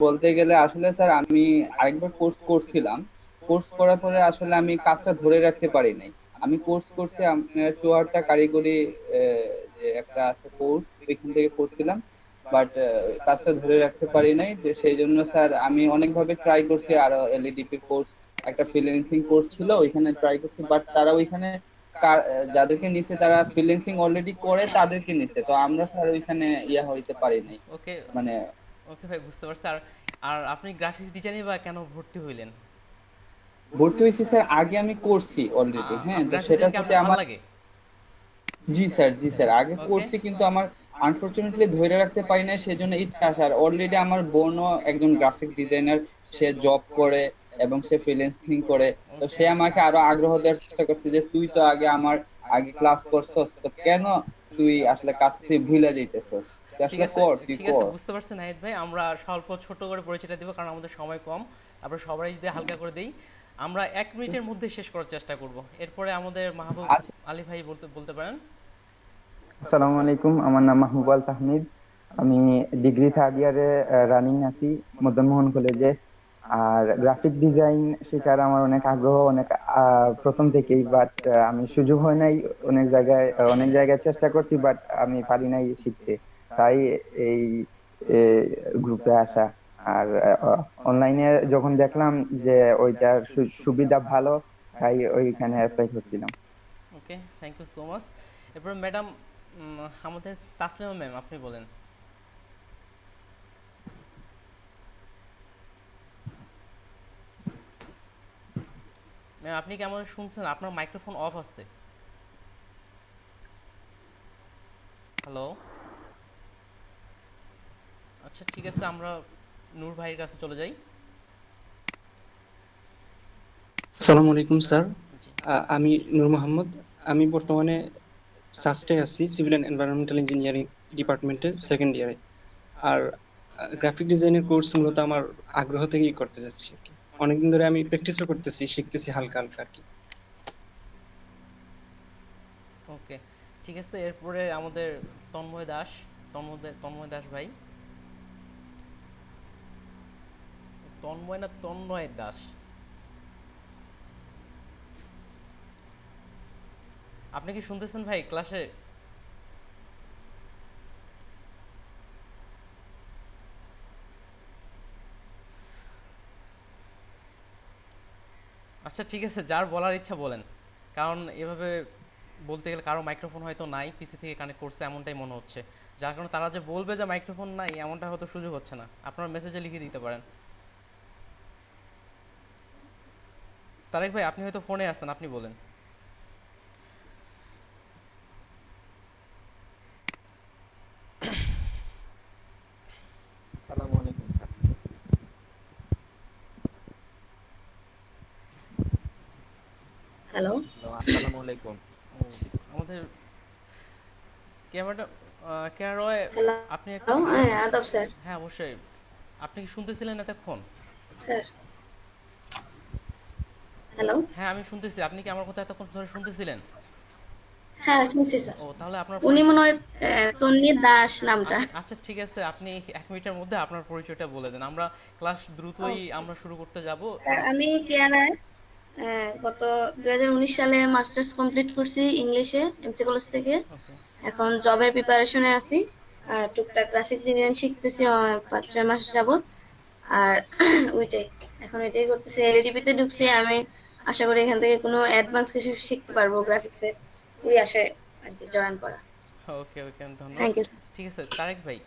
বলতে গেলে আসলে স্যার আমি আরেকবার কোর্স করছিলাম। কোর্স করার পরে আসলে আমি কাজটা ধরে রাখতে পারি নাই। আমি কোর্স করছি আপনার চুয়াড্ডা কারিগরি যে একটা আছে কোর্স, ওইখান থেকে করছিলাম। বাট কাজটা ধরে রাখতে পারি নাই, তো সেই জন্য স্যার আমি অনেকভাবে ট্রাই করছি। আরো এলইডিপি কোর্স, একটা ফ্রিল্যান্সিং কোর্স ছিল, ওইখানে ট্রাই করছি, বাট তারা ওইখানে যাদেরকে নিছে তারা ফ্রিল্যান্সিং অলরেডি করে তাদেরকে নিছে, তো আমরা স্যার ওইখানে ইয়া হইতে পারি নাই। ওকে। মানে ওকে ভাই, বুঝতে পারছি। আর আর আপনি গ্রাফিক্স ডিজাইনে বা কেন ভর্তি হইলেন? ভর্তি হয়েছি স্যার, আগে আমি করছি অলরেডি, হ্যাঁ, তো গ্রাফিক্স ডিজাইন সেটার কি প্রতি আপনার ভালো আমার। লাগে? জি স্যার, জি স্যার, আগে ওকে। করছি কিন্তু আমার আনফরচুনেটলি ধরে রাখতে পারি না, সেজন্য ইচ্ছা আসার অলরেডি আমার বোনও একজন গ্রাফিক ডিজাইনার, সে জব করে এবং সে ফ্রিল্যান্সিং করে। তো ওকে। সে আমাকে আরো আগ্রহ দেওয়ার চেষ্টা করছে যে তুই তো আগে আমার আগে ক্লাস করছস, তো কেন তুই আসলে কাজ থেকে ভুলে যাইতেছস, তুই ঠিক আসলে আছে, কর, তুই ঠিক আছে, কর। বুঝতে পারছি নাহিদ ভাই। আমরা স্বল্প ছোট করে পরিচয়টা দিব, কারণ আমাদের সময় কম। তারপরে সবাই যদি হালকা করে দেই, আমরা 1 মিনিটের মধ্যে শেষ করার চেষ্টা করব। এরপরে আমাদের মাহবুব আচ্ছা। আলী ভাই বলতে বলতে পারেন। আসসালামু আলাইকুম, আমার নাম মাহবুব আল তাহমিদ। আমি ডিগ্রি থার্ড ইয়ারে রানিং আছি মদন মোহন কলেজে। আর গ্রাফিক ডিজাইন শেখার আমার অনেক আগ্রহ, অনেক প্রথম থেকেই, বাট আমি সুযোগ হয় নাই। অনেক জায়গায় চেষ্টা করছি, বাট আমি পারি নাই শিখতে। তাই এই গ্রুপে আসা। আর অনলাইনে যখন দেখলাম যে ওইটার সুবিধা ভালো, তাই ওইখানে অ্যাপ্লাই করছিলাম। ওকে, থ্যাংক ইউ সো মাচ। এরপর ম্যাডাম, আমাদের তাসলিমা ম্যাম, আপনি বলেন। ম্যাম, আপনি কি আমাদের শুনছেন? আপনার মাইক্রোফোন অফ আসছে। হ্যালো। আচ্ছা, ঠিক আছে, আমরা নূর ভাইয়ের কাছে চলে যাই। আসসালামু আলাইকুম স্যার। জি। আমি নূর মোহাম্মদ। আমি বর্তমানে সাস্টে আছি, সিভিল অ্যান্ড এনভায়রনমেন্টাল ইঞ্জিনিয়ারিং ডিপার্টমেন্টের সেকেন্ড ইয়ারে। আর গ্রাফিক ডিজাইনের কোর্স মূলত আমার আগ্রহ থেকেই করতে যাচ্ছি আর কি। অনেকদিন ধরে আমি প্র্যাকটিসও করতেছি, শিখতেছি হালকা হালকা আর কি। ওকে, ঠিক আছে। এরপরে আমাদের তন্ময় দাস, তন্ময় দাস ভাই। তন্ময় না তন্ময় দাস? আপনি কি শুনতেছেন ভাই ক্লাসে? আচ্ছা, ঠিক আছে, যার বলার ইচ্ছা বলেন। কারণ এভাবে বলতে গেলে কারো মাইক্রোফোন হয়তো নাই, পিসি থেকে কানেক্ট করছে এমনটাই মনে হচ্ছে। যার কারণে তারা যে বলবে যে মাইক্রোফোন নাই, এমনটা হয়তো সুযোগ হচ্ছে না। আপনার মেসেজে লিখে দিতে পারেন। তারেক ভাই, আপনি হয়তো ফোনে আছেন, আপনি বলেন। আসসালামু আলাইকুম স্যার। হ্যালো। হ্যালো, আসসালামু আলাইকুম। ও, আমাদের ক্যামেরাটা ক্যারয়, হ্যালো। আপনি একটু হ্যাঁ, আদাব স্যার। হ্যাঁ, অবশ্যই। আপনি কি শুনতেছিলেন এতক্ষণ? Sir, hello. হ্যাঁ, আমি শুনতেছি। আপনি কি আমার কথা এতক্ষণ ধরে শুনতেছিলেন? হ্যাঁ, শুনছি স্যার। ও, তাহলে আপনার উনি পরিচয়। মনে হয় তন্নি দাস নামটা। আচ্ছা আচ্ছা, ঠিক আছে, আপনি 1 মিনিটের মধ্যে আপনার পরিচয়টা বলে দেন। আমরা ক্লাস দ্রুতই আমরা শুরু করতে যাব, স্যার, কারণ আমি কেয়ানায় গত 2019 সালে মাস্টার্স কমপ্লিট করছি ইংলিশে এমসি কলেজ থেকে। ওকে। এখন জবের প্রিপারেশনে আছি। আর টুকটাক গ্রাফিক্স ডিজাইন শিখতেছি 5-6 মাস যাবত। আর ওইটাই, এখন এটাই করতেছি। এলইডিপিতে ঢুকছি আমি। আশা করি এখান থেকে কোনো অ্যাডভান্স কিছু শিখতে পারবো গ্রাফিক্সে। ওই আশায় আর কি জয়েন করা। ওকে, ওকে, ধন্যবাদ। Thank you. ঠিক আছে, তারেক ভাই।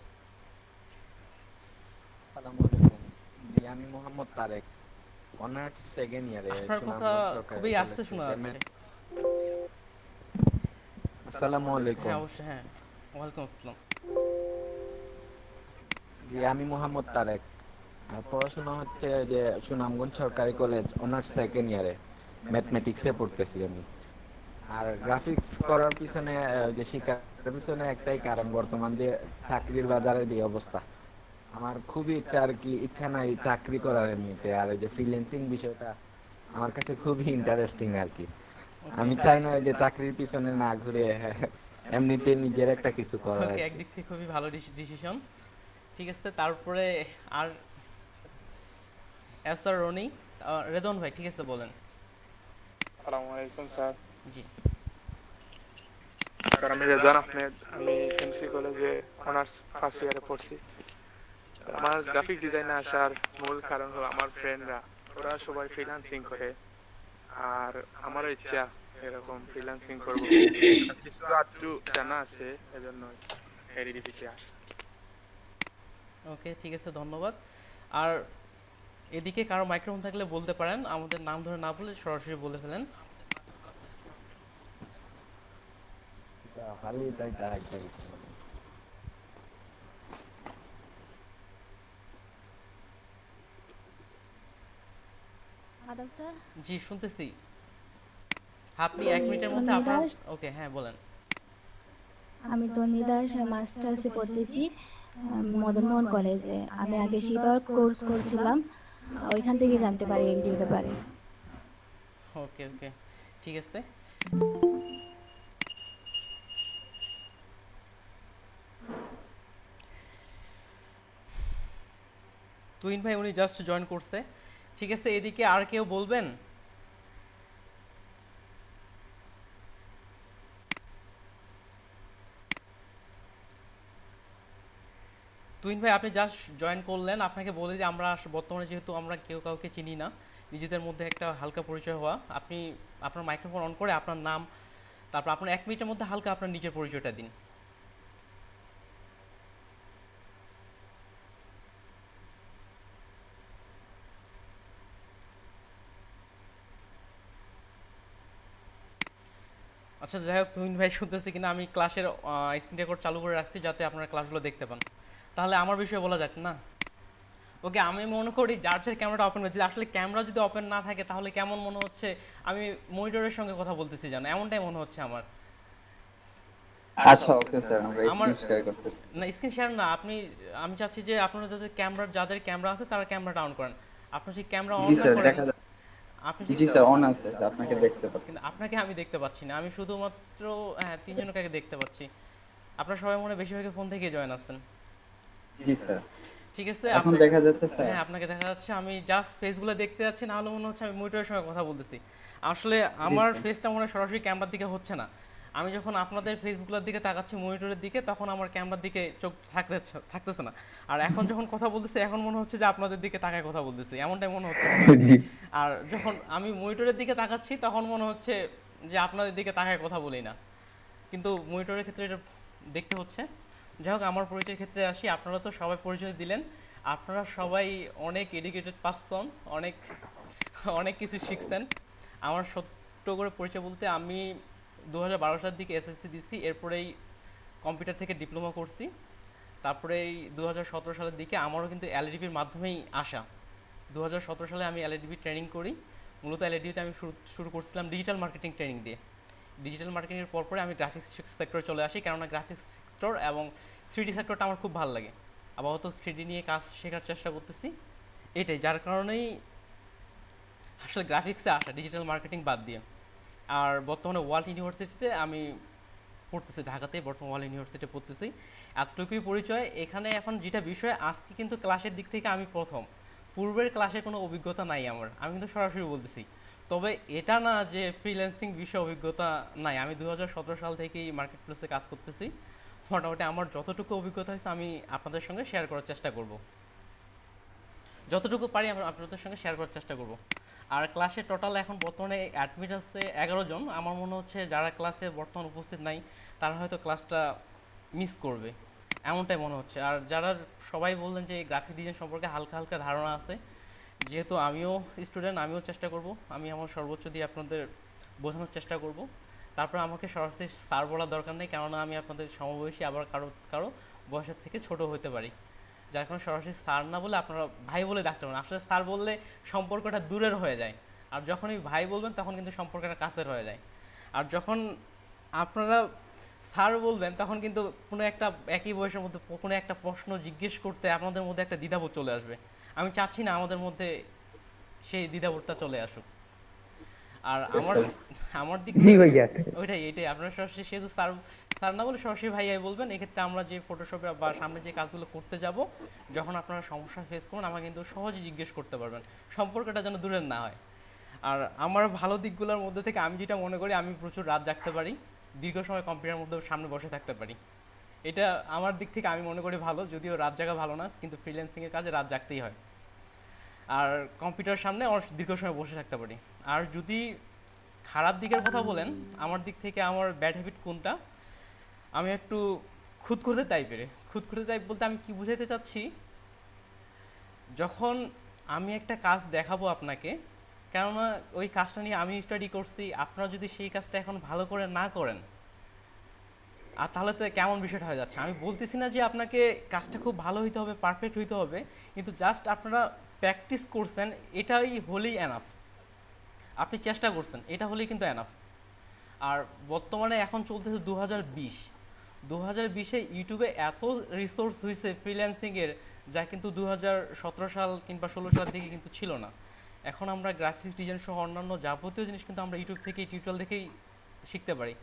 আসসালামু আলাইকুম। জি, আমি মোহাম্মদ তারেক, অনার্স সেকেন্ড ইয়ারে আপনার কথা সুনামগঞ্জ সরকারি খুবই কলেজ আস্তে শোনা থেকে যাচ্ছে। আসসালামু হ্যাঁ, আলাইকুম। অবশ্যই, হ্যাঁ। ওয়ালাইকুম আসসালাম। জি, আমি মোহাম্মদ তারেক। আর পড়াশোনা হচ্ছে যে সুনামগঞ্জ সরকারি কলেজ, অনার্স সেকেন্ড ইয়ারে ম্যাথমেটিক্সে পড়তেছি আমি। আর গ্রাফিক্স করার পিছনে যে শিক্ষার পিছনে একটাই কারণ, বর্তমান যে চাকরির বাজারের যে অবস্থা, আমার খুবই ইচ্ছা আর কি, ইচ্ছা নাই চাকরি করার এমনিতে। আর এই যে ফ্রিল্যান্সিং বিষয়টা আমার কাছে খুবই ইন্টারেস্টিং আর কি। ওকে। আমি চাই না যে চাকরির পিছনে না ঘুরে এমনিতে নিজের একটা কিছু করার ওকে, আর কি। একদিক থেকে খুবই ভালো ডিসিশন। ঠিক আছে, তারপরে আর স্যার রনি। রেদন ভাই, ঠিক আছে বলেন। আসসালামু আলাইকুম স্যার। জি। স্যার আমি রেজান আহমেদ, আমি এমসি কলেজে অনার্স ফার্স্ট ইয়ারে পড়ছি। স্যার আমার গ্রাফিক ডিজাইনে আসার মূল কারণ হলো আমার ফ্রেন্ডরা ওরা সবাই ফ্রিল্যান্সিং করে, আর আমারও ইচ্ছা এরকম ফ্রিল্যান্সিং করবো, কিছু আধটু জানা আছে, এজন্য এডিডিপিতে আসা। ওকে, ঠিক আছে, ধন্যবাদ। আর এদিকে কারো মাইক্রোফোন থাকলে বলতে পারেন, আমাদের নাম ধরে না বলে সরাসরি বলে ফেলেন। খালি তাই তার একটা কিছু। আদম স্যার, জি, শুনতেছি। আপনি 1 মিনিটের মধ্যে আপনার, ওকে হ্যাঁ বলেন। আমি তন্নিদাস মাস্টার্সে পড়তেছি মদনমোহন কলেজে। আমি আগে সেবার কোর্স করছিলাম, ওইখান থেকে জানতে পারি এলডির ব্যাপারে। ওকে ওকে, ঠিক আছে। তুহিন ভাই উনি জাস্ট জয়েন করছে, ঠিক আছে। এদিকে আর কেউ বলবেন? তুহিন ভাই আপনি জাস্ট জয়েন করলেন, আপনাকে বলে দিই আমরা বর্তমানে যেহেতু আমরা কেউ কাউকে চিনি না, নিজেদের মধ্যে একটা হালকা পরিচয় হওয়া। আপনি আপনার মাইক্রোফোন অন করে আপনার নাম, তারপর আপনার 1 মিনিটের মধ্যে হালকা আপনার নিজের পরিচয়টা দিন। আচ্ছা যাই হোক, তুহিন ভাই শুনতেছি কিনা আমি ক্লাসের স্ক্রিন রেকর্ড চালু করে রাখছি যাতে আপনারা ক্লাসগুলো দেখতে পান। তাহলে আমার বিষয়ে বলা যাক না? ওকে, আমি মনে করি যার যার ক্যামেরাটা ওপেন হয়েছে, আসলে ক্যামেরা যদি ওপেন না থাকে তাহলে কেমন মনে হচ্ছে আমি মনিটরের সঙ্গে কথা বলতেছি, জানো এমনটাই মনে হচ্ছে আমার। আচ্ছা ওকে স্যার, আমরা আমার স্ক্রিন শেয়ার করতেছি। না, স্ক্রিন শেয়ার না, আমি চাচ্ছি যে আপনারা যাদের ক্যামেরা আছে তারা ক্যামেরাটা অন করেন। আপনি সেই ক্যামেরা অন জি না স্যার করেন, দেখা যাচ্ছে। আপনি জি স্যার অন আছে, আপনাকে দেখতে পাচ্ছি। কিন্তু আপনাকে আমি দেখতে পাচ্ছি না, আমি শুধুমাত্র হ্যাঁ 3 জনকে দেখতে পাচ্ছি। আপনারা সবাই মনে হয় বেশিরভাগ ফোন থেকে জয়েন আছেন। জি স্যার ঠিক আছে, এখন দেখা যাচ্ছে স্যার। হ্যাঁ আপনাকে দেখা যাচ্ছে, আমি জাস্ট ফেসগুলো দেখতে যাচ্ছি, না হলে মনে হচ্ছে আমি মনিটরের সঙ্গে কথা বলতেছি। আসলে আমার ফেসটা মনে হয় সরাসরি ক্যামেরার দিকে হচ্ছে না। আমি যখন আপনাদের ফেসগুলোর দিকে তাকাচ্ছি মনিটরের দিকে, তখন আমার ক্যামেরার দিকে চোখ থাকতেছে না। আর এখন যখন কথা বলতেছি এখন মনে হচ্ছে যে আপনাদের দিকে তাকায় কথা বলতেছি, এমনটাই মনে হচ্ছে। আর যখন আমি মনিটরের দিকে তাকাচ্ছি তখন মনে হচ্ছে যে আপনাদের দিকে তাকায় কথা বলি না, কিন্তু মনিটরের ক্ষেত্রে এটা দেখতে হচ্ছে। যাই হোক, আমার পরিচয়ের ক্ষেত্রে আসি। আপনারা তো সবাই পরিচয় দিলেন, আপনারা সবাই অনেক এডুকেটেড পারসন, অনেক অনেক কিছু শিখছেন। আমার ছোট্ট করে পরিচয় বলতে, আমি 2012 সালের দিকে এসএসসি দিছি, এরপরেই কম্পিউটার থেকে ডিপ্লোমা করছি। তারপরে এই 2017 সালের দিকে আমারও কিন্তু এলএডিপির মাধ্যমেই আসা। 2017 সালে আমি এলএডিপি ট্রেনিং করি। মূলত এলএডিপিতে আমি শুরু করছিলাম ডিজিটাল মার্কেটিং ট্রেনিং দিয়ে। ডিজিটাল মার্কেটিংয়ের পরে আমি গ্রাফিক্স সেক্টরে চলে আসি, কেননা গ্রাফিক্স সেক্টর এবং 3D সেক্টরটা আমার খুব ভালো লাগে। আপাতত 3D নিয়ে কাজ শেখার চেষ্টা করতেছি, এটাই যার কারণেই আসলে গ্রাফিক্সে আসা, ডিজিটাল মার্কেটিং বাদ দিয়ে। আর বর্তমানে ওয়ার্ল্ড ইউনিভার্সিটিতে আমি পড়তেছি, ঢাকাতে বর্তমানে ওয়ার্ল্ড ইউনিভার্সিটিতে পড়তেছি। এতটুকুই পরিচয়। এখানে এখন যেটা বিষয়, আজকে কিন্তু ক্লাসের দিক থেকে আমি প্রথম, পূর্বের ক্লাসের কোনো অভিজ্ঞতা নাই আমার, আমি কিন্তু সরাসরি বলতেছি। তবে এটা না যে ফ্রিল্যান্সিং বিষয়ে অভিজ্ঞতা নাই, আমি 2017 সাল থেকেই মার্কেট প্লেসে কাজ করতেছি। মোটামুটি আমার যতটুকু অভিজ্ঞতা হয়েছে আমি আপনাদের সঙ্গে শেয়ার করার চেষ্টা করব, যতটুকু পারি আমি আপনাদের সঙ্গে শেয়ার করার চেষ্টা করব। আর ক্লাসে টোটাল এখন বর্তমানে অ্যাডমিট আছে 11 জন। আমার মনে হচ্ছে যারা ক্লাসে বর্তমানে উপস্থিত নাই তারা হয়তো ক্লাসটা মিস করবে, এমনটাই মনে হচ্ছে। আর যারা সবাই বললেন যে গ্রাফিক্স ডিজাইন সম্পর্কে হালকা হালকা ধারণা আছে, যেহেতু আমিও স্টুডেন্ট, আমিও চেষ্টা করব, আমি আমার সর্বোচ্চ দিয়ে আপনাদের বোঝানোর চেষ্টা করব। তারপর আমাকে সরাসরি স্যার বলার দরকার নেই, কেননা আমি আপনাদের সমবয়সী, আবার কারো বয়সের থেকে ছোট হতে পারি, যার কারণে সরাসরি স্যার না বলে আপনারা ভাই বলে ডাকতে পারেন। আসলে স্যার বললে সম্পর্কটা দূরের হয়ে যায়, আর যখনই ভাই বলবেন তখন কিন্তু সম্পর্কটা কাছের হয়ে যায়। আর যখন আপনারা স্যার বলবেন তখন কিন্তু কোনো একটা একই বয়সের মধ্যে কোনো একটা প্রশ্ন জিজ্ঞেস করতে আপনাদের মধ্যে একটা দ্বিধাবোধ চলে আসবে। আমি চাচ্ছি না আমাদের মধ্যে সেই দ্বিধাবোধটা চলে আসুক। আর আমার স্যার। আমার দিক জি থেকে ভাইয়া। ওইটাই এটাই আপনারা সরাসরি যেহেতু স্যার স্যার না বলে সরাসরি ভাইয়াই বলবেন। এক্ষেত্রে আমরা যে ফটোশপে বা সামনে যে কাজগুলো করতে যাব, যখন আপনারা সমস্যা ফেস করুন আমাকে কিন্তু সহজে জিজ্ঞেস করতে পারবেন, সম্পর্কটা যেন দূরের না হয়। আর আমার ভালো দিকগুলোর মধ্যে থেকে আমি যেটা মনে করি, আমি প্রচুর রাত জাগতে পারি, দীর্ঘ সময় কম্পিউটারের মধ্যে সামনে বসে থাকতে পারি। এটা আমার দিক থেকে আমি মনে করি ভালো, যদিও রাত জাগা ভালো না, কিন্তু ফ্রিল্যান্সিংয়ের কাজে রাত জাগতেই হয়। আর কম্পিউটার সামনে অনেক দীর্ঘ সময় বসে থাকতে পারি। আর যদি খারাপ দিকের কথা বলেন, আমার দিক থেকে আমার ব্যাড হ্যাবিট কোনটা, আমি একটু খুঁতখুঁতে টাইপের। খুঁতখুঁতে টাইপ বলতে আমি কি বুঝাইতে চাচ্ছি, যখন আমি একটা কাজ দেখাবো আপনাকে, কেননা ওই কাজটা নিয়ে আমি স্টাডি করছি, আপনারা যদি সেই কাজটা এখন ভালো করে না করেন, আর তাহলে তো কেমন বিষয়টা হয়ে যাচ্ছে। আমি বলতেছি না যে আপনাকে কাজটা খুব ভালো হইতে হবে, পারফেক্ট হইতে হবে, কিন্তু জাস্ট আপনারা প্র্যাকটিস করছেন, এটাই হলেই এনাফ। আপনি চেষ্টা করছেন, এটা হলেই কিন্তু এনাফ। আর বর্তমানে এখন চলতেছে 2020 ইউটিউবে এত রিসোর্স হয়েছে ফ্রিল্যান্সিংয়ের, যা কিন্তু 2017 সাল কিংবা 16 সাল থেকে কিন্তু ছিল না। এখন আমরা গ্রাফিক্স ডিজাইন সহ অন্যান্য যাবতীয় জিনিস কিন্তু আমরা ইউটিউব থেকে টিউটোরিয়াল দেখেই শিখতে পারি।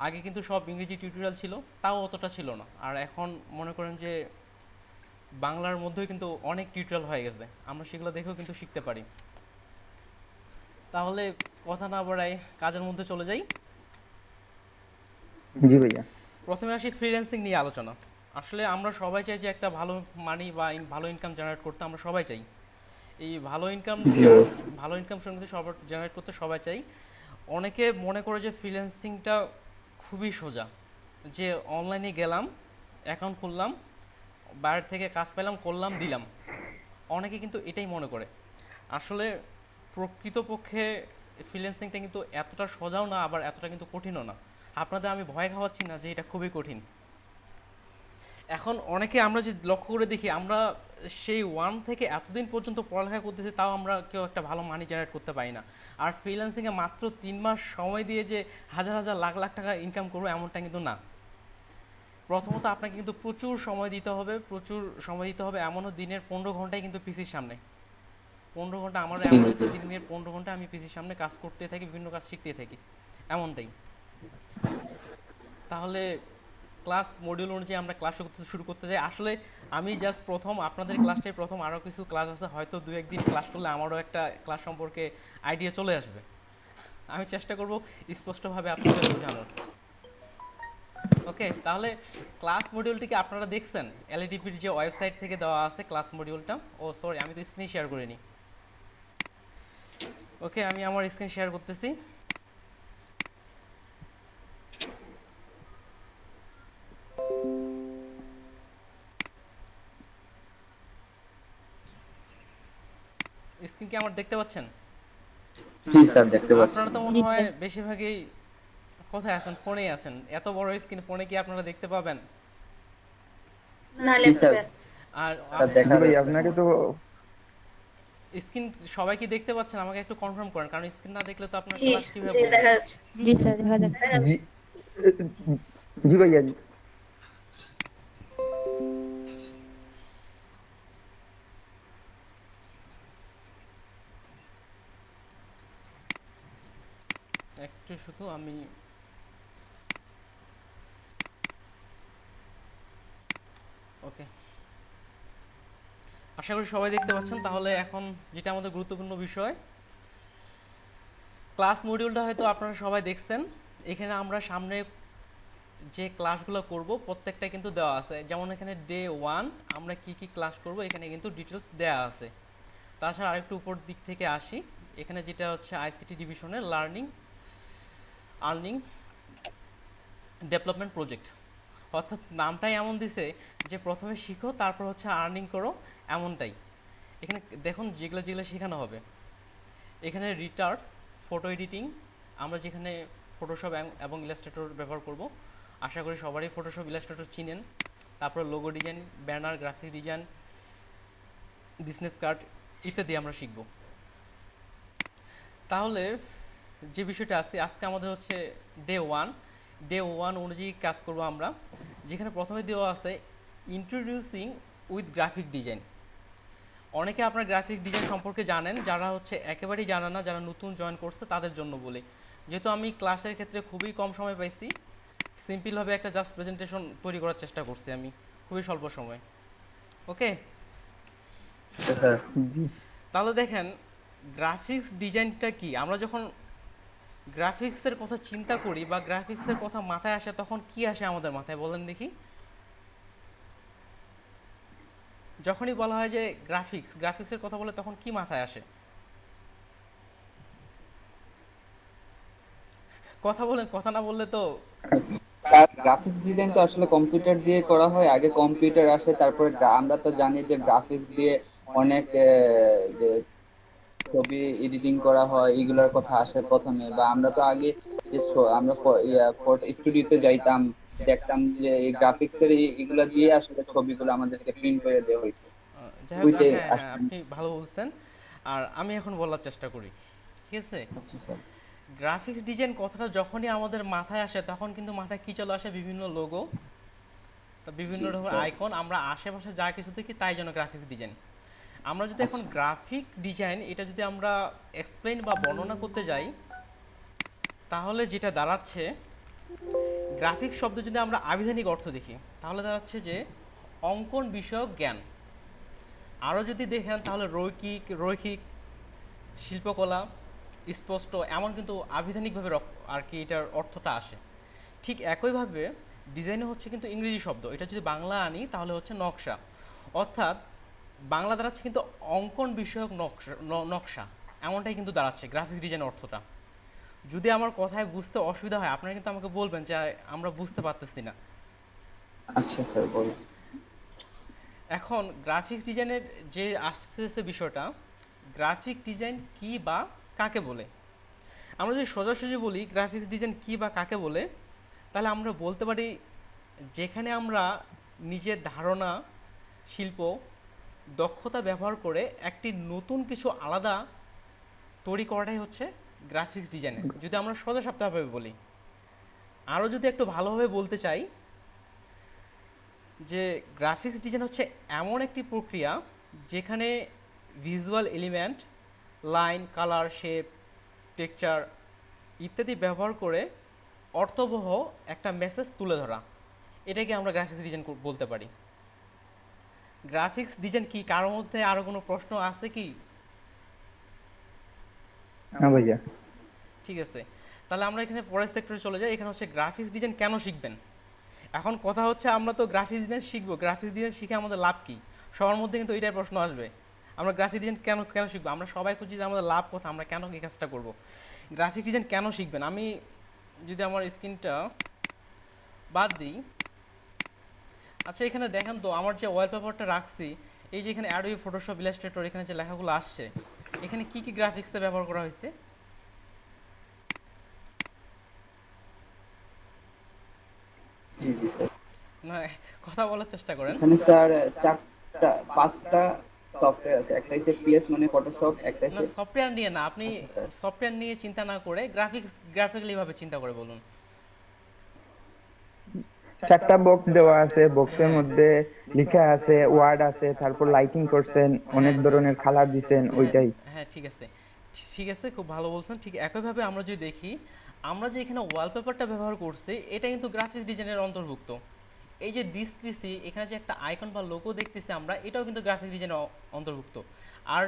আগে কিন্তু সব ইংরেজি টিউটোরিয়াল ছিল, তাও অতটা ছিল না। আর এখন মনে করেন যে বাংলার মধ্যেও কিন্তু অনেক টিউটোরিয়াল হয়ে গেছে, আমরা সেগুলো দেখেও কিন্তু শিখতে পারি। তাহলে কথা না বাড়াই কাজের মধ্যে চলে যাই। জি ভাইয়া। প্রথমে আসি ফ্রিল্যান্সিং নিয়ে আলোচনা। আসলে আমরা সবাই চাই যে একটা ভালো মানি বা ভালো ইনকাম জেনারেট করতে, আমরা সবাই চাই। এই ভালো ইনকাম সঙ্গে সবার জেনারেট করতে সবাই চাই। অনেকে মনে করে যে ফ্রিল্যান্সিংটা খুবই সোজা, যে অনলাইনে গেলাম, অ্যাকাউন্ট খুললাম, বাইরে থেকে কাজ পেলাম, করলাম, দিলাম। অনেকে কিন্তু এটাই মনে করে। আসলে প্রকৃতপক্ষে ফ্রিল্যান্সিংটা কিন্তু এতটা সোজাও না, আবার এতটা কিন্তু কঠিনও না। আপনাদের আমি ভয় খাওয়াচ্ছি না যে এটা খুবই কঠিন। এখন অনেকে আমরা যে লক্ষ্য করে দেখি, আমরা সেই 1 থেকে এতদিন পর্যন্ত পড়ালেখা করতেছি, তাও আমরা কেউ একটা ভালো মানি জেনারেট করতে পারি না। আর ফ্রিল্যান্সিংয়ে মাত্র 3 মাস সময় দিয়ে যে হাজার হাজার লাখ লাখ টাকা ইনকাম করবো, এমনটা কিন্তু না। প্রথমত আপনাকে কিন্তু প্রচুর সময় দিতে হবে। এমনও দিনের 15 ঘন্টায় কিন্তু পিসির সামনে, 15 ঘন্টা আমার এমন হয়েছে, দিনের 15 ঘন্টা আমি পিসির সামনে কাজ করতে থাকি, বিভিন্ন কাজ শিখতে থাকি, এমনটাই। তাহলে ক্লাস মডিউল অনুযায়ী আমরা ক্লাস শুরু করতে যাই। আসলে আমি জাস্ট প্রথম, আপনাদের ক্লাসটাই প্রথম, আরও কিছু ক্লাস আছে, হয়তো 2-1 দিন ক্লাস করলে আমারও একটা ক্লাস সম্পর্কে আইডিয়া চলে আসবে। আমি চেষ্টা করব স্পষ্টভাবে আপনাদের বোঝানোর। ওকে, তাহলে ক্লাস মডিউলটি কি আপনারা দেখছেন? এলএডিপির যে ওয়েবসাইট থেকে দেওয়া আছে ক্লাস মডিউলটা। ও সরি, আমি তো স্ক্রিন শেয়ার করিনি। ওকে, আমি আমার স্ক্রিন শেয়ার করতেছি। স্ক্রিন কি আমার দেখতে পাচ্ছেন? জি স্যার, দেখতে পাচ্ছি। আপনারা তো মনে হয় বেশিরভাগই কোথায় আছেন? ফোনেই আছেন। এত বড় স্ক্রিন ফোনে কি আপনারা দেখতে পাবেন? না, জি ল্যাপটপে স্যার, আছে। আর স্যার দেখা জি ভাই, যাচ্ছে। আপনাকে তো স্ক্রিন সবাই কি দেখতে পাচ্ছেন? আমাকে একটু কনফার্ম করেন, কারণ স্ক্রিন না দেখলে তো আপনার জি ক্লাস কিভাবে জি, বুঝবেন? দেখা যাচ্ছে। জি স্যার, দেখা যাচ্ছে। দেখা জি যাচ্ছে। জি ভাইয়া। একটু শুধু আমি ওকে, আশা করি সবাই দেখতে পাচ্ছেন। তাহলে এখন যেটা আমাদের গুরুত্বপূর্ণ বিষয়, ক্লাস মডিউলটা হয়তো আপনারা সবাই দেখছেন। এখানে আমরা সামনে যে ক্লাসগুলো করব প্রত্যেকটা কিন্তু দেওয়া আছে। যেমন এখানে ডে 1 আমরা কি কি ক্লাস করব এখানে কিন্তু ডিটেলস দেওয়া আছে। তাছাড়া আরেকটু উপর দিক থেকে আসি, এখানে যেটা হচ্ছে আইসিটি ডিভিশনের লার্নিং আর্নিং ডেভেলপমেন্ট প্রজেক্ট, অর্থাৎ নামটাই এমন দিছে যে প্রথমে শিখো, তারপর হচ্ছে আর্নিং করো, এমনটাই। এখানে দেখুন যেগুলো যেগুলো শেখানো হবে। এখানে রিটার্স, ফটো এডিটিং, আমরা যেখানে ফটোশপ এবং ইলাস্ট্রেটর ব্যবহার করব। আশা করি সবারই ফটোশপ ইলাস্ট্রেটর চিনেন। তারপর logo design, banner, graphic design, business card ইত্যাদি আমরা শিখব। তাহলে যে বিষয়টা আছে, আজকে আমাদের হচ্ছে ডে 1 অনুযায়ী কাজ করব আমরা। যেখানে প্রথমে দেওয়া আছে ইন্ট্রোডিউসিং উইথ গ্রাফিক ডিজাইন। অনেকে আপনার গ্রাফিক ডিজাইন সম্পর্কে জানেন, যারা হচ্ছে একেবারেই জানে না, যারা নতুন জয়েন করছে তাদের জন্য বলি। যেহেতু আমি ক্লাসের ক্ষেত্রে খুবই কম সময় পাইছি, সিম্পলভাবে একটা জাস্ট প্রেজেন্টেশন তৈরি করার চেষ্টা করছি আমি খুবই স্বল্প সময়। ওকে, স্যার। তাহলে দেখেন গ্রাফিক্স ডিজাইনটা কি। আমরা যখন গ্রাফিক্সের কথা চিন্তা করি বা গ্রাফিক্সের কথা মাথায় আসে, তখন কি আসে আমাদের মাথায় বলেন দেখি? যখনই বলা হয় যে গ্রাফিক্সের কথা বলে তখন কি মাথায় আসে? কথা বলেন, কথা না বললে তো। গ্রাফিক্স ডিজাইন তো আসলে কম্পিউটার দিয়ে করা হয়, আগে কম্পিউটার আসে, তারপরে আমরা তো জানি যে গ্রাফিক্স দিয়ে অনেক যে ছবি এডিটিং করা হয় এগুলোর কথা আসে প্রথমে। বা আমরা তো আগে যে আমরা স্টুডিওতে যাইতাম, দেখতাম যে এই গ্রাফিক্স এর এগুলা দিয়ে আসলে ছবিগুলো আমাদেরকে প্রিন্ট করে দেওয়া হইতো। যাই হোক, ওইটাই হ্যাঁ হ্যাঁ, আপনি ভালো বলছেন। আর আমি এখন বলার চেষ্টা করি, ঠিক আছে? আচ্ছা স্যার। গ্রাফিক্স ডিজাইন কথাটা যখনই আমাদের মাথায় আসে, তখন কিন্তু মাথায় কি চলে আসে? বিভিন্ন লোগো, বিভিন্ন রকমের আইকন, আমরা আশেপাশে যা কিছু দেখি তাই জন্য গ্রাফিক্স ডিজাইন। আমরা যদি এখন গ্রাফিক ডিজাইন এটা যদি আমরা এক্সপ্লেইন বা বর্ণনা করতে যাই, তাহলে যেটা দাঁড়াচ্ছে, গ্রাফিক শব্দ যদি আমরা আবিধানিক অর্থ দেখি, তাহলে দাঁড়াচ্ছে যে অঙ্কন বিষয়ক জ্ঞান। আরও যদি দেখেন তাহলে রৈখিক শিল্পকলা, স্পষ্ট, এমন কিন্তু আবিধানিকভাবে আর কি এটার অর্থটা আসে। ঠিক একইভাবে ডিজাইনে হচ্ছে কিন্তু ইংরেজি শব্দ, এটা যদি বাংলা আনি তাহলে হচ্ছে নকশা, অর্থাৎ বাংলা দাঁড়াচ্ছে কিন্তু অঙ্কন বিষয়ক নকশা, এমনটাই কিন্তু দাঁড়াচ্ছে গ্রাফিক ডিজাইনের অর্থটা। যদি আমার কথায় বুঝতে অসুবিধা হয়, আপনারা কিন্তু আমাকে বলবেন যে আমরা বুঝতে পারতেছি না। আচ্ছা স্যার, বলুন। এখন গ্রাফিক্স ডিজাইনের যে আসছে বিষয়টা, গ্রাফিক ডিজাইন কি বা কাকে বলে। আমরা যদি সোজাসুজি বলি গ্রাফিক্স ডিজাইন কি বা কাকে বলে, তাহলে আমরা বলতে পারি যেখানে আমরা নিজের ধারণা, শিল্প, দক্ষতা ব্যবহার করে একটি নতুন কিছু আলাদা তৈরি করাটাই হচ্ছে গ্রাফিক্স ডিজাইন, যদি আমরা সোজা সাপটাভাবে বলি। আরও যদি একটু ভালোভাবে বলতে চাই, যে গ্রাফিক্স ডিজাইন হচ্ছে এমন একটি প্রক্রিয়া যেখানে visual element, line, colour, shape, texture ইত্যাদি ব্যবহার করে অর্থবহ একটা মেসেজ তুলে ধরা, এটাকে আমরা গ্রাফিক্স ডিজাইন বলতে পারি। গ্রাফিক্স ডিজাইন কি, কারোর মধ্যে আরো কোনো প্রশ্ন আছে কি? না ভাইয়া। ঠিক আছে, তাহলে আমরা এখানে পরের সেক্টরে চলে যাই। এখানে হচ্ছে গ্রাফিক্স ডিজাইন কেন শিখবেন। এখন কথা হচ্ছে আমরা তো গ্রাফিক্স ডিজাইন শিখবো, গ্রাফিক্স ডিজাইন শিখে আমাদের লাভ কি? সবার মধ্যে কিন্তু এইটাই প্রশ্ন আসবে, আমরা গ্রাফিক্স ডিজাইন কেন শিখবো। আমরা সবাই খুঁজি যে আমাদের লাভ কথা, আমরা কেন এই কাজটা করবো। গ্রাফিক্স ডিজাইন কেন শিখবেন, আমি যদি আমার স্ক্রিনটা বাদ দিই, আচ্ছা এখানে দেখেন তো আমার যে ওয়ালপেপারটা রাখছি, এই যে এখানে অ্যাডোবি ফটোশপ, ইলাস্ট্রেটর, এখানে যে লেখাগুলো আসছে, এখানে কি কি গ্রাফিক্সে ব্যবহার করা হয়েছে? জি জি স্যার। না, কথা বলার চেষ্টা করেন। এখানে স্যার 5টা সফটওয়্যার আছে, একটা হচ্ছে পিএস মানে ফটোশপ, একটা না, হচ্ছে সফটওয়্যার নিয়ে না, আপনি সফটওয়্যার নিয়ে চিন্তা না করে গ্রাফিক্যালি ভাবে চিন্তা করে বলুন। 4টা বক্স দেওয়া আছে, বক্সের মধ্যে লেখা আছে, ওয়ার্ড আছে, তারপর লাইটিং করছেন, অনেক ধরনের কালার দিছেন, ওইটাই। হ্যাঁ ঠিক আছে, ঠিক আছে, খুব ভালো বলছেন। ঠিক একইভাবে আমরা যদি দেখি, আমরা যে এখানে ওয়ালপেপারটা ব্যবহার করছি, এটা কিন্তু গ্রাফিক্স ডিজাইনের অন্তর্ভুক্ত। এই যে দিস পিসি, এখানে যে একটা আইকন বা লোগো দেখতেছি আমরা, এটাও কিন্তু গ্রাফিক্স ডিজাইনের অন্তর্ভুক্ত। আর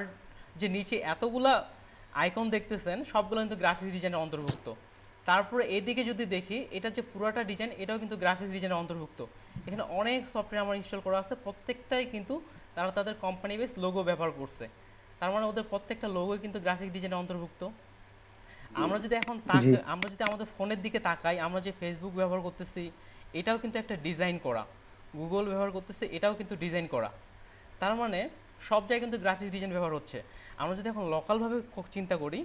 যে নিচে এতগুলা আইকন দেখতেছেন, সবগুলো কিন্তু গ্রাফিক্স ডিজাইনের অন্তর্ভুক্ত। তারপরে এদিকে যদি দেখি, এটা যে পুরোটা ডিজাইন, এটাও কিন্তু গ্রাফিক্স ডিজাইনের অন্তর্ভুক্ত। এখানে অনেক সফটওয়্যার আমার ইনস্টল করা আছে, প্রত্যেকটাই কিন্তু তারা তাদের কোম্পানি বেস লোগো ব্যবহার করছে। তার মানে ওদের প্রত্যেকটা লোগোই কিন্তু গ্রাফিক ডিজাইনে অন্তর্ভুক্ত। আমরা যদি এখন আমরা যদি আমাদের ফোনের দিকে তাকাই, আমরা যে ফেসবুক ব্যবহার করতেছি, এটাও কিন্তু একটা ডিজাইন করা। গুগল ব্যবহার করতেছে, এটাও কিন্তু ডিজাইন করা। তার মানে সব জায়গায় কিন্তু গ্রাফিক্স ডিজাইন ব্যবহার হচ্ছে। আমরা যদি এখন লোকালভাবে চিন্তা করি,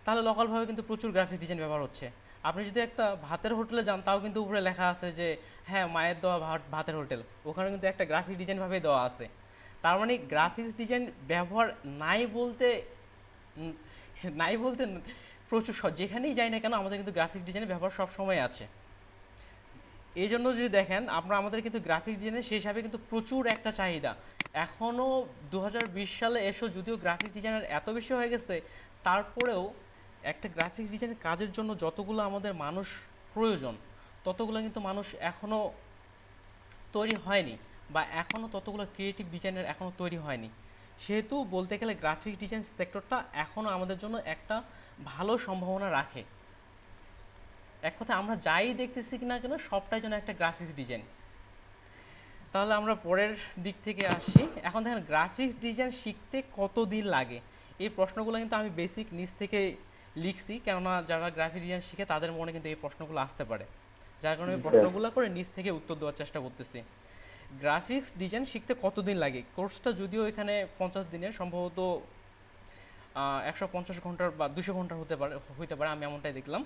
তাহলে লোকালভাবে কিন্তু প্রচুর গ্রাফিক্স ডিজাইন ব্যবহার হচ্ছে। আপনি যদি একটা ভাতের হোটেলে যান, তাও কিন্তু উপরে লেখা আছে যে হ্যাঁ মায়ের দেওয়া ভাতের হোটেল, ওখানে কিন্তু একটা গ্রাফিক ডিজাইনভাবেই দেওয়া আছে। তার মানে গ্রাফিক্স ডিজাইন ব্যবহার নাই বলতে প্রচুর, যেখানেই যাই না কেন আমাদের কিন্তু গ্রাফিক্স ডিজাইনের ব্যবহার সব সময় আছে। এই জন্য যদি দেখেন আমাদের কিন্তু গ্রাফিক্স ডিজাইনের সেই হিসাবে কিন্তু প্রচুর একটা চাহিদা। এখনও 2020 সালে এসো যদিও গ্রাফিক ডিজাইনার এত বেশি হয়ে গেছে, তারপরেও একটা গ্রাফিক্স ডিজাইনের কাজের জন্য যতগুলো আমাদের মানুষ প্রয়োজন ততগুলো কিন্তু মানুষ এখনও তৈরি হয়নি, বা এখনও ততগুলো ক্রিয়েটিভ ডিজাইনার এখনও তৈরি হয়নি। সেহেতু বলতে গেলে গ্রাফিক ডিজাইন সেক্টরটা এখনও আমাদের জন্য একটা ভালো সম্ভাবনা রাখে। এক কথা আমরা যাই দেখতেছি কিনা কেন সবটাই যেন একটা গ্রাফিক্স ডিজাইন। তাহলে আমরা পরের দিক থেকে আসি। এখন দেখেন গ্রাফিক্স ডিজাইন শিখতে কতদিন লাগে, এই প্রশ্নগুলো কিন্তু আমি বেসিক নিচ থেকে লিখছি, কেননা যারা গ্রাফিক ডিজাইন শিখে তাদের মনে কিন্তু এই প্রশ্নগুলো আসতে পারে, যার কারণে প্রশ্নগুলো করে নিচ থেকে উত্তর দেওয়ার চেষ্টা করতেছি। গ্রাফিক্স ডিজাইন শিখতে কতদিন লাগে? কোর্সটা যদিও এখানে 50 দিনের, সম্ভবত 150 ঘন্টার বা 200 ঘন্টার হতে পারে, আমি এমনটাই দেখলাম।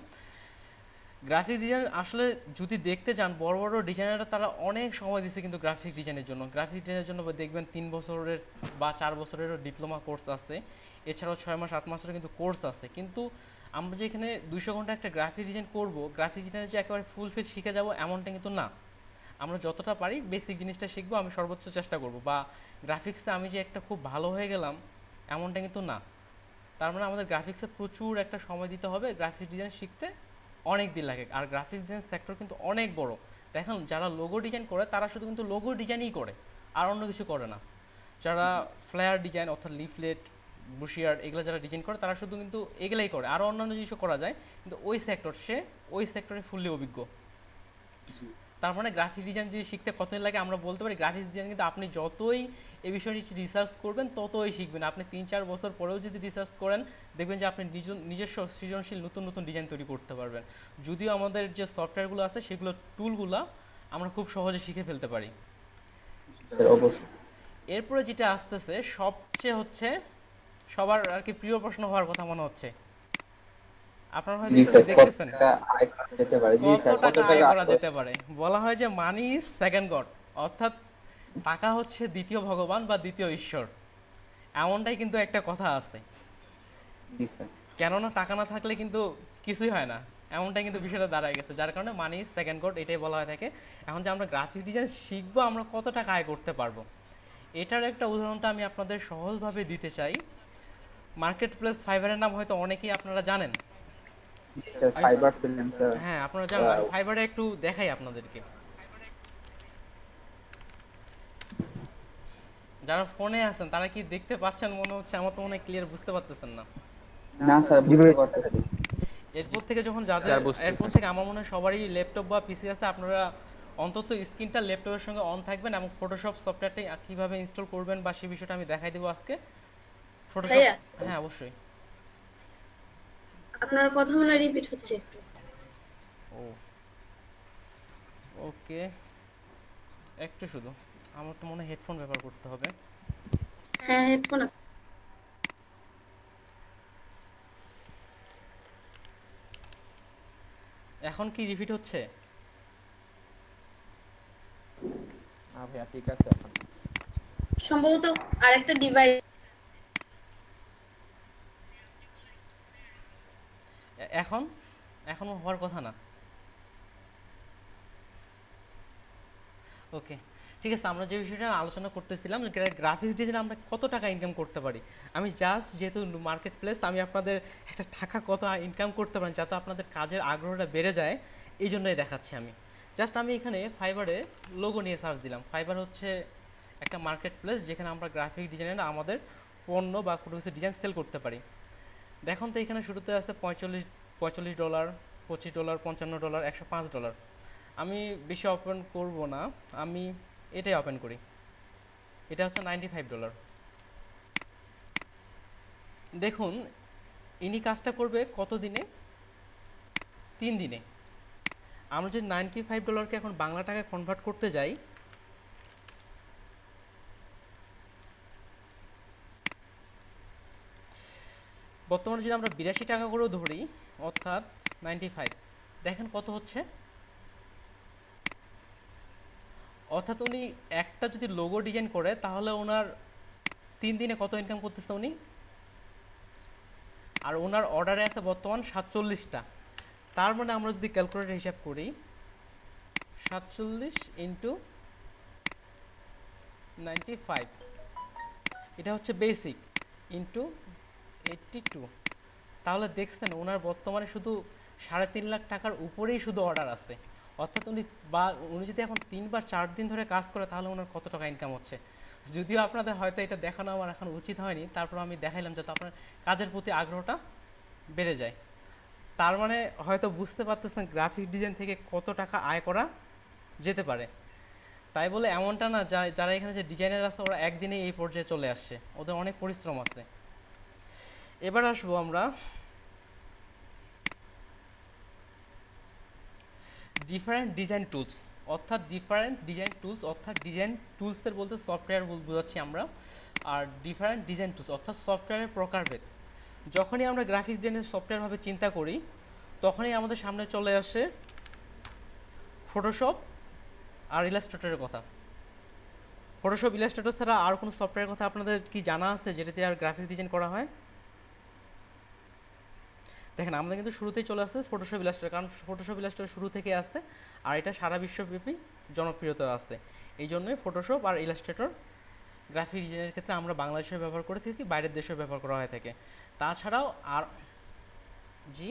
গ্রাফিক্স ডিজাইন আসলে যদি দেখতে চান, বড় বড় ডিজাইনাররা তারা অনেক সময় দিচ্ছে কিন্তু গ্রাফিক্স ডিজাইনের জন্য। গ্রাফিক্স ডিজাইনের জন্য দেখবেন 3 বছরের বা 4 বছরেরও ডিপ্লোমা কোর্স আছে, এছাড়াও 6 মাস 8 মাসেরও কিন্তু কোর্স আছে। কিন্তু আমরা যে এখানে 200 ঘন্টা একটা গ্রাফিক্স ডিজাইন করব, গ্রাফিক্স ডিজাইনের যে একেবারে ফুলফিল শিখে যাব এমনটা কিন্তু না। আমরা যতটা পারি বেসিক জিনিসটা শিখবো, আমি সর্বোচ্চ চেষ্টা করব, বা গ্রাফিক্সে আমি যে একটা খুব ভালো হয়ে গেলাম এমনটা কিন্তু না। তার মানে আমাদের গ্রাফিক্সে প্রচুর একটা সময় দিতে হবে, গ্রাফিক্স ডিজাইন শিখতে অনেক দিন লাগে। আর গ্রাফিক্স ডিজাইন সেক্টর কিন্তু অনেক বড়। দেখুন যারা লোগো ডিজাইন করে তারা শুধু কিন্তু লোগো ডিজাইনই করে, আর অন্য কিছু করে না। যারা ফ্লায়ার ডিজাইন অর্থাৎ লিফলেট, ব্রোশিয়ার এগুলো যারা ডিজাইন করে তারা শুধু কিন্তু এগুলাই করে, আরও অন্যান্য জিনিসও করা যায়, কিন্তু ওই সেক্টরে ফুললি অভিজ্ঞ। তার মানে গ্রাফিক্স ডিজাইন যদি শিখতে কতদিন লাগে আমরা বলতে পারি, গ্রাফিক্স ডিজাইন কিন্তু আপনি যতই এই বিষয়ে রিসার্চ করবেন ততই শিখবেন। আপনি 3-4 বছর পরেও যদি রিসার্চ করেন দেখবেন যে আপনি নিজস্ব সৃজনশীল নতুন নতুন ডিজাইন তৈরি করতে পারবেন। যদিও আমাদের যে সফটওয়্যারগুলো আছে সেগুলো টুলগুলো আমরা খুব সহজে শিখে ফেলতে পারি। এরপরে যেটা আসতেছে সবচেয়ে হচ্ছে সবার আর কি প্রিয় প্রশ্ন হওয়ার কথা মনে হচ্ছে, আপনারা হয়তো দেখতেছেন কত টাকা আয় করা যেতে পারে। বলা হয় যে মানি ইজ সেকেন্ড গড, অর্থাৎ টাকা হচ্ছে দ্বিতীয় ভগবান বা দ্বিতীয় ঈশ্বর, এমনটাই কিন্তু একটা কথা আছে। কেননা টাকা না থাকলে কিন্তু কিছুই হয় না, এমনটাই কিন্তু বিষয়টা দাঁড়ায় গেছে, যার কারণে মানি ইজ সেকেন্ড গড এটাই বলা হয়ে থাকে। এখন যে আমরা গ্রাফিক্স ডিজাইন শিখবো, আমরা কত টাকা আয় করতে পারবো, এটার একটা উদাহরণটা আমি আপনাদের সহজভাবে দিতে চাই। মার্কেট প্লেস ফাইবারের নাম হয়তো অনেকেই আপনারা জানেন। হ্যাঁ আপনারা জানেন, আমি ফাইবারে একটু দেখাই আপনাদেরকে। যারা ফোনে আছেন তারা কি দেখতে পাচ্ছেন? মনে হচ্ছে আমার তো মনে হয় ক্লিয়ার বুঝতে পারতেছেন না। না স্যার বুঝতে পারতেছি। এরপর থেকে আমার মনে হয় সবারই ল্যাপটপ বা পিসি আছে, আপনারা অন্তত স্ক্রিনটা ল্যাপটপের সঙ্গে অন থাকবেন, এবং ফটোশপ সফটওয়্যারটি কিভাবে ইনস্টল করবেন বা সেই বিষয়টা আমি দেখাই দেবো আজকে। ফটোশপ, হ্যাঁ অবশ্যই। আপনার কথা মনে রিপিট হচ্ছে একটু। ওকে, একটু শুধু আমার তো মনে হয় হেডফোন ব্যবহার করতে হবে। হ্যাঁ হেডফোন আছে। এখন কি রিপিট হচ্ছে? না ভাইয়া ঠিক আছে। এখন সম্ভবত আরেকটা ডিভাইস এখন হওয়ার কথা না। ওকে ঠিক আছে, আমরা যে বিষয়টা আলোচনা করতেছিলাম গ্রাফিক্স ডিজাইনে আমরা কত টাকা ইনকাম করতে পারি। আমি জাস্ট যেহেতু মার্কেট প্লেস, আমি আপনাদের একটা টাকা কত ইনকাম করতে পারেন যাতে আপনাদের কাজের আগ্রহটা বেড়ে যায়, এই জন্যই দেখাচ্ছি। আমি এখানে ফাইবারে লোগো নিয়ে সার্চ দিলাম। ফাইবার হচ্ছে একটা মার্কেট প্লেস যেখানে আমরা গ্রাফিক ডিজাইনার আমাদের পণ্য বা কোনো কিছু ডিজাইন সেল করতে পারি। দেখুন তো এখানে শুরুতে আছে $45, $25, $55, $105। আমি বেশি ওপেন করব না, আমি এটাই ওপেন করি। এটা হচ্ছে $95। দেখুন ইনি কাজটা করবে কত দিনে? 3 দিনে। আমরা যদি $95কে এখন বাংলা টাকায় কনভার্ট করতে যাই, বর্তমানে যদি আমরা 82 টাকা করেও ধরি, অর্থাৎ 95, দেখেন কত হচ্ছে। অর্থাৎ উনি একটা যদি লোগো ডিজাইন করে তাহলে ওনার 3 দিনে কত ইনকাম করতেছে উনি, আর ওনার অর্ডারে আছে বর্তমান 47টা। তার মানে আমরা যদি ক্যালকুলেটর হিসাব করি 47 × 95, এটা হচ্ছে বেসিক ইন্টু 82। তাহলে দেখছেন ওনার বর্তমানে শুধু 3.5 লাখ টাকার উপরেই শুধু অর্ডার আছে। অর্থাৎ উনি যদি এখন 3 বা 4 দিন ধরে কাজ করে তাহলে ওনার কত টাকা ইনকাম হচ্ছে। যদিও আপনাদের হয়তো এটা দেখানো আমার এখন উচিত হয়নি, তারপর আমি দেখাইলাম যাতে আপনার কাজের প্রতি আগ্রহটা বেড়ে যায়। তার মানে হয়তো বুঝতে পারতেছেন গ্রাফিক্স ডিজাইন থেকে কত টাকা আয় করা যেতে পারে। তাই বলে এমনটা না যারা এখানে যে ডিজাইনার আছে ওরা একদিনে এই পর্যায়ে চলে আসছে, ওদের অনেক পরিশ্রম আছে। এবার আসবো আমরা ডিফারেন্ট ডিজাইন টুলস, অর্থাৎ ডিজাইন টুলসের বলতে সফটওয়্যার বোঝাচ্ছি আমরা। আর ডিফারেন্ট ডিজাইন টুলস অর্থাৎ সফটওয়্যারের প্রকারভেদ। যখনই আমরা গ্রাফিক্স ডিজাইনের সফটওয়্যারভাবে চিন্তা করি তখনই আমাদের সামনে চলে আসে ফটোশপ আর ইলাস্ট্রেটরের কথা। ফটোশপ ইলাস্ট্রেটর ছাড়া আর কোনো সফটওয়্যারের কথা আপনাদের কি জানা আছে যেটাতে আর গ্রাফিক্স ডিজাইন করা হয়? দেখেন আমাদের কিন্তু শুরুতেই চলে আসছে ফটোশপ ইলাস্ট্রেটর, কারণ ফটোশপ ইলাস্ট্রেটর শুরু থেকে আসছে আর এটা সারা বিশ্বব্যাপী জনপ্রিয়তা আছে। এই জন্যই ফটোশপ আর ইলাস্ট্রেটর গ্রাফিক ডিজাইনের ক্ষেত্রে আমরা বাংলাদেশে ব্যবহার করে থাকি, বাইরের দেশেও ব্যবহার করা হয়ে থাকে। তাছাড়াও আর জি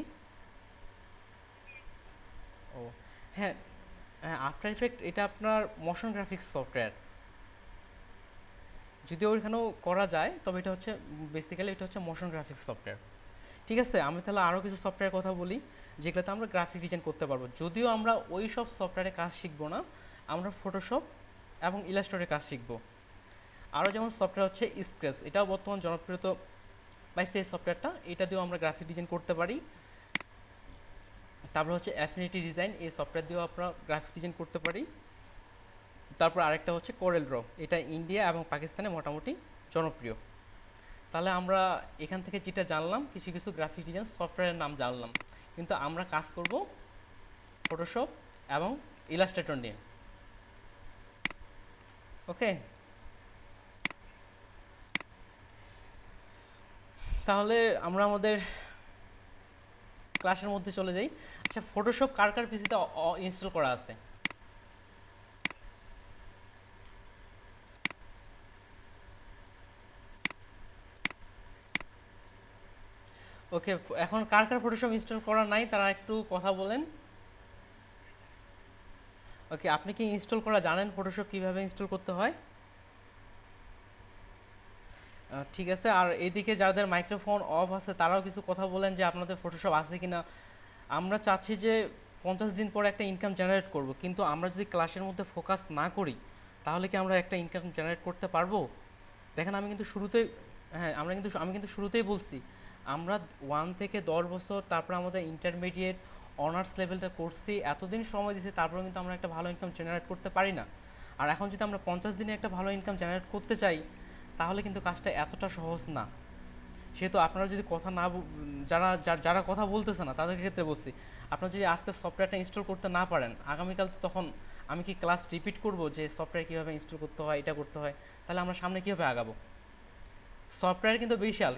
ও হ্যাঁ হ্যাঁ আফটার ইফেক্ট এটা আপনার মোশন গ্রাফিক্স সফটওয়্যার, যদিও ওইখানেও করা যায়, তবে এটা হচ্ছে বেসিক্যালি এটা হচ্ছে মোশন গ্রাফিক্স সফটওয়্যার। ঠিক আছে, আমি তাহলে আরও কিছু সফটওয়্যার কথা বলি যেগুলোতে আমরা গ্রাফিক ডিজাইন করতে পারবো। যদিও আমরা ওই সব সফটওয়্যারে কাজ শিখবো না, আমরা ফটোশপ এবং ইলাস্ট্রেটরের কাজ শিখবো। আরও যেমন সফটওয়্যার হচ্ছে স্কেচ, এটাও বর্তমান জনপ্রিয়তা পাইছে এই সফটওয়্যারটা, এটা দিয়েও আমরা গ্রাফিক ডিজাইন করতে পারি। তারপর হচ্ছে অ্যাফিনিটি ডিজাইন, এই সফটওয়্যার দিয়েও আমরা গ্রাফিক ডিজাইন করতে পারি। তারপর আরেকটা হচ্ছে কোরেল ড্র, এটা ইন্ডিয়া এবং পাকিস্তানে মোটামুটি জনপ্রিয়। তাহলে আমরা এখান থেকে যেটা জানলাম কিছু কিছু গ্রাফিক ডিজাইন সফটওয়্যারের নাম জানলাম, কিন্তু আমরা কাজ করব ফটোশপ এবং ইলাস্ট্রেটর নিয়ে। ওকে, তাহলে আমরা আমাদের ক্লাসের মধ্যে চলে যাই। আচ্ছা, ফটোশপ কার কার পিসিতে ইনস্টল করা আছে? ওকে, এখন কার কার ফটোশপ ইনস্টল করা নাই তারা একটু কথা বলেন। ওকে, আপনি কি ইনস্টল করা জানেন ফটোশপ কিভাবে ইনস্টল করতে হয়? ঠিক আছে, আর এইদিকে যাদের মাইক্রোফোন অফ আছে তারাও কিছু কথা বলেন যে আপনাদের ফটোশপ আছে কিনা। আমরা চাচ্ছি যে 50 দিন পরে একটা ইনকাম জেনারেট করব, কিন্তু আমরা যদি ক্লাসের মধ্যে ফোকাস না করি তাহলে কি আমরা একটা ইনকাম জেনারেট করতে পারবো? দেখেন আমি কিন্তু শুরুতেই বলছি আমরা 1 থেকে 10 বছর, তারপর আমাদের ইন্টারমিডিয়েট অনার্স লেভেলটা করছি, এতদিন সময় দিয়েছি, তারপরে কিন্তু আমরা একটা ভালো ইনকাম জেনারেট করতে পারি না। আর এখন যদি আমরা 50 দিনে একটা ভালো ইনকাম জেনারেট করতে চাই তাহলে কিন্তু কাজটা এতটা সহজ না। সেহেতু আপনারা যদি কথা না যারা কথা বলতেছে না তাদের ক্ষেত্রে বলছি, আপনারা যদি আজকে সফটওয়্যারটা ইনস্টল করতে না পারেন, আগামীকাল তো তখন আমি কি ক্লাস রিপিট করব যে সফটওয়্যার কীভাবে ইনস্টল করতে হয়, এটা করতে হয়, তাহলে আমরা সামনে কীভাবে আগাবো? সফটওয়্যার কিন্তু বিশাল,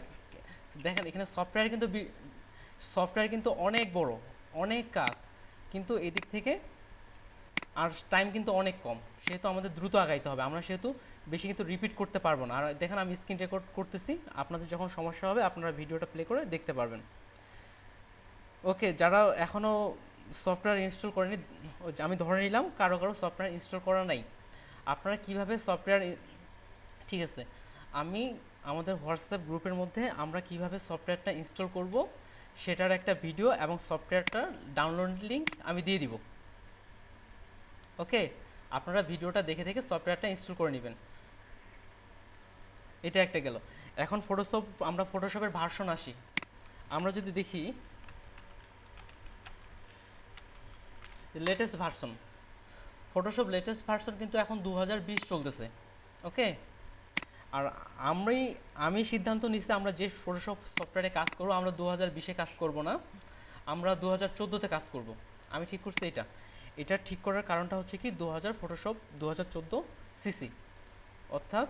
দেখেন এখানে সফটওয়্যার কিন্তু অনেক বড়, অনেক কাজ, কিন্তু এদিক থেকে আর টাইম কিন্তু অনেক কম, সেহেতু আমাদের দ্রুত আগাইতে হবে। আমরা সেহেতু বেশি কিন্তু রিপিট করতে পারবো না। আর দেখেন আমি স্ক্রিন রেকর্ড করতেছি, আপনাদের যখন সমস্যা হবে আপনারা ভিডিওটা প্লে করে দেখতে পারবেন। ওকে, যারা এখনও সফটওয়্যার ইনস্টল করেনি, আমি ধরে নিলাম কারো সফটওয়্যার ইনস্টল করা নাই, আপনারা কিভাবে সফটওয়্যার, ঠিক আছে, আমি আমাদের হোয়াটসঅ্যাপ গ্রুপের মধ্যে আমরা কিভাবে সফটওয়্যারটা ইনস্টল করব সেটার একটা ভিডিও এবং সফটওয়্যারটার ডাউনলোড লিঙ্ক আমি দিয়ে দিব। ওকে, আপনারা ভিডিওটা দেখে দেখে সফটওয়্যারটা ইনস্টল করে নেবেন। এটা একটা গেল। এখন আমরা ফটোশপের ভার্সন আসি। আমরা যদি দেখি latest version, Photoshop latest version কিন্তু এখন 2020 চলতেছে। ওকে, আর আমি সিদ্ধান্ত নিচ্ছি আমরা যে ফটোশপ সফটওয়্যারে কাজ করবো আমরা 2020-এ কাজ করব না, আমরা 2014-তে কাজ করব। আমি ঠিক করছি এটা ঠিক করার কারণটা হচ্ছে কি ফটোশপ 2014 সিসি, অর্থাৎ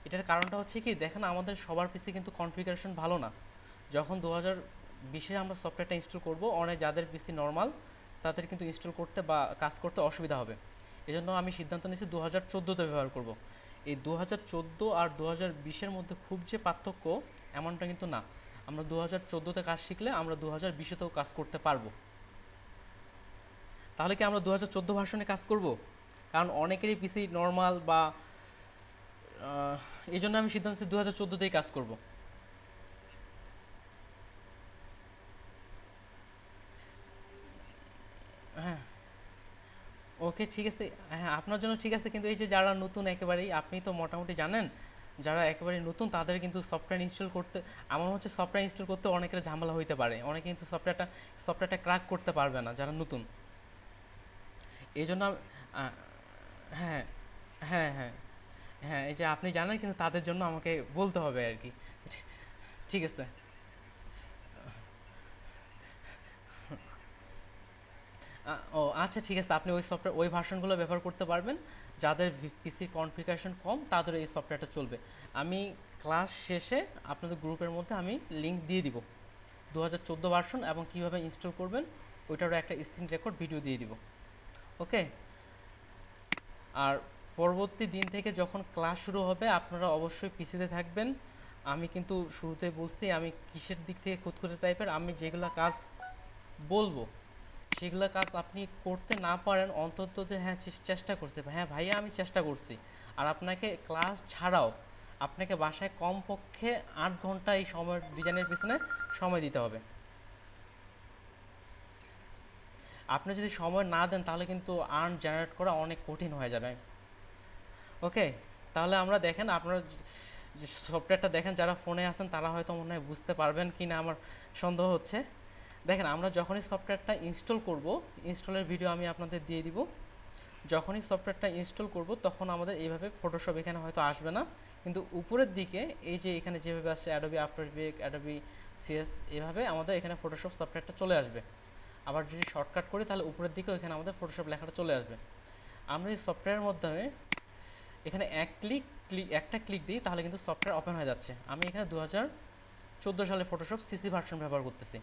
এটার কারণটা হচ্ছে কি, দেখেন আমাদের সবার পিসি কিন্তু কনফিগারেশন ভালো না। যখন 2020-এ আমরা সফটওয়্যারটা ইনস্টল করব, অনেক যাদের পিসি নর্মাল তাদের কিন্তু ইনস্টল করতে বা কাজ করতে অসুবিধা হবে। এজন্য আমি সিদ্ধান্ত নিয়েছি 2014-তে ব্যবহার করব। এই 2014 আর 2020-এর মধ্যে খুব যে পার্থক্য এমনটা কিন্তু না। আমরা 2014-তে কাজ শিখলে আমরা 2020-তেও কাজ করতে পারবো। তাহলে কি আমরা 2014 ভার্সনে কাজ করব? কারণ অনেকেরই পিসি নর্মাল বা এই জন্য আমি সিদ্ধান্ত নিচ্ছি 2014-তেই কাজ করব। হ্যাঁ, ওকে, ঠিক আছে। হ্যাঁ, আপনার জন্য ঠিক আছে, কিন্তু এই যে যারা নতুন একেবারেই, আপনি তো মোটামুটি জানেন, যারা একেবারে নতুন তাদের কিন্তু সফটওয়্যার ইনস্টল করতে, আমার হচ্ছে সফটওয়্যার ইনস্টল করতে অনেকের ঝামেলা হইতে পারে, অনেকে কিন্তু সফটওয়্যারটা ক্র্যাক করতে পারবে না যারা নতুন। এই জন্য হ্যাঁ হ্যাঁ হ্যাঁ হ্যাঁ, এই যে আপনি জানেন কিন্তু তাদের জন্য আমাকে বলতে হবে আর কি। ঠিক আছে। ও আচ্ছা, ঠিক আছে, আপনি ওই সফটওয়্যার ওই ভার্সনগুলো ব্যবহার করতে পারবেন। যাদের পিসির কনফিগারেশন কম তাদের এই সফটওয়্যারটা চলবে। আমি ক্লাস শেষে আপনাদের গ্রুপের মধ্যে আমি লিঙ্ক দিয়ে দিব 2014 ভার্সন এবং কীভাবে ইনস্টল করবেন ওইটারও একটা স্ক্রিন রেকর্ড ভিডিও দিয়ে দিব। ওকে, আর পরবর্তী দিন থেকে যখন ক্লাস শুরু হবে আপনারা অবশ্যই পিসিতে থাকবেন। আমি কিন্তু শুরুতে বলছি আমি কিসের দিক থেকে খুঁতখুঁতে টাইপের, আমি যেগুলো কাজ বলবো সেগুলো কাজ আপনি করতে না পারেন অন্তত যে হ্যাঁ চেষ্টা করছি, হ্যাঁ ভাইয়া আমি চেষ্টা করছি। আর আপনাকে ক্লাস ছাড়াও আপনাকে বাসায় কমপক্ষে 8 ঘন্টা এই সময় ডিজাইনের পিছনে সময় দিতে হবে। আপনি যদি সময় না দেন তাহলে কিন্তু আর্ন জেনারেট করা অনেক কঠিন হয়ে যাবে। ওকে, তাহলে আমরা দেখেন আপনারা যে সফটওয়্যারটা দেখেন, যারা ফোনে আছেন তারা হয়তো মনে হয় বুঝতে পারবেন কি না আমার সন্দেহ হচ্ছে। দেখেন, আমরা যখনই সফটওয়্যারটা ইনস্টল করব, ইনস্টলের ভিডিও আমি আপনাদের দিয়ে দিব। যখনই সফটওয়্যারটা ইনস্টল করব তখন আমাদের এইভাবে ফটোশপ এখানে হয়তো আসবে না, কিন্তু উপরের দিকে এই যে এখানে যেভাবে আসছে Adobe after effect, Adobe CS, এভাবে আমাদের এখানে ফটোশপ সফটওয়্যারটা চলে আসবে। আবার যদি শর্টকাট করি তাহলে উপরের দিকেও এখানে আমাদের ফটোশপ লেখাটা চলে আসবে। আমরা এই সফটওয়্যারের মাধ্যমে এখানে একটা ক্লিক দিই তাহলে কিন্তু সফটওয়্যার ওপেন হয়ে যাচ্ছে। আমি এখানে 2014 সালে ফটোশপ সিসি ভার্সন ব্যবহার করতেছি।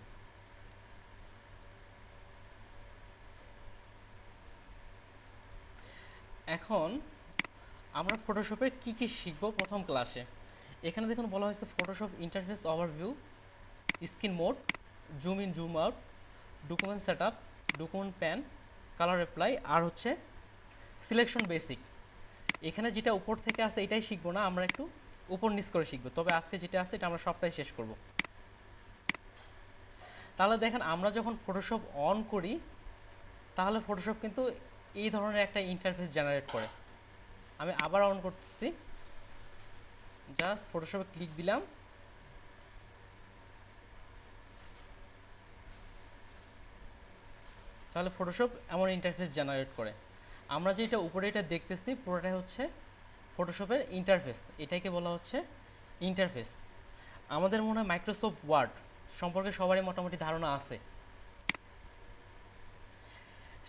এখন আমরা ফটোশপের কি কি শিখব প্রথম ক্লাসে। এখানে দেখুন বলা হয়েছে Photoshop interface overview, screen mode, zoom in zoom out, document setup, document pan, colour apply, আর হচ্ছে সিলেকশন বেসিক। এখানে যেটা উপর থেকে আছে এটাই শিখবো না, আমরা একটু উপর নিচ করে শিখবো, তবে আজকে যেটা আছে এটা আমরা সবটাই শেষ করব। তাহলে দেখেন আমরা যখন ফটোশপ অন করি তাহলে ফটোশপ কিন্তু এই ধরনের একটা ইন্টারফেস জেনারেট করে। আমি আবার অন করতেছি, জাস্ট ফটোশপে ক্লিক দিলাম, তাহলে ফটোশপ এমন ইন্টারফেস জেনারেট করে। আমরা যেটা উপরে এটা দেখতেছি পুরোটাই হচ্ছে ফটোশপের ইন্টারফেস, এটাকে বলা হচ্ছে ইন্টারফেস। আমাদের মনে হয় মাইক্রোসফট ওয়ার্ড সম্পর্কে সবারই মোটামুটি ধারণা আছে,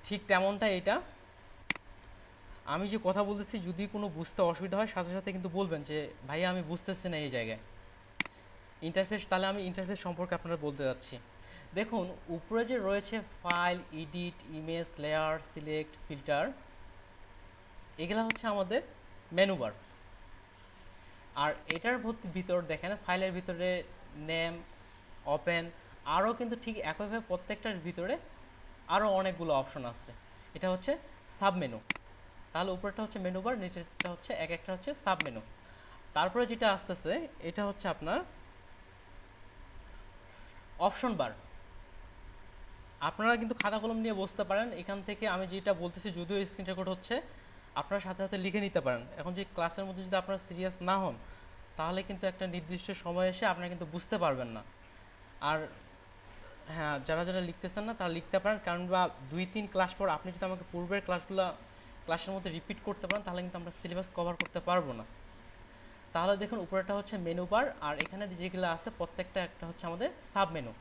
ঠিক তেমনটা এটা। আমি যে কথা বলতেছি যদি কোনো বুঝতে অসুবিধা হয় সাথে সাথে কিন্তু বলবেন যে ভাইয়া আমি বুঝতেছি না এই জায়গায় ইন্টারফেস, তাহলে আমি ইন্টারফেস সম্পর্কে আপনারা বলতে যাচ্ছি। দেখুন উপরে যে রয়েছে file, edit, image, layer, select, filter, এগুলা হচ্ছে আমাদের মেনু বার। আর এটার ভিতর দেখেন ফাইলের ভিতরে নেম, ওপেন, আরও কিন্তু ঠিক একইভাবে প্রত্যেকটার ভিতরে আরও অনেকগুলো অপশন আছে। এটা হচ্ছে সাব মেনু। তাহলে উপরেটা হচ্ছে মেনু বার, নিচেরটা হচ্ছে একটা হচ্ছে সাব মেনু। তারপরে যেটা আসতেছে এটা হচ্ছে আপনার অপশন বার। আপনারা কিন্তু খাতা কলম নিয়ে বসতে পারেন, এখান থেকে আমি যেটা বলতেছি যদিও স্ক্রিন রেকর্ড হচ্ছে আপনারা সাথে সাথে লিখে নিতে পারেন। এখন যে ক্লাসের মধ্যে যদি আপনারা সিরিয়াস না হন তাহলে কিন্তু একটা নির্দিষ্ট সময় এসে আপনারা কিন্তু বুঝতে পারবেন না। আর হ্যাঁ, যারা যারা লিখতেছেন না তারা লিখতে পারেন, কারণ বা 2-3 ক্লাস পর আপনি যদি আমাকে পূর্বের ক্লাসের মধ্যে রিপিট করতে পারেন তাহলে কিন্তু আমরা সিলেবাস কভার করতে পারবো না। তাহলে দেখুন উপরেটা হচ্ছে মেনু বার, আর এখানে যেগুলো আছে প্রত্যেকটা একটা হচ্ছে আমাদের সাব মেনু।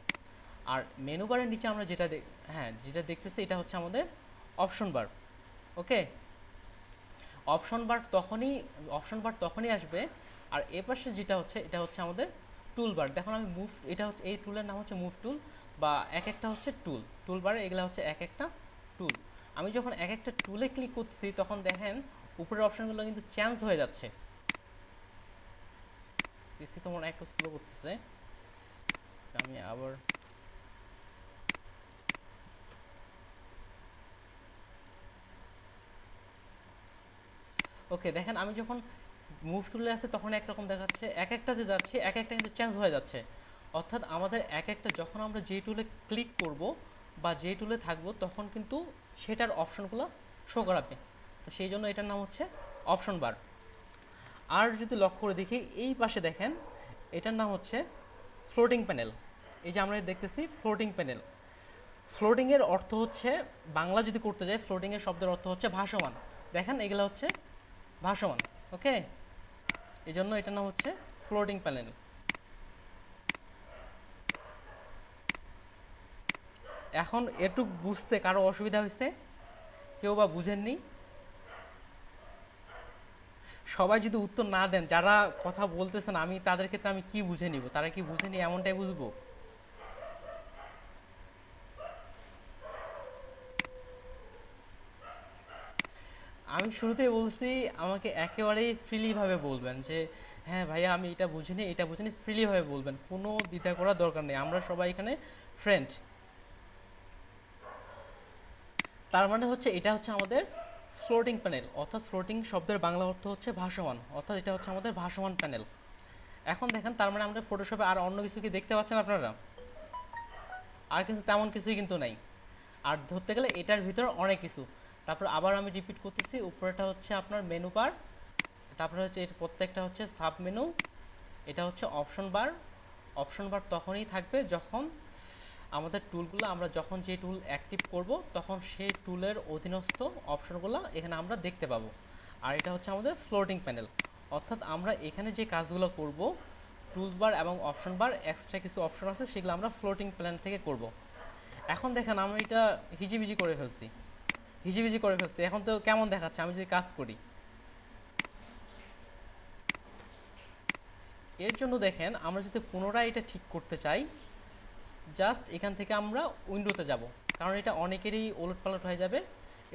আর মেনু বারের নিচে আমরা যেটা দেখতেছি এটা হচ্ছে আমাদের অপশন বার। ওকে, অপশন বার তখনই আসবে। আর এ পাশে যেটা হচ্ছে এটা হচ্ছে আমাদের টুল বার। দেখুন আমি মুভ, এটা হচ্ছে এই টুলের নাম হচ্ছে মুভ টুল, বা একটা হচ্ছে টুল বারে, এগুলো হচ্ছে একটা টুল। আমি যখন একটা টুলে ক্লিক করছি তখন দেখেন উপরের অপশনগুলো কিন্তু চেঞ্জ হয়ে যাচ্ছে। পিসি তো মনে হয় একটু স্লো করতেছে, আমি আবার ওকে দেখেন আমি যখন মুভ টুলে আছে তখন একরকম দেখাচ্ছে, এক একটা যে যাচ্ছে এক একটা কিন্তু চেঞ্জ হয়ে যাচ্ছে। অর্থাৎ আমাদের এক একটা যখন আমরা যে টুলে ক্লিক করব বা যে টুলে থাকবো তখন কিন্তু সেটার অপশনগুলো শো করাবে। তো সেই জন্য এটার নাম হচ্ছে অপশন বার। আর যদি লক্ষ্য করে দেখি এই পাশে দেখেন এটার নাম হচ্ছে ফ্লোটিং প্যানেল। এই যে আমরা দেখতেছি ফ্লোটিং প্যানেল। ফ্লোটিংয়ের অর্থ হচ্ছে, বাংলা যদি করতে যাই ফ্লোটিংয়ের শব্দের অর্থ হচ্ছে ভাসমান। দেখেন এগুলো হচ্ছে ভাসমান। ওকে, এই জন্য এটার নাম হচ্ছে ফ্লোটিং প্যানেল। এখন এটুক বুঝতে কারো অসুবিধা হয়েছে? কেউ বা বুঝেননি? সবাই যদি উত্তর না দেন, যারা কথা বলতেছেন আমি তাদের ক্ষেত্রে আমি কি বুঝে নিব? তারা কি বুঝেনি এমনটাই বুঝবো? আমি শুরুতেই বলছি আমাকে একেবারেই ফ্রিলিভাবে বলবেন যে হ্যাঁ ভাইয়া আমি এটা বুঝিনি এটা বুঝিনি, ফ্রিলিভাবে বলবেন, কোনো দ্বিধা করার দরকার নেই, আমরা সবাই এখানে ফ্রেন্ড। তার মানে হচ্ছে এটা হচ্ছে আমাদের ফ্লোটিং প্যানেল, অর্থাৎ ফ্লোটিং শব্দের বাংলা অর্থ হচ্ছে ভাসমান, অর্থাৎ এটা হচ্ছে আমাদের ভাসমান প্যানেল। এখন দেখেন তার মানে আমরা ফটোশপে আর অন্য কিছু কি দেখতে পাচ্ছেন আপনারা? আর কিছু তেমন কিছুই কিন্তু নাই। আর ধরতে গেলে এটার ভিতর অনেক কিছু। তারপর আবার আমি রিপিট করতেছি, উপরেটা হচ্ছে আপনার মেনু বার, তারপরে হচ্ছে এর প্রত্যেকটা হচ্ছে সাব মেনু, এটা হচ্ছে অপশন বার। অপশন বার তখনই থাকবে যখন আমাদের টুলগুলো, আমরা যখন যে টুল অ্যাক্টিভ করব তখন সেই টুলের অধীনস্থ অপশনগুলো এখানে আমরা দেখতে পাবো। আর এটা হচ্ছে আমাদের ফ্লোটিং প্যানেল, অর্থাৎ আমরা এখানে যে কাজগুলো করব টুলস বার এবং অপশন বার, এক্সট্রা কিছু অপশন আছে সেগুলো আমরা ফ্লোটিং প্যানেল থেকে করব। এখন দেখেন আমি এটা হিজিবিজি করে ফেলছি, এখন তো কেমন দেখাচ্ছে আমি যদি কাজ করি? এর জন্য দেখেন আমরা যদি পুনরায় এটা ঠিক করতে চাই, জাস্ট এখান থেকে আমরা উইন্ডোতে যাব, কারণ এটা অনেকেরই ওলটপালট হয়ে যাবে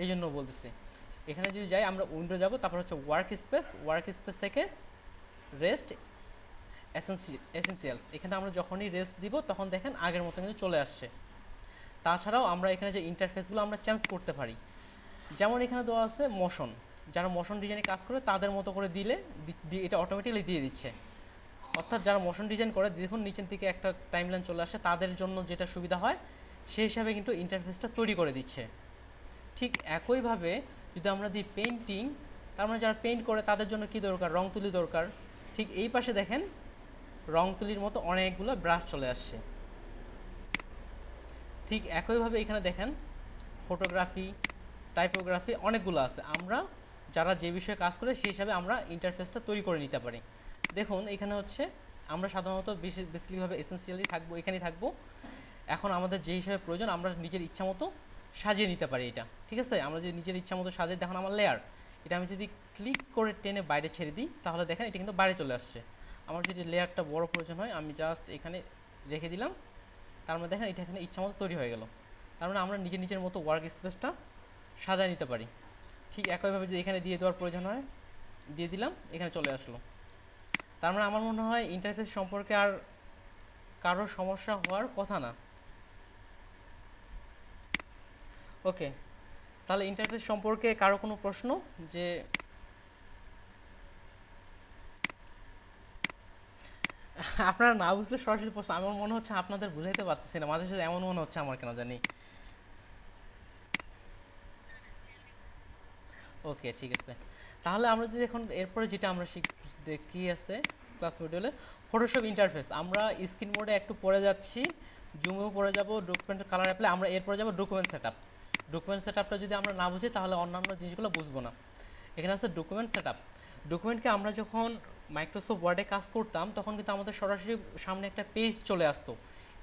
এই জন্য বলতেছি। এখানে যদি যাই আমরা উইন্ডো যাব, তারপর হচ্ছে ওয়ার্ক স্পেস থেকে রেস্ট এসেনশিয়ালস, এখানে আমরা যখনই রেস্ট দিব তখন দেখেন আগের মতো কিন্তু চলে আসছে। তাছাড়াও আমরা এখানে যে ইন্টারফেসগুলো আমরা চেঞ্জ করতে পারি, যেমন এখানে দেওয়া আছে মোশন, যারা মোশন ডিজাইনে কাজ করে তাদের মতো করে দিলে এটা অটোমেটিক্যালি দিয়ে দিচ্ছে। অর্থাৎ যারা মোশন ডিজাইন করে দেখুন নিচের দিকে একটা টাইমলাইন চলে আসে, তাদের জন্য যেটা সুবিধা হয় সেই হিসাবে কিন্তু ইন্টারফেসটা তৈরি করে দিচ্ছে। ঠিক একইভাবে যদি আমরা দিই পেইন্টিং, তার মানে যারা পেইন্ট করে তাদের জন্য কি দরকার? রং তুলি দরকার। ঠিক এই পাশে দেখেন রং তুলির মতো অনেকগুলো ব্রাশ চলে আসছে। ঠিক একইভাবে এখানে দেখেন ফটোগ্রাফি, টাইপোগ্রাফি অনেকগুলো আছে। আমরা যারা যে বিষয়ে কাজ করে সেই হিসাবে আমরা ইন্টারফেসটা তৈরি করে নিতে পারি। দেখুন এখানে হচ্ছে আমরা সাধারণত বেসিকভাবে এসেনশিয়ালি থাকবো, এখানেই থাকবো। এখন আমাদের যে হিসাবে প্রয়োজন আমরা নিজের ইচ্ছা মতো সাজিয়ে নিতে পারি এটা, ঠিক আছে? আমরা যদি নিজের ইচ্ছা মতো সাজিয়ে, দেখুন আমার লেয়ার, এটা আমি যদি ক্লিক করে টেনে বাইরে ছেড়ে দিই তাহলে দেখেন এটা কিন্তু বাইরে চলে আসছে। আমার যদি লেয়ারটা বড় প্রয়োজন হয় আমি জাস্ট এখানে রেখে দিলাম, তার মানে দেখেন এটা এখানে ইচ্ছা মতো তৈরি হয়ে গেল। তার মানে আমরা নিজের মতো ওয়ার্ক স্পেসটা সাজায় নিতে পারি। ঠিক একইভাবে যদি এখানে দিয়ে দেওয়ার প্রয়োজন হয় দিয়ে দিলাম, এখানে চলে আসলো। তার মানে আমার মনে হয় ইন্টারফেস সম্পর্কে আর কারো সমস্যা হওয়ার কথা না। ওকে, তাহলে ইন্টারফেস সম্পর্কে কারো কোনো প্রশ্ন? যে আপনারা না বুঝলে সরাসরি প্রশ্ন, আমার মনে হচ্ছে আপনাদের বুঝাইতে পারতেছি না, মাঝে সাঝে এমন মনে হচ্ছে আমার, কেন জানি। ওকে ঠিক আছে, তাহলে আমরা যদি এখন এরপরে যেটা আমরা কি আছে ক্লাস মডিউলে ফটোশপ ইন্টারফেস, আমরা স্ক্রিন মোডে একটু পরে যাচ্ছি, জুমেও পরে যাব, ডকুমেন্ট কালার অ্যাপ্লাই, আমরা এরপরে যাব ডকুমেন্ট সেটআপ। ডকুমেন্ট সেটআপটা যদি আমরা না বুঝি তাহলে অন্যান্য জিনিসগুলো বুঝবো না। এখানে আছে ডকুমেন্ট সেটআপ। ডকুমেন্টকে আমরা যখন মাইক্রোসফট ওয়ার্ডে কাজ করতাম তখন কিন্তু আমাদের সরাসরি সামনে একটা পেজ চলে আসতো,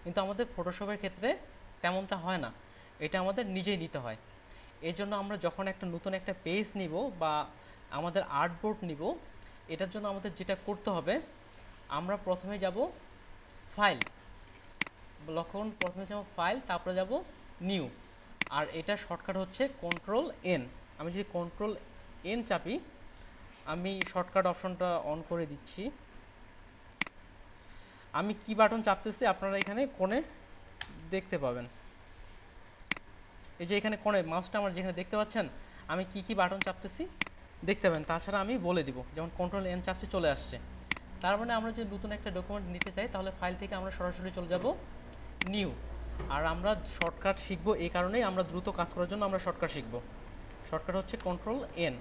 কিন্তু আমাদের ফটোশপের ক্ষেত্রে তেমনটা হয় না, এটা আমাদের নিজেই নিতে হয়। এই জন্য আমরা যখন একটা নতুন একটা পেজ নিব বা আমাদের আর্টবোর্ড নিব, এটার জন্য আমাদের যেটা করতে হবে, আমরা প্রথমে যাব ফাইল, লক্ষণ প্রথমে যাব ফাইল, তারপরে যাব নিউ, আর এটা শর্টকাট হচ্ছে কন্ট্রোল এন। আমি যদি কন্ট্রোল এন চাপি, আমি শর্টকাট অপশনটা অন করে দিচ্ছি। আমি কি বাটন চাপতেছি আপনারা এখানে কোণে দেখতে পাবেন। এই যে এখানে কোণে মাউসটা আমার যেখানে দেখতে পাচ্ছেন, আমি কি বাটন চাপতেছি দেখতে পাবেন। তাছাড়া আমি বলে দিব, যেমন কন্ট্রোল এন চাপছি চলে আসছে। তার মানে আমরা যে নতুন একটা ডকুমেন্ট নিতে চাই, তাহলে ফাইল থেকে আমরা সরাসরি চলে যাব নিউ। আর আমরা শর্টকাট শিখবো এই কারণেই, আমরা দ্রুত কাজ করার জন্য আমরা শর্টকাট শিখবো। শর্টকাট হচ্ছে কন্ট্রোল এন।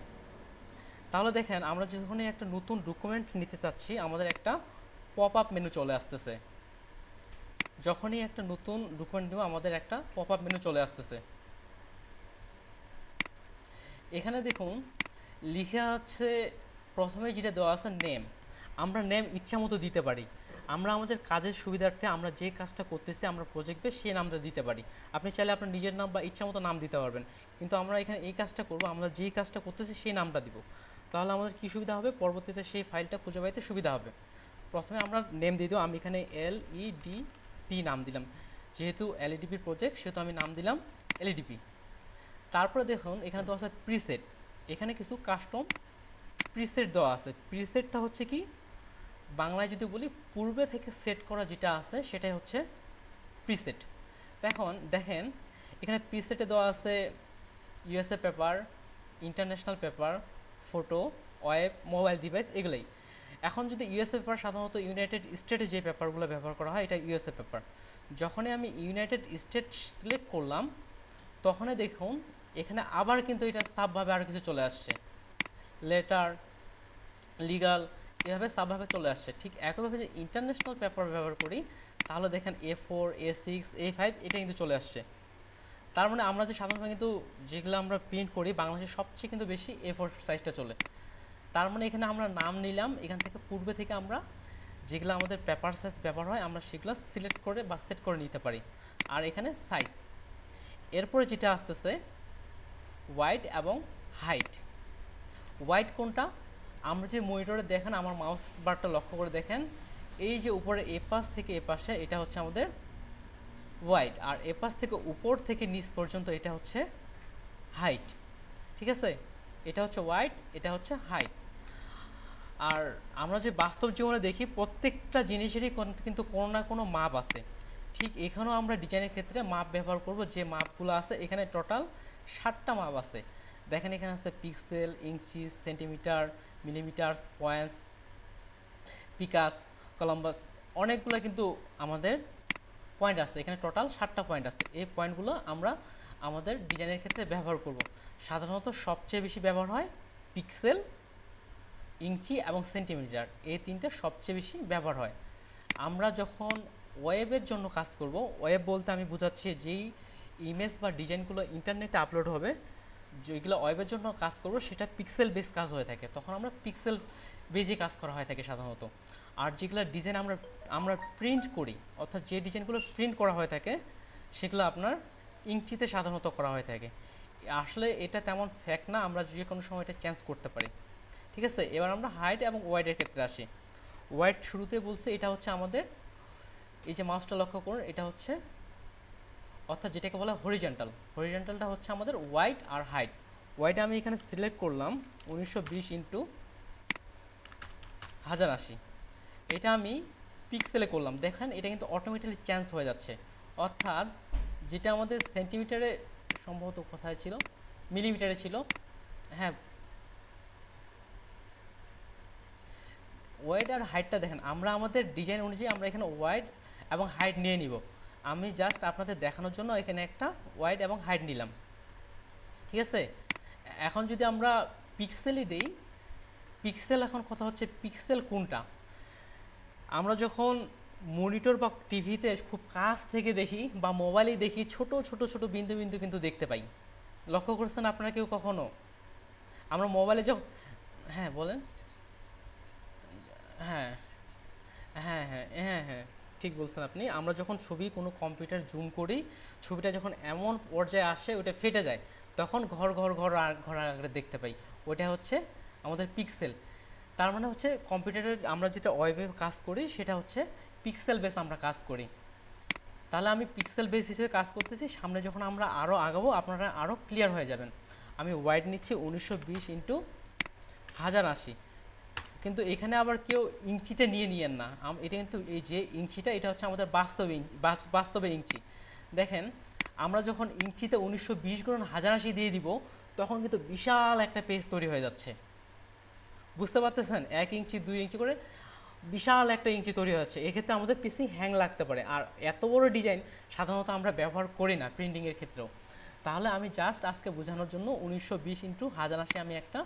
তাহলে দেখেন আমরা যখনই একটা নতুন ডকুমেন্ট নিতে চাচ্ছি, আমাদের একটা পপ আপ মেনু চলে আসতেছে। যখনই একটা নতুন ডকুমেন্ট নেব, আমাদের একটা পপ আপ মেনু চলে আসতেছে। এখানে দেখুন লিখা আছে, প্রথমে যেটা দেওয়া আছে নেম। আমরা নেম ইচ্ছা মতো দিতে পারি। আমরা আমাদের কাজের সুবিধার্থে আমরা যে কাজটা করতেছি, আমরা প্রজেক্ট বেস সেই নামটা দিতে পারি। আপনি চাইলে আপনার নিজের নাম বা ইচ্ছা মতো নাম দিতে পারবেন, কিন্তু আমরা এখানে এই কাজটা করব, আমরা যেই কাজটা করতেছি সেই নামটা দিব। তাহলে আমাদের কী সুবিধা হবে, পরবর্তীতে সেই ফাইলটা খুঁজে পাইতে সুবিধা হবে। প্রথমে আমরা নেম দিয়ে দেবো, আমি এখানে LEDP নাম দিলাম, যেহেতু LEDP প্রজেক্ট সেহেতু আমি নাম দিলাম LEDP। তারপরে দেখুন এখানে তো আছে প্রিসেট, এখানে কিছু কাস্টম প্রিসেট দেওয়া আছে। প্রিসেটটা হচ্ছে কি, বাংলায় যদি বলি পূর্বে থেকে সেট করা যেটা আছে সেটাই হচ্ছে প্রিসেট। এখন দেখেন এখানে প্রিসেটে দেওয়া আছে USA paper, international paper, photo, web, mobile device, এগুলোই। এখন যদি USA পেপার সাধারণত ইউনাইটেড স্টেটে যে পেপারগুলো ব্যবহার করা হয়, এটা USA পেপার। যখনই আমি ইউনাইটেড স্টেট সিলেক্ট করলাম, তখনই দেখুন এখানে আবার কিন্তু এটা সাবভাবে আরও কিছু চলে আসছে, লেটার, লিগাল, এভাবে সাবভাবে চলে আসছে। ঠিক একইভাবে যে ইন্টারন্যাশনাল পেপার ব্যবহার করি, তাহলে দেখেন A4, A6, A5 এটা কিন্তু চলে আসছে। তার মানে আমরা যে সাধারণত কিন্তু যেগুলো আমরা প্রিন্ট করি, বাংলাদেশের সবচেয়ে কিন্তু বেশি A4 সাইজটা চলে। তার মানে এখানে আমরা নাম নিলাম, এখান থেকে পূর্বে থেকে আমরা যেগুলো আমাদের পেপার সাইজ ব্যবহার হয়, আমরা সেগুলো সিলেক্ট করে বা সেট করে নিতে পারি। আর এখানে সাইজ। এরপরে যেটা আসতেছে ওয়াইড এবং হাইট। ওয়াইড কোনটা, আমরা যে মনিটরে দেখেন, আমার মাউস বারটা লক্ষ্য করে দেখেন, এই যে উপরে এ পাশ থেকে এ পাশে এটা হচ্ছে আমাদের ওয়াইড, আর এ পাশ থেকে উপর থেকে নিচ পর্যন্ত এটা হচ্ছে হাইট। ঠিক আছে, এটা হচ্ছে ওয়াইড, এটা হচ্ছে হাইট। আর আমরা যে বাস্তব জীবনে দেখি, প্রত্যেকটা জিনিসেরই কিন্তু কোনো না কোনো মাপ আছে। ঠিক এখানেও আমরা ডিজাইনের ক্ষেত্রে মাপ ব্যবহার করব। যে মাপগুলো আছে এখানে টোটাল 7টা মাপ আছে। দেখেন এখানে আছে pixel, inch, centimetre, millimetre, points, picas, columns, অনেকগুলো কিন্তু আমাদের পয়েন্ট আছে। এখানে টোটাল 7টা পয়েন্ট আছে। এই পয়েন্টগুলো আমরা আমাদের ডিজাইনের ক্ষেত্রে ব্যবহার করব। সাধারণত সবচেয়ে বেশি ব্যবহার হয় পিক্সেল, ইঞ্চি এবং সেন্টিমিটার, এই তিনটা সবচেয়ে বেশি ব্যবহার হয়। আমরা যখন ওয়েবের জন্য কাজ করব, ওয়েব বলতে আমি বোঝাচ্ছি যেই ইমেজ বা ডিজাইনগুলো ইন্টারনেটে আপলোড হবে, যেগুলো ওয়েবের জন্য কাজ করব সেটা পিক্সেল বেস কাজ হয়ে থাকে, তখন আমরা পিক্সেল বেজে কাজ করা হয়ে থাকে সাধারণত। আর যেগুলো ডিজাইন আমরা প্রিন্ট করি, অর্থাৎ যে ডিজাইনগুলো প্রিন্ট করা হয়ে থাকে সেগুলো আপনার ইঞ্চিতে সাধারণত করা হয়ে থাকে। আসলে এটা তেমন ফ্যাক্ট না, আমরা যে কোনো সময় এটা চেঞ্জ করতে পারি। ঠিক আছে, এবার আমরা হাইট এবং ওয়াইডের ক্ষেত্রে আসি। ওয়াইড শুরুতে বলছে এটা হচ্ছে আমাদের, এই যে মাউসটা লক্ষ্য করুন, এটা হচ্ছে অর্থাৎ যেটাকে বলা হরিজন্টাল। হরিজন্টালটা হচ্ছে আমাদের ওয়াইড আর হাইট। ওয়াইড আমি এখানে সিলেক্ট করলাম 1920x1080, এটা আমি পিক্সেলে করলাম। দেখেন এটা কিন্তু অটোমেটিক্যালি চেঞ্জ হয়ে যাচ্ছে। অর্থাৎ যেটা আমাদের সেন্টিমিটারে সম্ভবত কোথায় ছিল, মিলিমিটারে ছিল, হ্যাঁ, ওয়াইড আর হাইটটা দেখেন, আমরা আমাদের ডিজাইন অনুযায়ী আমরা এখানে ওয়াইড এবং হাইট নিয়ে নিব। আমি জাস্ট আপনাদের দেখানোর জন্য এখানে একটা ওয়াইড এবং হাইট নিলাম। ঠিক আছে, এখন যদি আমরা পিক্সেলই দিই, পিক্সেল, এখন কথা হচ্ছে পিক্সেল কোনটা। আমরা যখন মনিটর বা টিভিতে খুব কাছ থেকে দেখি বা মোবাইলেই দেখি, ছোট ছোট ছোট বিন্দু বিন্দু কিন্তু দেখতে পাই। লক্ষ্য করছেন আপনারা কেউ কখনো? আমরা মোবাইলে যখন, হ্যাঁ বলেন, হ্যাঁ হ্যাঁ হ্যাঁ হ্যাঁ হ্যাঁ ঠিক বলছেন আপনি। আমরা যখন ছবি কোনো কম্পিউটার জুম করি, ছবিটা যখন এমন পর্যায়ে আসে ওটা ফেটে যায়, তখন ঘর ঘর ঘর ঘর আকারে দেখতে পাই, ওটা হচ্ছে আমাদের পিক্সেল। তার মানে হচ্ছে কম্পিউটারের আমরা যেটা ওয়েবে কাজ করি সেটা হচ্ছে পিক্সেল বেস আমরা কাজ করি। তাহলে আমি পিক্সেল বেস হিসেবে কাজ করতেছি, সামনে যখন আমরা আরও আগাবো আপনারা আরও ক্লিয়ার হয়ে যাবেন। আমি ওয়াইড নিচ্ছি 1920x1080। কিন্তু এখানে আবার কেউ ইঞ্চিটা নিয়েন না, এটা কিন্তু এই যে ইঞ্চিটা এটা হচ্ছে আমাদের বাস্তবে ইঞ্চি। দেখেন আমরা যখন ইঞ্চিতে 1920x1080 দিয়ে দিব তখন কিন্তু বিশাল একটা পেজ তৈরি হয়ে যাচ্ছে, বুঝতে পারতেছেন? 1 ইঞ্চি 2 ইঞ্চি করে বিশাল একটা ইঞ্চি তৈরি হচ্ছে। এক্ষেত্রে আমাদের পিসি হ্যাং লাগতে পারে, আর এত বড় ডিজাইন সাধারণত আমরা ব্যবহার করি না প্রিন্টিংয়ের ক্ষেত্রেও। তাহলে আমি জাস্ট আজকে বোঝানোর জন্য 1920x1080 আমি একটা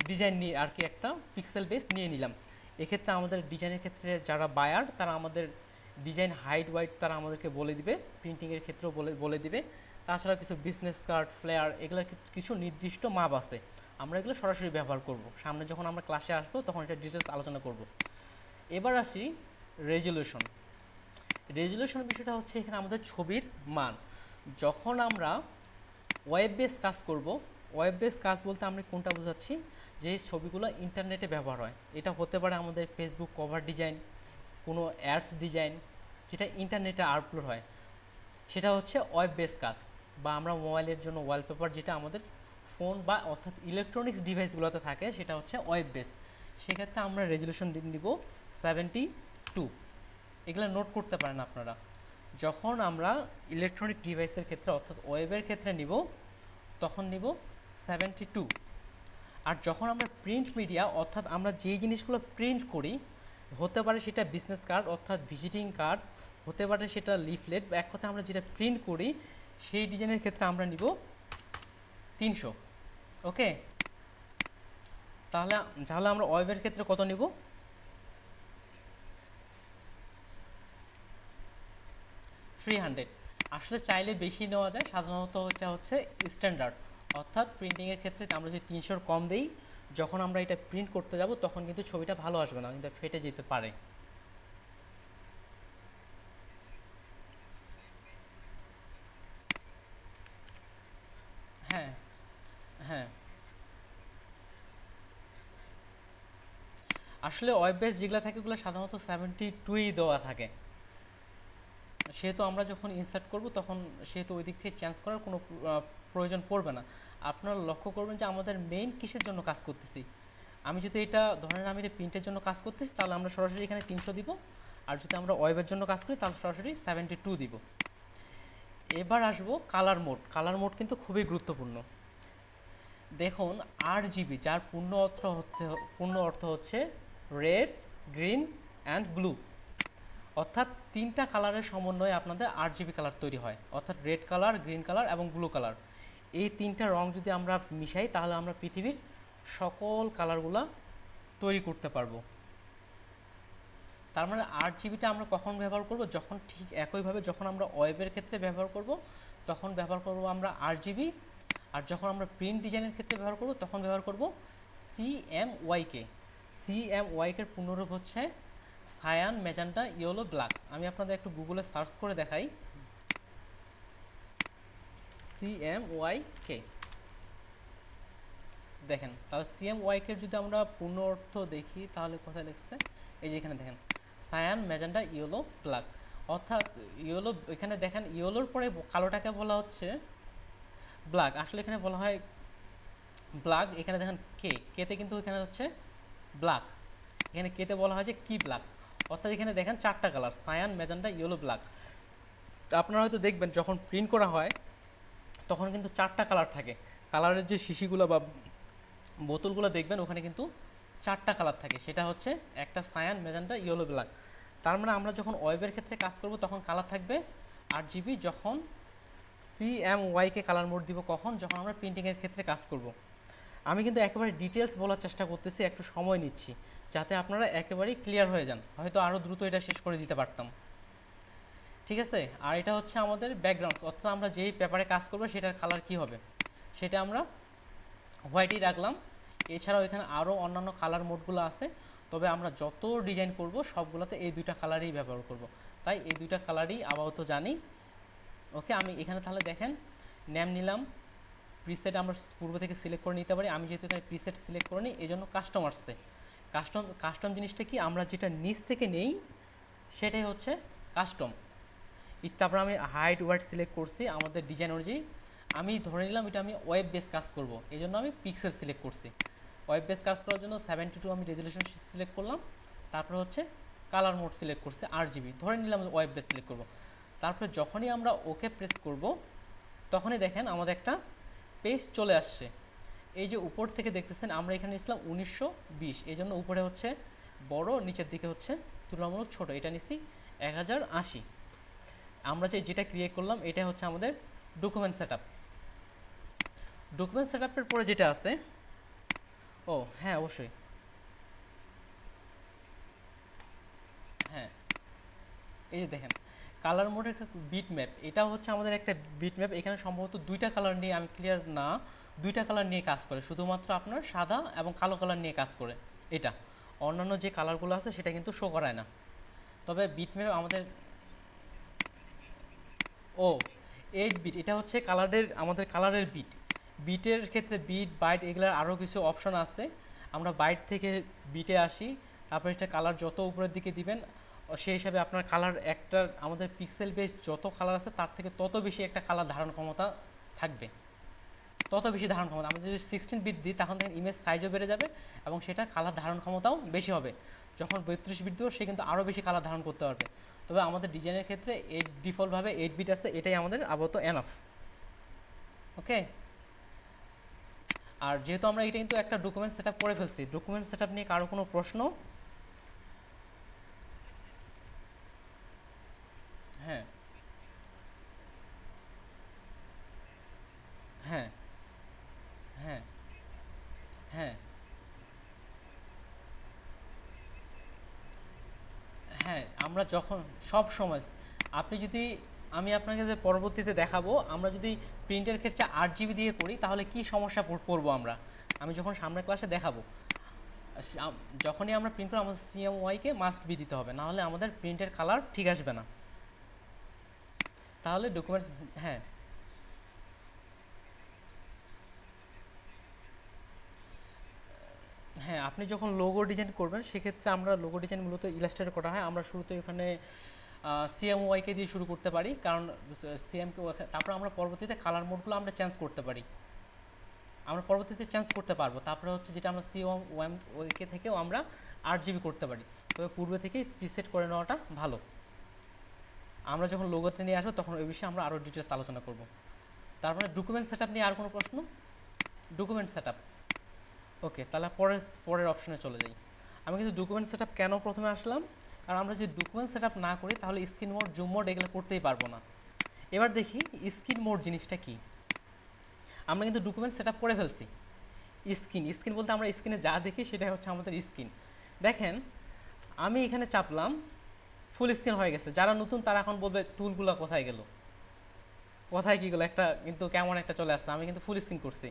ডিজাইন নিয়ে আর কি একটা পিক্সেল বেস নিয়ে নিলাম। এক্ষেত্রে আমাদের ডিজাইনের ক্ষেত্রে যারা বায়ার তারা আমাদের ডিজাইন হাইট ওয়াইট তারা আমাদেরকে বলে দিবে, প্রিন্টিংয়ের ক্ষেত্রেও বলে দিবে। তাছাড়া কিছু বিজনেস কার্ড ফ্লেয়ার এগুলোর কিছু নির্দিষ্ট মাপ আছে, আমরা এগুলো সরাসরি ব্যবহার করব। সামনে যখন আমরা ক্লাসে আসবো তখন এটা ডিটেলস আলোচনা করব। এবার আসি রেজলিউশন। রেজলিউশন বিষয়টা হচ্ছে এখানে আমাদের ছবির মান। যখন আমরা ওয়েব বেস কাজ করব, ওয়েব বেস কাজ বলতে আমরা কোনটা বোঝাচ্ছি, যে ছবিগুলো ইন্টারনেটে ব্যবহার হয়। এটা হতে পারে আমাদের ফেসবুক কভার ডিজাইন, কোনো অ্যাডস ডিজাইন যেটা ইন্টারনেটে আপলোড হয়, সেটা হচ্ছে ওয়েব বেস কাজ। বা আমরা মোবাইলের জন্য ওয়ালপেপার যেটা আমাদের ফোন বা অর্থাৎ ইলেকট্রনিক্স ডিভাইসগুলোতে থাকে সেটা হচ্ছে ওয়েব বেস। সেক্ষেত্রে আমরা রেজলিউশন নিব 72। এগুলো নোট করতে পারেন আপনারা। যখন আমরা ইলেকট্রনিক ডিভাইসের ক্ষেত্রে অর্থাৎ ওয়েবের ক্ষেত্রে নিব তখন নিব 72। আর যখন আমরা প্রিন্ট মিডিয়া অর্থাৎ আমরা যেই জিনিসগুলো প্রিন্ট করি, হতে পারে সেটা বিজনেস কার্ড অর্থাৎ ভিজিটিং কার্ড, হতে পারে সেটা লিফলেট, বা এক কথায় আমরা যেটা প্রিন্ট করি সেই ডিজাইনের ক্ষেত্রে আমরা নিব 300। ওকে, তাহলে আমরা ওয়েবের ক্ষেত্রে কত নিব? 300। আসলে চাইলে বেশি নেওয়া যায়, সাধারণত এটা হচ্ছে স্ট্যান্ডার্ড। অর্থাৎ প্রিন্টিংয়ের ক্ষেত্রে আমরা যদি 300 কম দেই, যখন আমরা এটা প্রিন্ট করতে যাব তখন কিন্তু ছবিটা ভালো আসবে না, কিন্তু ফেটে যেতে পারে। হ্যাঁ হ্যাঁ, আসলে ওয়েব বেস যেগুলো থাকে ওগুলো সাধারণত 72ই দেওয়া থাকে। সেহেতু আমরা যখন ইনসার্ট করব তখন সেহেতু ওই দিক থেকে চেঞ্জ করার কোনো প্রয়োজন পড়বে না। আপনারা লক্ষ্য করবেন যে আমাদের মেইন কিসের জন্য কাজ করতেছি। আমি যদি এটা ধরেন আমি এটা প্রিন্টের জন্য কাজ করতেছি তাহলে আমরা সরাসরি এখানে 300 দিব, আর যদি আমরা ওয়েবের জন্য কাজ করি তাহলে সরাসরি 72 দিব। এবার আসবো কালার মোড। কালার মোড কিন্তু খুবই গুরুত্বপূর্ণ। দেখুন RGB, যার পূর্ণ অর্থ হচ্ছে রেড, গ্রিন অ্যান্ড ব্লু, অর্থাৎ 3টা কালারের সমন্বয়ে আপনাদের RGB কালার তৈরি হয়। অর্থাৎ রেড কালার, গ্রিন কালার এবং ব্লু কালার, এই 3টা রং যদি আমরা মিশাই তাহলে আমরা পৃথিবীর সকল কালারগুলা তৈরি করতে পারবো। তার মানে RGBটা আমরা কখন ব্যবহার করব? যখন ঠিক একইভাবে যখন আমরা ওয়েবের ক্ষেত্রে ব্যবহার করব তখন ব্যবহার করব আমরা RGB, আর যখন আমরা প্রিন্ট ডিজাইনের ক্ষেত্রে ব্যবহার করব তখন ব্যবহার করব CMYK। CMYK পূর্ণরূপ হচ্ছে সায়ান, ম্যাজেন্টা, ইয়েলো, ব্ল্যাক। আমি আপনাদের একটু গুগলে সার্চ করে দেখাই CMYK। দেখেন তাহলে CMYK যদি আমরা পূর্ণ অর্থ দেখি তাহলে কোথায় লিখছে, এই যে এখানে দেখেন সায়ান, ম্যাজেন্টা, ইয়েলো, ব্ল্যাক। অর্থাৎ ইয়েলো, এখানে দেখেন ইয়েলোর পরে কালোটাকে বলা হচ্ছে ব্ল্যাক। আসলে এখানে বলা হয় ব্ল্যাক, এখানে দেখেন কেতে কিন্তু এখানে হচ্ছে ব্ল্যাক, এখানে কেতে বলা হয় যে কি ব্ল্যাক। অর্থাৎ এখানে দেখেন 4টা colour cyan, magenta, yellow, black. আপনারা হয়তো দেখবেন যখন প্রিন্ট করা হয় তখন কিন্তু 4টা কালার থাকে। কালারের যে শিশিগুলো বা বোতলগুলো দেখবেন ওখানে কিন্তু 4টা কালার থাকে, সেটা হচ্ছে একটা সায়ান, ম্যাজেন্টা, ইয়েলো, ব্ল্যাক। তার মানে আমরা যখন ওয়েবের ক্ষেত্রে কাজ করব তখন কালার থাকবে RGB, যখন CMYK কালার মোড দিব কখন? যখন আমরা প্রিন্টিংয়ের ক্ষেত্রে কাজ করব। আমি কিন্তু একেবারে ডিটেলস বলার চেষ্টা করতেছি, একটু সময় নিচ্ছি যাতে আপনারা একেবারেই ক্লিয়ার হয়ে যান, হয়তো আরও দ্রুত এটা শেষ করে দিতে পারতাম। ঠিক আছে, আর এটা হচ্ছে আমাদের ব্যাকগ্রাউন্ড, অর্থাৎ আমরা যেই পেপারে কাজ করবো সেটার কালার কি হবে সেটা আমরা হোয়াইটই রাখলাম। এছাড়াও এখানে আরও অন্যান্য কালার মোডগুলো আছে, তবে আমরা যত ডিজাইন করব সবগুলোতে এই 2টা কালারই ব্যবহার করব, তাই এই 2টা কালারই আপাতত জানি। ওকে, আমি এখানে তাহলে দেখেন নেম নিলাম, প্রিসেট আমরা পূর্ব থেকে সিলেক্ট করে নিতে পারি। আমি যেহেতু এখানে প্রিসেট সিলেক্ট করে নিই এই জন্য কাস্টম আসছে। কাস্টম জিনিসটা কি? আমরা যেটা নিচ থেকে নেই সেটাই হচ্ছে কাস্টম। তারপর আমি হাইট ওয়াইড সিলেক্ট করছি আমাদের ডিজাইন অনুযায়ী। আমি ধরে নিলাম এটা আমি ওয়েব বেস কাজ করব, এই জন্য আমি পিক্সেল সিলেক্ট করছি। ওয়েব বেস কাজ করার জন্য 72 আমি রেজলিউশন সিলেক্ট করলাম, তারপরে হচ্ছে কালার মোড সিলেক্ট করছি RGB, ধরে নিলাম ওয়েব বেস সিলেক্ট করব। তারপরে যখনই আমরা ওকে প্রেস করব তখনই দেখেন আমাদের একটা পেজ চলে আসছে। এই যে উপর থেকে দেখতেছেন আমরা এখানে নিয়েছিলাম 1920, এই জন্য উপরে হচ্ছে বড়, নিচের দিকে হচ্ছে তুলনামূলক ছোট, এটা নিচ্ছি 1080। আমরা যেটা ক্রিয়েট করলাম এটা হচ্ছে আমাদের ডকুমেন্ট সেটআপ। ডকুমেন্ট সেটআপের পরে যেটা আছে, ও হ্যাঁ অবশ্যই, হ্যাঁ এই যে দেখেন কালার মোডের বিট ম্যাপ, এটা হচ্ছে আমাদের একটা বিট ম্যাপ। এখানে সম্ভবত দুইটা কালার নিয়ে, আমি ক্লিয়ার না, দুইটা কালার নিয়ে কাজ করে, শুধুমাত্র আপনার সাদা এবং কালো কালার নিয়ে কাজ করে। এটা অন্যান্য যে কালারগুলো আছে সেটা কিন্তু শো করায় না। তবে বিট ম্যাপ আমাদের, ও 8 বিট, এটা হচ্ছে কালারের, আমাদের কালারের বিট। বিটের ক্ষেত্রে বিট, বাইট এগুলোর আরও কিছু অপশন আছে। আমরা বাইট থেকে বিটে আসি, তারপরে এটা কালার যত উপরের দিকে দিবেন সেই হিসাবে আপনার কালার একটা, আমাদের পিক্সেল বেস যত কালার আছে তার থেকে তত বেশি একটা কালার ধারণ ক্ষমতা থাকবে, তত বেশি ধারণ ক্ষমতা। আমরা যদি 16 বিট দিই তখন দেখেন ইমেজ সাইজও বেড়ে যাবে এবং সেটা কালার ধারণ ক্ষমতাও বেশি হবে। যখন 32 বিট দেবো সে কিন্তু আরও বেশি কালার ধারণ করতে পারবে। তবে আমাদের ডিজাইনের ক্ষেত্রে ডিফল্টভাবে 8 বিট আছে, এটাই আমাদের আপাতত এনাফ। ওকে, আর যেহেতু আমরা এটা কিন্তু একটা ডকুমেন্ট সেটআপ করে ফেলছি, ডকুমেন্ট সেটআপ নিয়ে কারো কোনো প্রশ্ন? হ্যাঁ হ্যাঁ হ্যাঁ হ্যাঁ হ্যাঁ আমরা যখন সব সময়, আপনি যদি, আমি আপনাকে যে পরবর্তীতে দেখাবো, আমরা যদি প্রিন্টের ক্ষেত্রে 8 GB দিয়ে করি তাহলে কি সমস্যা পড়বো আমরা, আমি যখন সামনের ক্লাসে দেখাবো। যখনই আমরা প্রিন্ট করবো আমাদের CMYকে মাস্ট বি দিতে হবে, নাহলে আমাদের প্রিন্টের কালার ঠিক আসবে না। তাহলে ডকুমেন্টস, হ্যাঁ হ্যাঁ আপনি যখন লোগো ডিজাইন করবেন সেক্ষেত্রে আমরা লোগো ডিজাইন মূলত ইলাস্ট্রেটর করা হয়। আমরা শুরুতে ওখানে CMYকে দিয়ে শুরু করতে পারি, কারণ CMকে, তারপর আমরা পরবর্তীতে কালার মোডগুলো আমরা চেঞ্জ করতে পারি, আমরা পরবর্তীতে চেঞ্জ করতে পারবো। তারপরে হচ্ছে যেটা আমরা CMYকে থেকেও আমরা 8 GB করতে পারি, তবে পূর্বে থেকেই প্রিসেট করে নেওয়াটা ভালো। আমরা যখন লোগোতে নিয়ে আসবো তখন ওই বিষয়ে আমরা আরও ডিটেলস আলোচনা করব। তারপরে ডকুমেন্ট সেটআপ নিয়ে আর কোনো প্রশ্ন? ডকুমেন্ট সেটআপ, ওকে, তাহলে পরের অপশনে চলে যাই। আমি কিন্তু ডকুমেন্ট সেটআপ কেন প্রথমে আসলাম, কারণ আমরা যদি ডকুমেন্ট সেটআপ না করি তাহলে স্ক্রিন মোড, জুম মোড এগুলো করতেই পারবো না। এবার দেখি স্ক্রিন মোড জিনিসটা কি। আমরা কিন্তু ডকুমেন্ট সেটআপ করে ফেলছি। স্ক্রিন বলতে আমরা স্ক্রিনে যা দেখি সেটা হচ্ছে আমাদের স্ক্রিন। দেখেন আমি এখানে চাপলাম, ফুল স্ক্রিন হয়ে গেছে। যারা নতুন তারা এখন বলবে টুলগুলো কোথায় গেল, কোথায় কী গেলো, একটা কিন্তু কেমন একটা চলে আসছে। আমি কিন্তু ফুল স্ক্রিন করছি,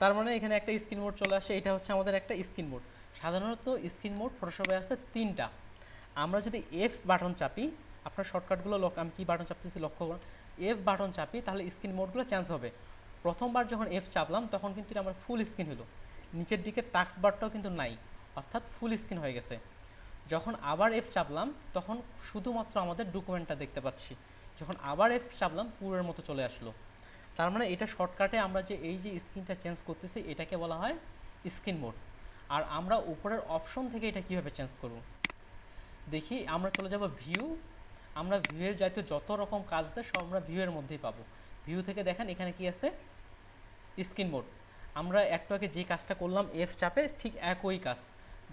তার মানে এখানে একটা স্ক্রিন মোড চলে আসে। এটা হচ্ছে আমাদের একটা স্ক্রিন মোড। সাধারণত স্ক্রিন মোড ফটোশপে আসছে 3টা। আমরা যদি F বাটন চাপি, আপনার শর্টকাটগুলো আমি কী বাটন চাপতেছি লক্ষ্য করুন, F বাটন চাপি তাহলে স্ক্রিন মোডগুলো চেঞ্জ হবে। প্রথমবার যখন F চাপলাম তখন কিন্তু এটা আমার ফুল স্ক্রিন হলো, নিচের দিকে টাস্ক বারটাও কিন্তু নাই, অর্থাৎ ফুল স্ক্রিন হয়ে গেছে। যখন আবার F চাপলাম তখন শুধুমাত্র আমাদের ডকুমেন্টটা দেখতে পাচ্ছি, যখন আবার F চাপলাম পুরোর মতো চলে আসলো। তার মানে এটা শর্টকাটে আমরা যে এই যে স্ক্রিনটা চেঞ্জ করতেছি এটাকে বলা হয় স্ক্রিন মোড। আর আমরা উপরের অপশন থেকে এটা কীভাবে চেঞ্জ করব দেখি। আমরা চলে যাব ভিউ, আমরা ভিউয়ের যাইতে যত রকম কাজ আছে সব আমরা ভিউয়ের মধ্যেই পাবো। ভিউ থেকে দেখেন এখানে কি আছে, স্ক্রিন মোড। আমরা একটু আগে যে কাজটা করলাম F চাপে ঠিক একই কাজ,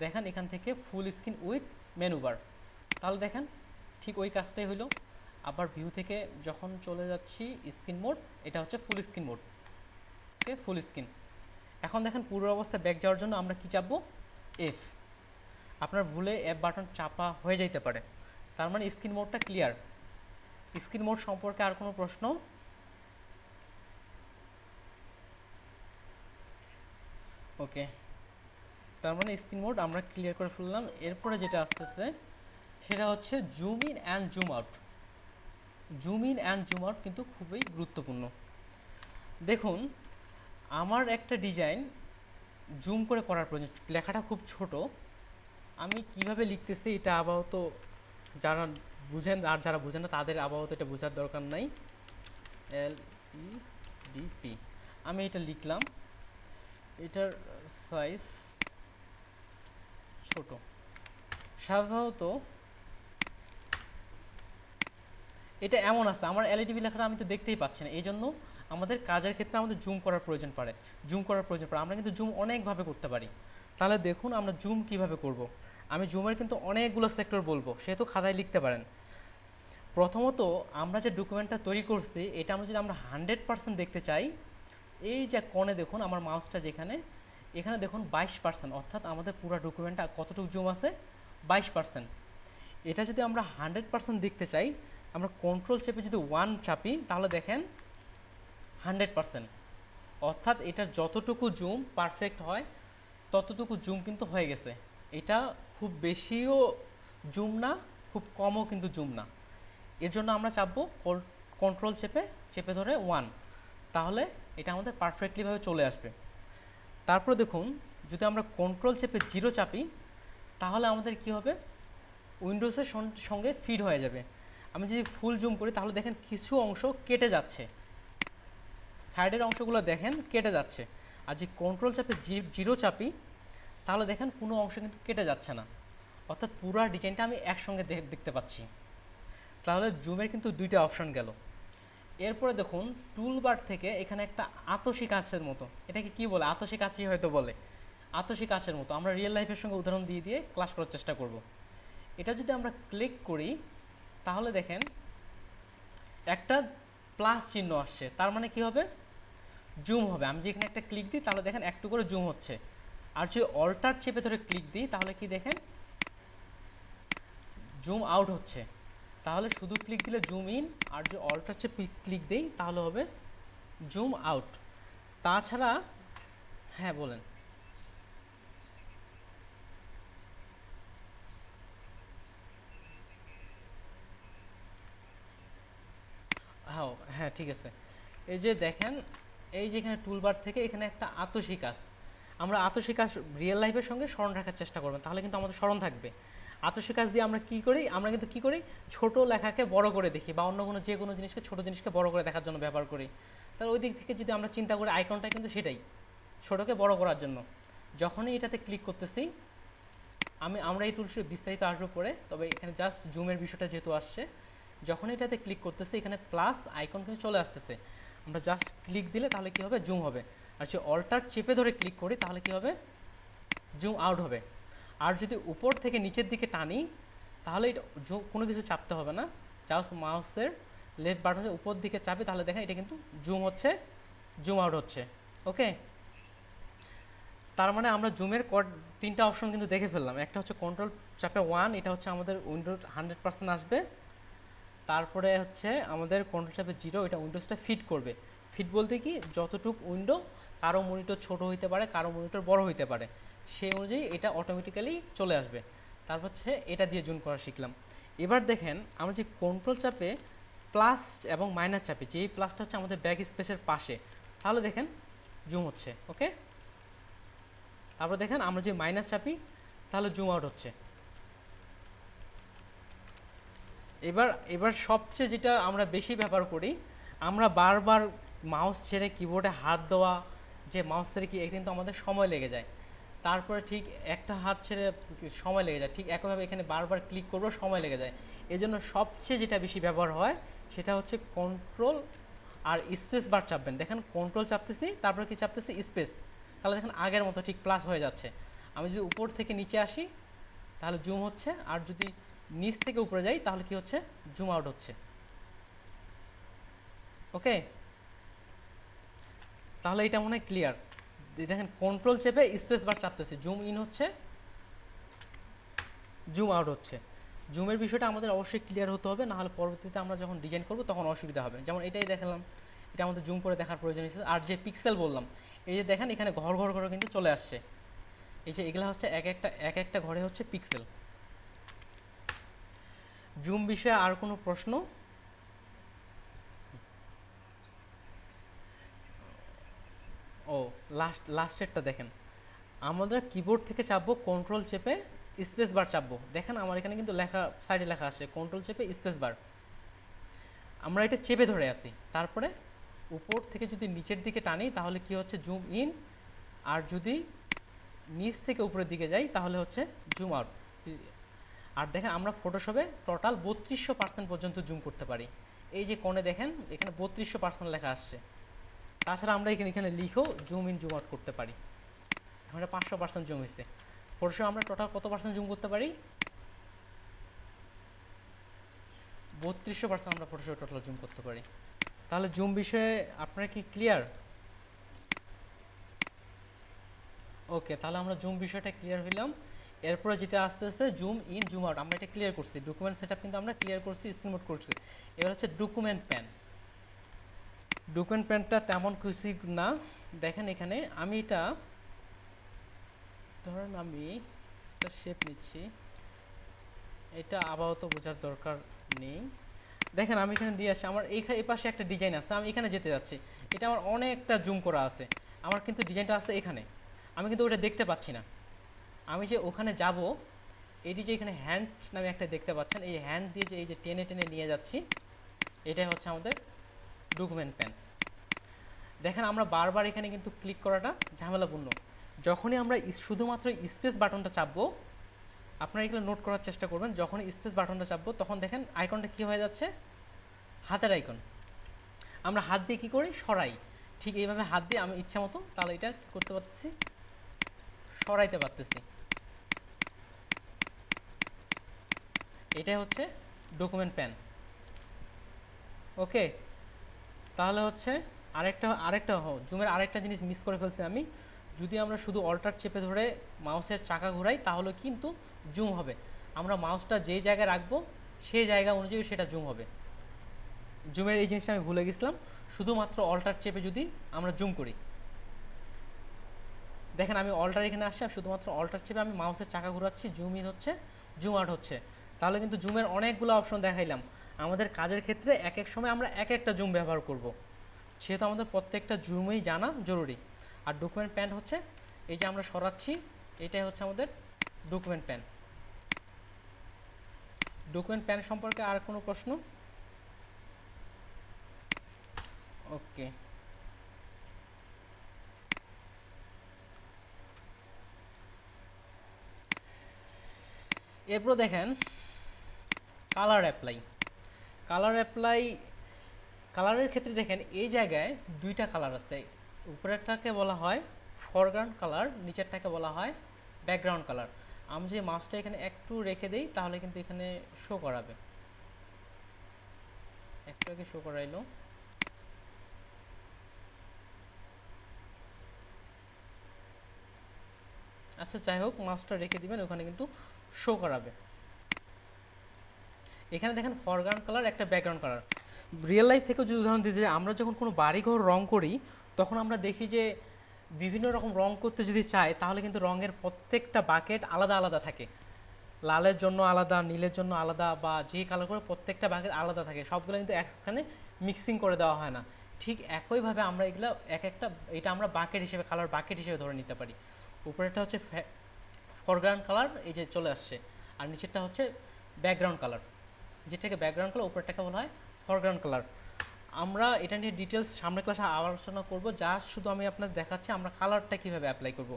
দেখেন এখান থেকে full screen with menu bar, তাহলে দেখেন ঠিক ওই কাজটাই হইলো। আবার ভিউ থেকে যখন চলে যাচ্ছি স্ক্রিন মোড, এটা হচ্ছে ফুল স্ক্রিন মোড। ওকে, ফুল স্ক্রিন। এখন দেখেন পুরো অবস্থা ব্যাক যাওয়ার জন্য আমরা কি চাপবো, F। আপনার ভুলে F বাটন চাপা হয়ে যাইতে পারে, তার মানে স্ক্রিন মোডটা ক্লিয়ার। স্ক্রিন মোড সম্পর্কে আর কোনো প্রশ্ন? ওকে, তার মানে স্ক্রিন মোড আমরা ক্লিয়ার করে ফেললাম। এরপরে যেটা আসতেছে সেটা হচ্ছে zoom in and zoom out. Zoom in and zoom out কিন্তু খুবই গুরুত্বপূর্ণ। দেখুন আমার একটা ডিজাইন জুম করে করার প্রয়োজন, লেখাটা খুব ছোট, আমি কিভাবে লিখতেছি এটা আপাতত যারা বুঝেন আর যারা বুঝেন না তাদের আপাতত এটা বোঝার দরকার নাই। LE ডিপি আমি এটা লিখলাম, এটার সাইজ ছোট। সাধারণত এটা এমন আছে, আমার এলইডিবি লেখাটা আমি তো দেখতেই পাচ্ছি না, এই জন্য আমাদের কাজের ক্ষেত্রে আমাদের জুম করার প্রয়োজন পড়ে। আমরা কিন্তু জুম অনেকভাবে করতে পারি। তাহলে দেখুন আমরা জুম কিভাবে করব। আমি জুমের কিন্তু অনেকগুলো সেক্টর বলবো, সেহেতু খাতায় লিখতে পারেন। প্রথমত আমরা যে ডকুমেন্টটা তৈরি করছি এটা আমরা যদি আমরা 100% দেখতে চাই, এই যে কোণে দেখুন আমার মাউসটা যেখানে, এখানে দেখুন 22%, অর্থাৎ আমাদের পুরো ডকুমেন্টটা কতটুকু জুম আছে, 22%। এটা যদি আমরা 100% দেখতে চাই, আমরা কন্ট্রোল চেপে যদি 1 চাপি তাহলে দেখেন 100%, অর্থাৎ এটার যতটুকু জুম পারফেক্ট হয় ততটুকু জুম কিন্তু হয়ে গেছে। এটা খুব বেশিও জুম না, খুব কমও কিন্তু জুম না। এর জন্য আমরা চাপবো কন্ট্রোল চেপে ধরে 1, তাহলে এটা আমাদের পারফেক্টলিভাবে চলে আসবে। তারপর দেখুন যদি আমরা কন্ট্রোল চেপে 0 চাপি তাহলে আমাদের কি হবে, উইন্ডোজের সঙ্গে ফিড হয়ে যাবে। আমি যদি ফুল জুম করি তাহলে দেখেন কিছু অংশ কেটে যাচ্ছে, সাইডের অংশগুলো দেখেন কেটে যাচ্ছে। আর যদি কন্ট্রোল চাপে 0 চাপি তাহলে দেখেন কোনো অংশ কিন্তু কেটে যাচ্ছে না, অর্থাৎ পুরো ডিজাইনটা আমি একসঙ্গে দেখতে পাচ্ছি। তাহলে জুমের কিন্তু দুইটা অপশন গেল। এরপরে দেখুন টুলবার থেকে এখানে একটা আতসী কাচের মতো, এটাকে কি বলে, আতসী কাচই হয়তো বলে, আতসী কাচের মতো। আমরা রিয়েল লাইফের সঙ্গে উদাহরণ দিয়ে ক্লাস করার চেষ্টা করব। এটা যদি আমরা ক্লিক করি তাহলে দেখেন একটা প্লাস চিহ্ন আসছে, তার মানে কি হবে, জুম হবে। আমি যদি এখানে একটা ক্লিক দিই তাহলে দেখেন একটু করে জুম হচ্ছে। আর যদি অল্টার চেপে ধরে ক্লিক দিই তাহলে কি দেখেন জুম আউট হচ্ছে। তাহলে শুধু ক্লিক দিলে জুম ইন, আর যদি অল্টার চেপে ক্লিক দিই তাহলে হবে জুম আউট। তাছাড়া হ্যাঁ বলেন। হ্যাঁ ঠিক আছে। এই যে দেখেন, এই যে এখানে টুলবার থেকে এখানে একটা আতসী কাজ, আমরা আতসী কাজ রিয়েল লাইফের সঙ্গে স্মরণ রাখার চেষ্টা করবেন, তাহলে কিন্তু আমাদের স্মরণ থাকবে। আতসী কাজ দিয়ে আমরা কি করি, আমরা কিন্তু কি করি, ছোট লেখাকে বড় করে দেখি, বা অন্য কোনো যে কোনো জিনিসকে ছোট জিনিসকে বড় করে দেখার জন্য ব্যবহার করি। তাহলে ওই দিক থেকে যদি আমরা চিন্তা করি, আইকনটা কিন্তু সেটাই, ছোটোকে বড় করার জন্য। যখনই এটাতে ক্লিক করতেছি আমরা এই টুলসে বিস্তারিত আসবো পরে, তবে এখানে জাস্ট জুমের বিষয়টা যেহেতু আসছে, যখন এটাতে ক্লিক করতেছি এখানে প্লাস আইকন কিন্তু চলে আসতেছে, আমরা জাস্ট ক্লিক দিলে তাহলে কি হবে, জুম হবে। আর যদি অল্টার চেপে ধরে ক্লিক করি তাহলে কি হবে, জুম আউট হবে। আর যদি উপর থেকে নিচের দিকে টানি তাহলে এটা কোনো কিছু চাপতে হবে না, জাস্ট মাউসের লেফট বাটন উপর দিকে চাপি তাহলে দেখেন এটা কিন্তু জুম হচ্ছে, জুম আউট হচ্ছে। ওকে, তার মানে আমরা জুমের তিনটা অপশন কিন্তু দেখে ফেললাম। একটা হচ্ছে কন্ট্রোল চাপে 1, এটা হচ্ছে আমাদের উইন্ডোজ 100% আসবে। তারপরে হচ্ছে আমাদের কন্ট্রোল চাপে 0, এটা উইন্ডোজটা ফিট করবে। ফিট বলতে কি, যতটুক উইন্ডো, কারো মনিটর ছোট হইতে পারে, কারো মনিটর বড় হইতে পারে, সেই অনুযায়ী এটা অটোমেটিক্যালি চলে আসবে। তারপর হচ্ছে এটা দিয়ে জুম করা শিখলাম। এবার দেখেন আমরা যে কন্ট্রোল চাপে প্লাস এবং মাইনাস চাপি, যেই প্লাসটা হচ্ছে আমাদের ব্যাক স্পেসের পাশে, তাহলে দেখেন জুম হচ্ছে। ওকে, তারপর দেখেন আমরা যে মাইনাস চাপি তাহলে জুম আউট হচ্ছে। এবার সবচেয়ে যেটা আমরা বেশি ব্যবহার করি, আমরা বারবার মাউস ছেড়ে কিবোর্ডে হাত দেওয়া, যে মাউস ছেড়ে কি, কিন্তু আমাদের সময় লেগে যায়। তারপরে ঠিক একটা হাত ছেড়ে সময় লেগে যায়, ঠিক একইভাবে এখানে বারবার ক্লিক করবো, সময় লেগে যায়। এই জন্য সবচেয়ে যেটা বেশি ব্যবহার হয় সেটা হচ্ছে কন্ট্রোল আর স্পেস বার চাপবেন। দেখেন কন্ট্রোল চাপতেছি, তারপরে কি চাপতেছি, স্পেস, তাহলে দেখেন আগের মতো ঠিক প্লাস হয়ে যাচ্ছে। আমি যদি উপর থেকে নিচে আসি তাহলে জুম হচ্ছে, আর যদি নিচ থেকে উপরে যাই তাহলে কি হচ্ছে, জুম আউট হচ্ছে। ওকে, তাহলে এটা মনে হয় ক্লিয়ার। দেখেন কন্ট্রোল চেপে স্পেস বার চাপতেছি, জুম ইন হচ্ছে, জুম আউট হচ্ছে। জুমের বিষয়টা আমাদের অবশ্যই ক্লিয়ার হতে হবে, নাহলে পরবর্তীতে আমরা যখন ডিজাইন করব তখন অসুবিধা হবে। যেমন এটাই দেখালাম, এটা আমাদের জুম করে দেখার প্রয়োজন হচ্ছে। আর যে পিক্সেল বললাম, এই যে দেখেন এখানে ঘর ঘর করে কিন্তু চলে আসছে, এই যে এগুলা হচ্ছে এক একটা ঘরে হচ্ছে পিক্সেল। জুম বিষয়ে আর কোনো প্রশ্ন? ও লাস্টেরটা দেখেন, আমরা কিবোর্ড থেকে চাপবো কন্ট্রোল চেপে স্পেস বার চাপবো। দেখেন আমার এখানে কিন্তু লেখা, সাইডে লেখা আসছে কন্ট্রোল চেপে স্পেস বার, আমরা এটা চেপে ধরে আসি, তারপরে উপর থেকে যদি নিচের দিকে টানি তাহলে কি হচ্ছে জুম ইন, আর যদি নিচ থেকে উপরের দিকে যাই তাহলে হচ্ছে জুম আউট। আর দেখেন আমরা ফটোশপে টোটাল 3200% পর্যন্ত জুম করতে পারি। এই যে কোণে দেখেন এখানে 3200% লেখা আসছে। তাছাড়া আমরা এখানে লিখেও জুম ইন জুম আউট করতে পারি। এখন 500% জুম হয়েছে। ফটোশপে আমরা টোটাল কত পার্সেন্ট জুম করতে পারি? 3200% আমরা ফটোশপে টোটাল জুম করতে পারি। তাহলে জুম বিষয়ে আপনারা কি ক্লিয়ার? ওকে, তাহলে আমরা জুম বিষয়টা ক্লিয়ার হইলাম। এরপরে যেটা আসতেছে জুম ইন জুম আউট, আমরা এটা ক্লিয়ার করছি। ডকুমেন্ট সেটআপ কিন্তু আমরা ক্লিয়ার করছি, স্ক্রিনশট করছি। এবার হচ্ছে ডকুমেন্ট প্যান। ডকুমেন্ট প্যানটা তেমন কিছু না, দেখেন এখানে আমি এটা ধরেন আমি একটা শেপ নিচ্ছি, এটা আপাতত বোঝার দরকার নেই। দেখেন আমি এখানে দিয়ে আসছি, আমার এই পাশে একটা ডিজাইন আছে, আমি এখানে যেতে যাচ্ছি, এটা আমার অনেকটা জুম করা আছে, আমার কিন্তু ডিজাইনটা আছে এখানে, আমি কিন্তু ওটা দেখতে পাচ্ছি না। আমি যে ওখানে যাব, এটি যে এখানে হ্যান্ড নামে একটা দেখতে পাচ্ছেন, এই হ্যান্ড দিয়ে যে এই যে টেনে টেনে নিয়ে যাচ্ছি, এটাই হচ্ছে আমাদের ডকুমেন্ট প্যান। দেখেন আমরা বারবার এখানে কিন্তু ক্লিক করাটা ঝামেলাপূর্ণ। যখনই আমরা শুধুমাত্র স্পেস বাটনটা চাপবো, আপনারা এগুলো নোট করার চেষ্টা করবেন, যখন স্পেস বাটনটা চাপবো তখন দেখেন আইকনটা কী হয়ে যাচ্ছে, হাতের আইকন। আমরা হাত দিয়ে কী করি, সরাই। ঠিক এইভাবে হাত দিয়ে আমি ইচ্ছা মতো তাহলে এটা কী করতে পারতেছি, সরাইতে পারতেছি। এটাই হচ্ছে ডকুমেন্ট প্যান। ওকে, তাহলে হচ্ছে আরেকটা জুমের আরেকটা জিনিস মিস করে ফেলছি আমি। যদি আমরা শুধু অল্টার চেপে ধরে মাউসের চাকা ঘোরাই তাহলে কিন্তু জুম হবে। আমরা মাউসটা যেই জায়গায় রাখবো সেই জায়গা অনুযায়ী সেটা জুম হবে। জুমের এই জিনিসটা আমি ভুলে গেছিলাম, শুধুমাত্র অল্টার চেপে যদি আমরা জুম করি, দেখেন আমি অল্টার এখানে আসছি, শুধুমাত্র অল্টার চেপে আমি মাউসের চাকা ঘোরাচ্ছি, জুম ইন হচ্ছে, জুম আউট হচ্ছে। তাহলে কিন্তু জুমের অনেকগুলো অপশন দেখাইলাম। আমাদের কাজের ক্ষেত্রে এক এক সময় আমরা এক একটা জুম ব্যবহার করব, সেহেতু আমাদের প্রত্যেকটা জুমই জানা জরুরি। আর ডকুমেন্ট প্যান হচ্ছে এই যে আমরা সরাচ্ছি, এটাই হচ্ছে আমাদের ডকুমেন্ট প্যান। ডকুমেন্ট প্যান সম্পর্কে আর কোনো প্রশ্ন? ওকে, এরপর দেখেন কালার অ্যাপ্লাই। কালারের ক্ষেত্রে দেখেন এই জায়গায় দুইটা কালার আছে, উপরেরটাকে বলা হয় ফরগ্রাউন্ড কালার, নিচেরটাকে বলা হয় ব্যাকগ্রাউন্ড কালার। আমি যে মাউসটা এখানে একটু রেখে দেই তাহলে কিন্তু এখানে শো করাবে, একটু আগে শো করাইলো। আচ্ছা যাই হোক, মাউসটা রেখে দিবেন, ওখানে কিন্তু শো করাবে। এখানে দেখেন ফরগ্রাউন্ড কালার, একটা ব্যাকগ্রাউন্ড কালার। রিয়েল লাইফ থেকেও যদি উদাহরণ দিতে, আমরা যখন কোনো বাড়িঘর রং করি তখন আমরা দেখি যে বিভিন্ন রকম রং করতে যদি চাই তাহলে কিন্তু রঙের প্রত্যেকটা বাকেট আলাদা আলাদা থাকে, লালের জন্য আলাদা, নীলের জন্য আলাদা, বা যে কালার করে প্রত্যেকটা বাকেট আলাদা থাকে, সবগুলো কিন্তু একখানে মিক্সিং করে দেওয়া হয় না। ঠিক একইভাবে আমরা এগুলো এটা আমরা বাকেট হিসেবে, কালার বাকেট হিসেবে ধরে নিতে পারি। উপরেরটা হচ্ছে ফরগ্রাউন্ড কালার, এই যে চলে আসছে, আর নিচেরটা হচ্ছে ব্যাকগ্রাউন্ড কালার, যেটাকে ব্যাকগ্রাউন্ড কালার, উপরেরটাকে বলা হয় ফরগ্রাউন্ড কালার। আমরা এটা নিয়ে ডিটেলস সামনের ক্লাসে আলোচনা করব, জাস্ট শুধু আমি আপনাদের দেখাচ্ছি আমরা কালারটা কীভাবে অ্যাপ্লাই করব।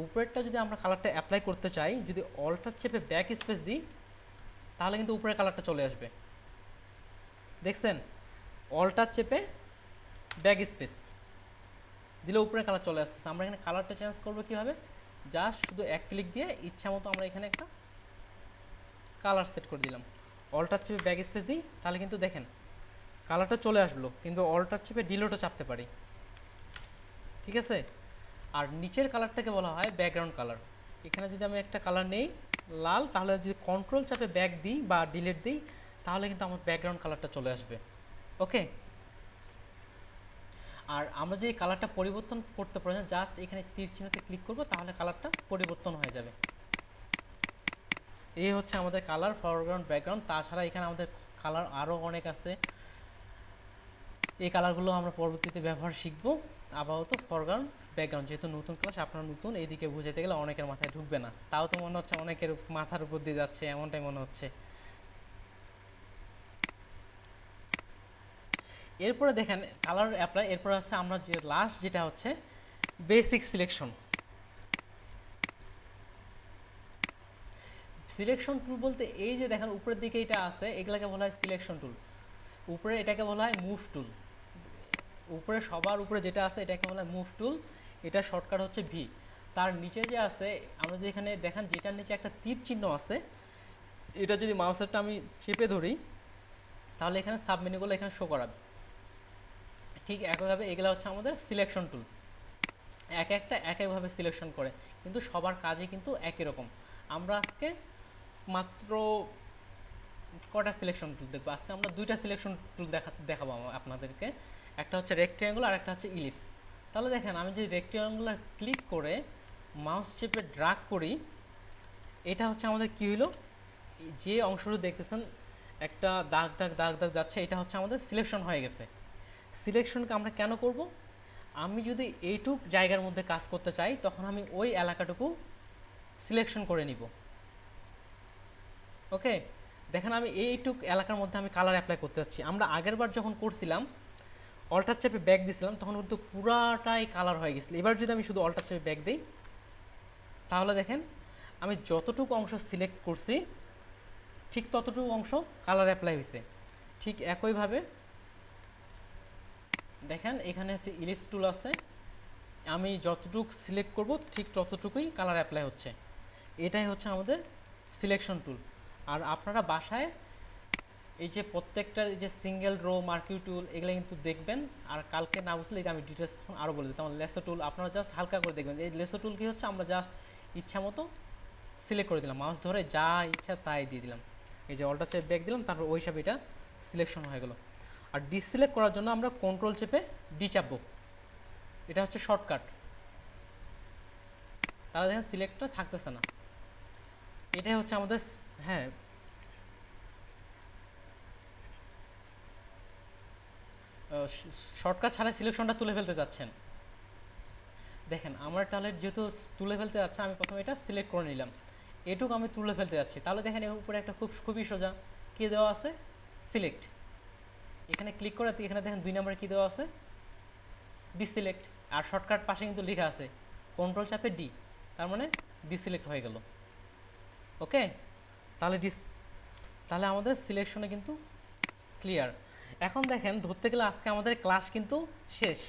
উপরেরটা যদি আমরা কালারটা অ্যাপ্লাই করতে চাই, যদি অল্টার চেপে ব্যাক স্পেস দিই তাহলে কিন্তু উপরের কালারটা চলে আসবে। দেখছেন, অল্টার চেপে ব্যাক স্পেস দিলে উপরের কালার চলে আসতেছে। আমরা এখানে কালারটা চেঞ্জ করবো কীভাবে, জাস্ট শুধু এক ক্লিক দিয়ে ইচ্ছা মতো আমরা এখানে একটা কালার সেট করে দিলাম। অল্টার চেপে ব্যাক স্পেস দিই তাহলে কিন্তু দেখেন কালারটা চলে আসলো, কিন্তু অল্টার চেপে ডিলিটও চাপতে পারি, ঠিক আছে। আর নিচের কালারটাকে বলা হয় ব্যাকগ্রাউন্ড কালার। এখানে যদি আমি একটা কালার নেই লাল, তাহলে যদি কন্ট্রোল চাপে ব্যাক দিই বা ডিলিট দিই তাহলে কিন্তু আমার ব্যাকগ্রাউন্ড কালারটা চলে আসবে। ওকে, আর আমরা যে কালারটা পরিবর্তন করতে পারি, জাস্ট এখানে তীর চিহ্নতে ক্লিক করব তাহলে কালারটা পরিবর্তন হয়ে যাবে। এই হচ্ছে আমাদের কালার, ফরগ্রাউন্ড, ব্যাকগ্রাউন্ড। তাছাড়া এখানে আমাদের কালার আরও অনেক আছে, এই কালারগুলো আমরা পরবর্তীতে ব্যবহার শিখবো। আপাতত ফরগ্রাউন্ড, ব্যাকগ্রাউন্ড, যেহেতু নতুন ক্লাস, আপনারা নতুন, এইদিকে বুঝাইতে গেলে অনেকের মাথায় ঢুকবে না, তাও তো মনে হচ্ছে অনেকের মাথার উপর দিয়ে যাচ্ছে, এমনটাই মনে হচ্ছে। এরপরে দেখেন কালার অ্যাপ্লাই, এরপরে হচ্ছে আমরা যে লাস্ট যেটা হচ্ছে বেসিক সিলেকশন। সিলেকশন টুল বলতে এই যে দেখেন উপরের দিকে এটা আছে, এগুলাকে বলা হয় সিলেকশন টুল। উপরে এটাকে বলা হয় মুভ টুল, উপরে সবার উপরে যেটা আছে এটাকে বলা হয় মুভ টুল, এটা শর্টকাট হচ্ছে ভি। তার নিচে যে আছে আমরা যে এখানে দেখেন যেটার নিচে একটা তীর চিহ্ন আছে, এটা যদি মাউসেরটা আমি চেপে ধরি তাহলে এখানে সাব মেনুগুলো এখানে শো করাবে। ঠিক একইভাবে এগুলো হচ্ছে আমাদের সিলেকশন টুল, এক একটা এক একভাবে সিলেকশন করে, কিন্তু সবার কাজে কিন্তু একই রকম। আমরা আজকে মাত্র কটা সিলেকশন টুল দেখবো? আজকে আমরা দুইটা সিলেকশন টুল দেখাবো আপনাদেরকে, একটা হচ্ছে রেক্ট্যাঙ্গুলার আর একটা হচ্ছে ইলিপস। তাহলে দেখেন আমি যদি রেক্ট্যাঙ্গুলার ক্লিক করে মাউস চেপে ড্রাগ করি, এটা হচ্ছে আমাদের কী হলো, যে অংশটা দেখতেছেন একটা দাগ দাগ দাগ দাগ যাচ্ছে, এটা হচ্ছে আমাদের সিলেকশন হয়ে গেছে। সিলেকশনকে আমরা কেন করব? আমি যদি এইটুক জায়গার মধ্যে কাজ করতে চাই তখন আমি ওই এলাকাটুকু সিলেকশন করে নিব। ওকে, দেখেন আমি এইটুক এলাকার মধ্যে আমি কালার অ্যাপ্লাই করতে যাচ্ছি। আমরা আগের বার যখন করছিলাম অল্টার চেপে ব্যাক দিছিলাম তখন কিন্তু পুরাটাই কালার হয়ে গেছিলো। এবার যদি আমি শুধু অল্টার চেপে ব্যাক দিই তাহলে দেখেন আমি যতটুকু অংশ সিলেক্ট করছি ঠিক ততটুকু অংশ কালার অ্যাপ্লাই হয়েছে। ঠিক একইভাবে দেখেন এখানে হচ্ছে ইলিপস টুল আছে, আমি যতটুকু সিলেক্ট করব ঠিক ততটুকুই কালার অ্যাপ্লাই হচ্ছে। এটাই হচ্ছে আমাদের সিলেকশন টুল। আর আপনারা বাসায় এই যে প্রত্যেকটা যে সিঙ্গেল রো মার্কিউ টুল এগুলো কিন্তু দেখবেন, আর কালকে না বুঝলে এটা আমি ডিটেলস তখন আরও বলে দিতাম। লেসো টুল আপনারা জাস্ট হালকা করে দেখবেন। এই লেসো টুল কী হচ্ছে, আমরা জাস্ট ইচ্ছা মতো সিলেক্ট করে দিলাম, মাউস ধরে যা ইচ্ছা তাই দিয়ে দিলাম। এই যে অল্টার চেপে ব্যাক দিলাম, তারপর ওই হিসাবে এটা সিলেকশন হয়ে গেল। আর ডিসিলেক্ট করার জন্য আমরা কন্ট্রোল চেপে ডি চাপবো, এটা হচ্ছে শর্টকাট। তাহলে দেখেন সিলেক্টটা থাকতেছে না। এটাই হচ্ছে আমাদের হ্যাঁ শর্টকাট ছাড়া সিলেকশনটা তুলে ফেলতে যাচ্ছেন। দেখেন আমার তাহলে যেহেতু তুলে ফেলতে যাচ্ছে আমি প্রথমে এটা সিলেক্ট করে নিলাম, এটুকু আমি তুলে ফেলতে যাচ্ছি। তাহলে দেখেন এর উপরে একটা খুবই সোজা কী দেওয়া আছে, সিলেক্ট। এখানে ক্লিক করে এখানে দেখেন 2 নম্বরে কী দেওয়া আছে, ডিসিলেক্ট। আর শর্টকাট পাশে কিন্তু লেখা আছে কন্ট্রোল চাপে ডি, তার মানে ডিসিলেক্ট হয়ে গেল। ওকে, তাহলে আমাদের সিলেকশনে কিন্তু ক্লিয়ার। এখন দেখেন ধরতে গেলে আজকে আমাদের ক্লাস কিন্তু শেষ,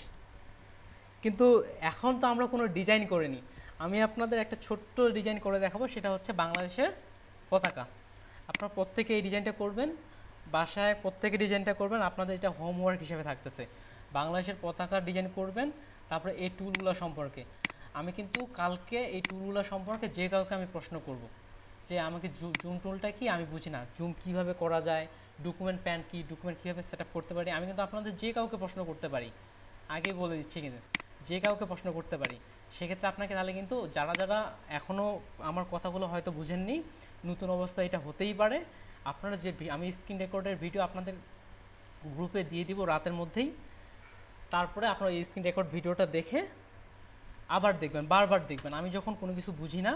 কিন্তু এখন তো আমরা কোনো ডিজাইন করিনি। আমি আপনাদের একটা ছোট্ট ডিজাইন করে দেখাবো, সেটা হচ্ছে বাংলাদেশের পতাকা। আপনারা প্রত্যেকে এই ডিজাইনটা করবেন, বাসায় প্রত্যেকে ডিজাইনটা করবেন, আপনাদের এটা হোমওয়ার্ক হিসেবে থাকতেছে। বাংলাদেশের পতাকার ডিজাইন করবেন, তারপরে এই টুলগুলো সম্পর্কে আমি কিন্তু কালকে এই টুলগুলো সম্পর্কে যে কাউকে আমি প্রশ্ন করব যে আমাকে জুম টুলটা কি, আমি বুঝি না, জুম কিভাবে করা যায়, ডকুমেন্ট প্যান কি, ডকুমেন্ট কীভাবে সেট আপ করতে পারি, আমি কিন্তু আপনাদের যে কাউকে প্রশ্ন করতে পারি, আগেই বলে দিচ্ছি কিন্তু যে কাউকে প্রশ্ন করতে পারি। সেক্ষেত্রে আপনাকে তাহলে কিন্তু যারা যারা এখনও আমার কথাগুলো হয়তো বুঝেননি, নতুন অবস্থায় এটা হতেই পারে, আপনারা যে আমি স্ক্রিন রেকর্ডের ভিডিও আপনাদের গ্রুপে দিয়ে দিব রাতের মধ্যেই, তারপরে আপনারা এই স্ক্রিন রেকর্ড ভিডিওটা দেখে আবার দেখবেন, বারবার দেখবেন। আমি যখন কোনো কিছু বুঝি না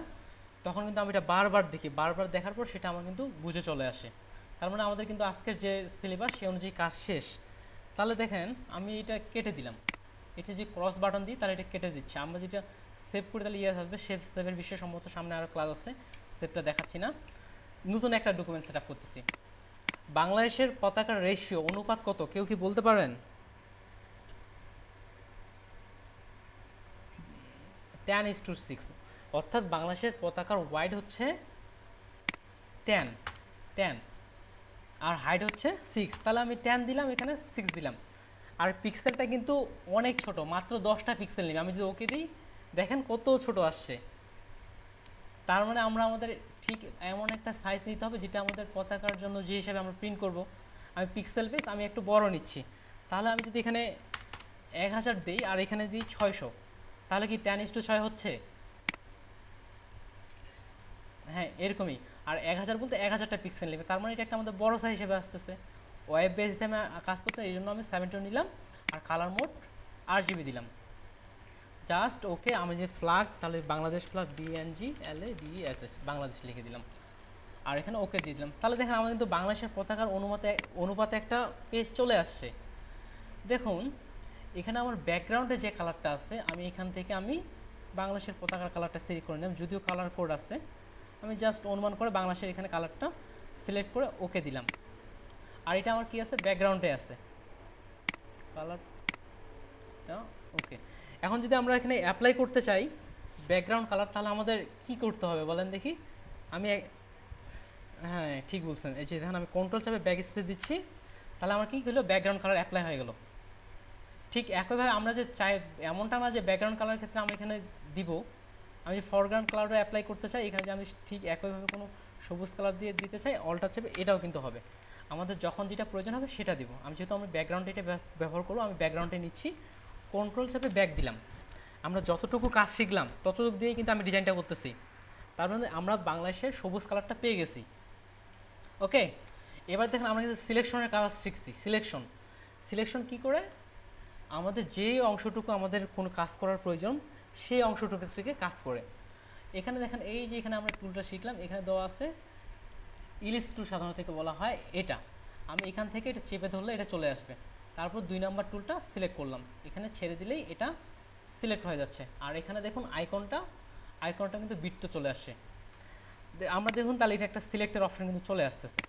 তখন কিন্তু আমি এটা বারবার দেখি, বারবার দেখার পর সেটা আমার কিন্তু বুঝে চলে আসে। তার মানে আমাদের কিন্তু আজকের যে সিলেবাস সেই অনুযায়ী কাজ শেষ। তাহলে দেখেন আমি এটা কেটে দিলাম, এটা যে ক্রস বাটন দিই তাহলে এটা কেটে দিচ্ছে। আমরা যেটা সেভ করে তাহলে ইয়েস আসবে, সেভের বিষয়ে সম্ভবত সামনে আরও ক্লাস আছে, সেভটা দেখাচ্ছি না। নতুন একটা ডকুমেন্ট সেট আপ করতেছি। বাংলাদেশের পতাকার রেশিও অনুপাত কত কেউ কি বলতে পারেন? 10:6, অর্থাৎ বাংলাদেশের পতাকার ওয়াইড হচ্ছে 10 আর হাইট হচ্ছে 6। তাহলে আমি 10 দিলাম, এখানে 6 দিলাম। আর পিক্সেলটা কিন্তু অনেক ছোট, মাত্র 10টা পিক্সেল নেবে। আমি যদি ওকে দিই দেখেন কত ছোট আসছে। তার মানে আমরা আমাদের ঠিক এমন একটা সাইজ নিতে হবে যেটা আমাদের পতাকার জন্য যে হিসাবে আমরা প্রিন্ট করব। আমি পিক্সেল বেস আমি একটু বড় নিচ্ছি। তাহলে আমি যদি এখানে 1000 দিই আর এখানে দিই 600, তাহলে কি 10:6 হচ্ছে? হ্যাঁ এরকমই। আর 1000 বলতে 1000টা পিক্সেল নেবে, তার মানে এটা একটা আমাদের বড় সাইজ হিসেবে আসতেছে। ওয়েব বেস দিয়ে আমি কাজ করতে, এই জন্য আমি 70 নিলাম আর কালার মোড RGB দিলাম। Just okay. আমি যে ফ্ল্যাগ, তাহলে বাংলাদেশ ফ্ল্যাগ BNGLADESS বাংলাদেশ লিখে দিলাম আর এখানে ওকে দিয়ে দিলাম। তাহলে দেখেন আমাদের কিন্তু বাংলাদেশের পতাকার অনুপাতে একটা পেজ চলে আসছে। দেখুন এখানে আমার ব্যাকগ্রাউন্ডে যে কালারটা আছে আমি এখান থেকে আমি বাংলাদেশের পতাকার কালারটা সিলেক্ট করে নিলাম, যদিও কালার কোড আছে, আমি জাস্ট অনুমান করে বাংলাদেশের এখানে কালারটা সিলেক্ট করে ওকে দিলাম। আর এটা আমার কি আছে, ব্যাকগ্রাউন্ডে আছে কালারটা ওকে। এখন যদি আমরা এখানে অ্যাপ্লাই করতে চাই ব্যাকগ্রাউন্ড কালার, তাহলে আমাদের কি করতে হবে বলেন দেখি। আমি হ্যাঁ ঠিক বলছেন, এই যে দেখেন আমি কন্ট্রোল চাপে ব্যাক স্পেস দিচ্ছি, তাহলে আমার কি হলো ব্যাকগ্রাউন্ড কালার অ্যাপ্লাই হয়ে গেল। ঠিক একইভাবে আমরা যে চাই এমনটা না যে ব্যাকগ্রাউন্ড কালারের ক্ষেত্রে আমরা এখানে দিব, আমি যে ফরগ্রাউন্ড কালারও অ্যাপ্লাই করতে চাই এখানে, যে আমি ঠিক একইভাবে কোনো সবুজ কালার দিয়ে দিতে চাই অল্টার চাপে এটাও কিন্তু হবে। আমাদের যখন যেটা প্রয়োজন হবে সেটা দিব। আমি যেহেতু আমি ব্যাকগ্রাউন্ডে এটা ব্যবহার করবো, আমি ব্যাকগ্রাউন্ডে নিচ্ছি, কন্ট্রোল চাপে ব্যাক দিলাম। আমরা যতটুকু কাজ শিখলাম ততটুকু দিয়েই কিন্তু আমি ডিজাইনটা করতেছি। তার মানে আমরা বাংলাদেশের সবুজ কালারটা পেয়ে গেছি। ওকে, এবার দেখেন আমরা কিন্তু সিলেকশনের কাজ শিখছি। সিলেকশন কি করে, আমাদের যে অংশটুকু আমাদের কোনো কাজ করার প্রয়োজন সেই অংশটুকু থেকে কাজ করে। এখানে দেখেন এই যে এখানে আমরা টুলটা শিখলাম, এখানে দেওয়া আছে ইলিপস টুল সাধারণত বলা হয় এটা। আমি এখান থেকে এটা চেপে ধরলে এটা চলে আসবে। তারপর 2 নাম্বার টুলটা সিলেক্ট করলাম, এখানে ছেড়ে দিলেই এটা সিলেক্ট হয়ে যাচ্ছে। আর এখানে দেখুন আইকনটা কিন্তু বৃত্ত চলে আসছে। আমরা দেখুন তাহলে এটা একটা সিলেক্টের অপশন কিন্তু চলে আসতেছে।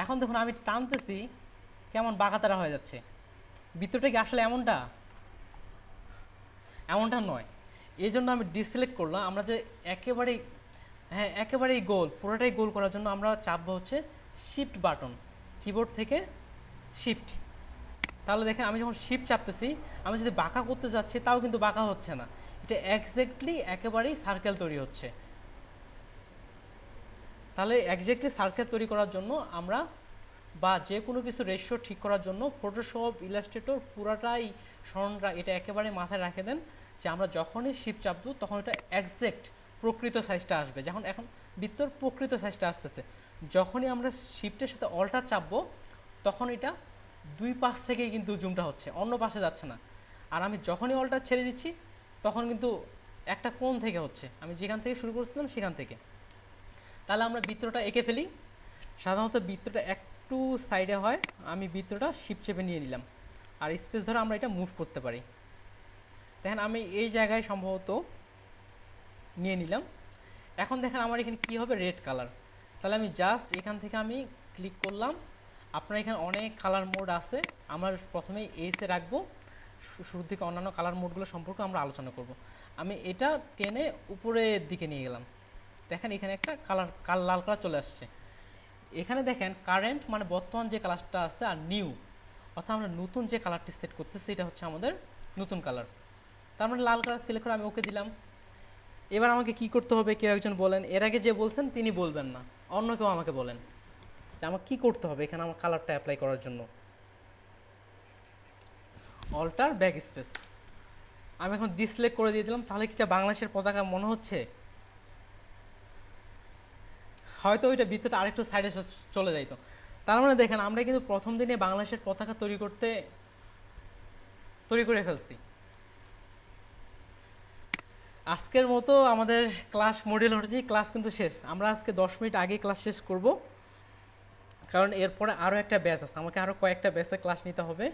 এখন দেখুন আমি টানতেছি কেমন বাঁকাতারা হয়ে যাচ্ছে। বৃত্তটা কি আসলে এমনটা নয়, এই জন্য আমি ডিসিলেক্ট করলাম। আমরা যে একেবারেই গোল, পুরোটাই গোল করার জন্য আমরা চাপবো হচ্ছে শিফট বাটন, কিবোর্ড থেকে শিফট। তাহলে দেখেন আমি যখন শিফট চাপতেছি, আমি যদি বাঁকা করতে যাচ্ছি তাও কিন্তু বাঁকা হচ্ছে না, এটা এক্স্যাক্টলি একেবারেই সার্কেল তৈরি হচ্ছে। তাহলে এক্স্যাক্টলি সার্কেল তৈরি করার জন্য আমরা বা যে কোনো কিছু রেশিও ঠিক করার জন্য ফটোশপ, ইলাস্ট্রেটর পুরাটাই স্মরণরা এটা একেবারে মাথায় রাখে দেন যে আমরা যখনই শিফট চাপবো তখন এটা এক্স্যাক্ট প্রকৃত সাইজটা আসবে। যখন এখন বৃত্তর প্রকৃত সাইজটা আসতেছে, যখনই আমরা শিফটের সাথে অল্টার চাপবো তখন এটা 2 পাশ থেকেই কিন্তু জুমটা হচ্ছে, অন্য পাশে যাচ্ছে না। আর আমি যখনই অল্টার ছেড়ে দিচ্ছি তখন কিন্তু একটা কোণ থেকে হচ্ছে, আমি যেখান থেকে শুরু করেছিলাম সেখান থেকে। তাহলে আমরা বৃত্তটা এঁকে ফেলি। সাধারণত বৃত্তটা একটু সাইডে হয়, আমি বৃত্তটা শিফট চেপে নিয়ে নিলাম, আর স্পেস ধরে আমরা এটা মুভ করতে পারি। দেখেন আমি এই জায়গায় সম্ভবত নিয়ে নিলাম। এখন দেখেন আমার এখানে কি হবে, রেড কালার। তাহলে আমি জাস্ট এখান থেকে আমি ক্লিক করলাম। আপনার এখানে অনেক কালার মোড আছে, আমরা প্রথমেই এসে রাখবো, শুরুর দিকে অন্যান্য কালার মোডগুলো সম্পর্কে আমরা আলোচনা করব। আমি এটা টেনে উপরের দিকে নিয়ে গেলাম, দেখেন এখানে একটা লাল কালার চলে আসছে। এখানে দেখেন কারেন্ট মানে বর্তমান যে কালারটা আসছে, আর নিউ অর্থাৎ আমরা নতুন যে কালারটি সেট করতেছি এটা হচ্ছে আমাদের নতুন কালার। তার মানে লাল কালার সিলেক্ট করে আমি ওকে দিলাম। এবার আমাকে কি করতে হবে কেউ একজন বলেন, এর আগে যে বলছেন তিনি বলবেন না, অন্য কেউ আমাকে বলেন যে আমাকে কী করতে হবে এখানে আমার কালারটা অ্যাপ্লাই করার জন্য। অল্টার ব্যাক স্পেস আমি এখন ডিসলেক্ট করে দিয়ে দিলাম। তাহলে কি এটা বাংলাদেশের পতাকা মনে হচ্ছে? হয়তো ওইটা বৃত্তটা আরেকটু সাইডে চলে যাইতো। তার মানে দেখেন আমরা কিন্তু প্রথম দিনে বাংলাদেশের পতাকা তৈরি করে ফেলছি। আজকের মতো আমাদের ক্লাস মডিউল হচ্ছে ক্লাস কিন্তু শেষ। আমরা আজকে 10 মিনিট আগে ক্লাস শেষ করব, কারণ এরপরে আরও একটা ব্যাচ আছে, আমাকে আরও কয়েকটা ব্যাচে ক্লাস নিতে হবে,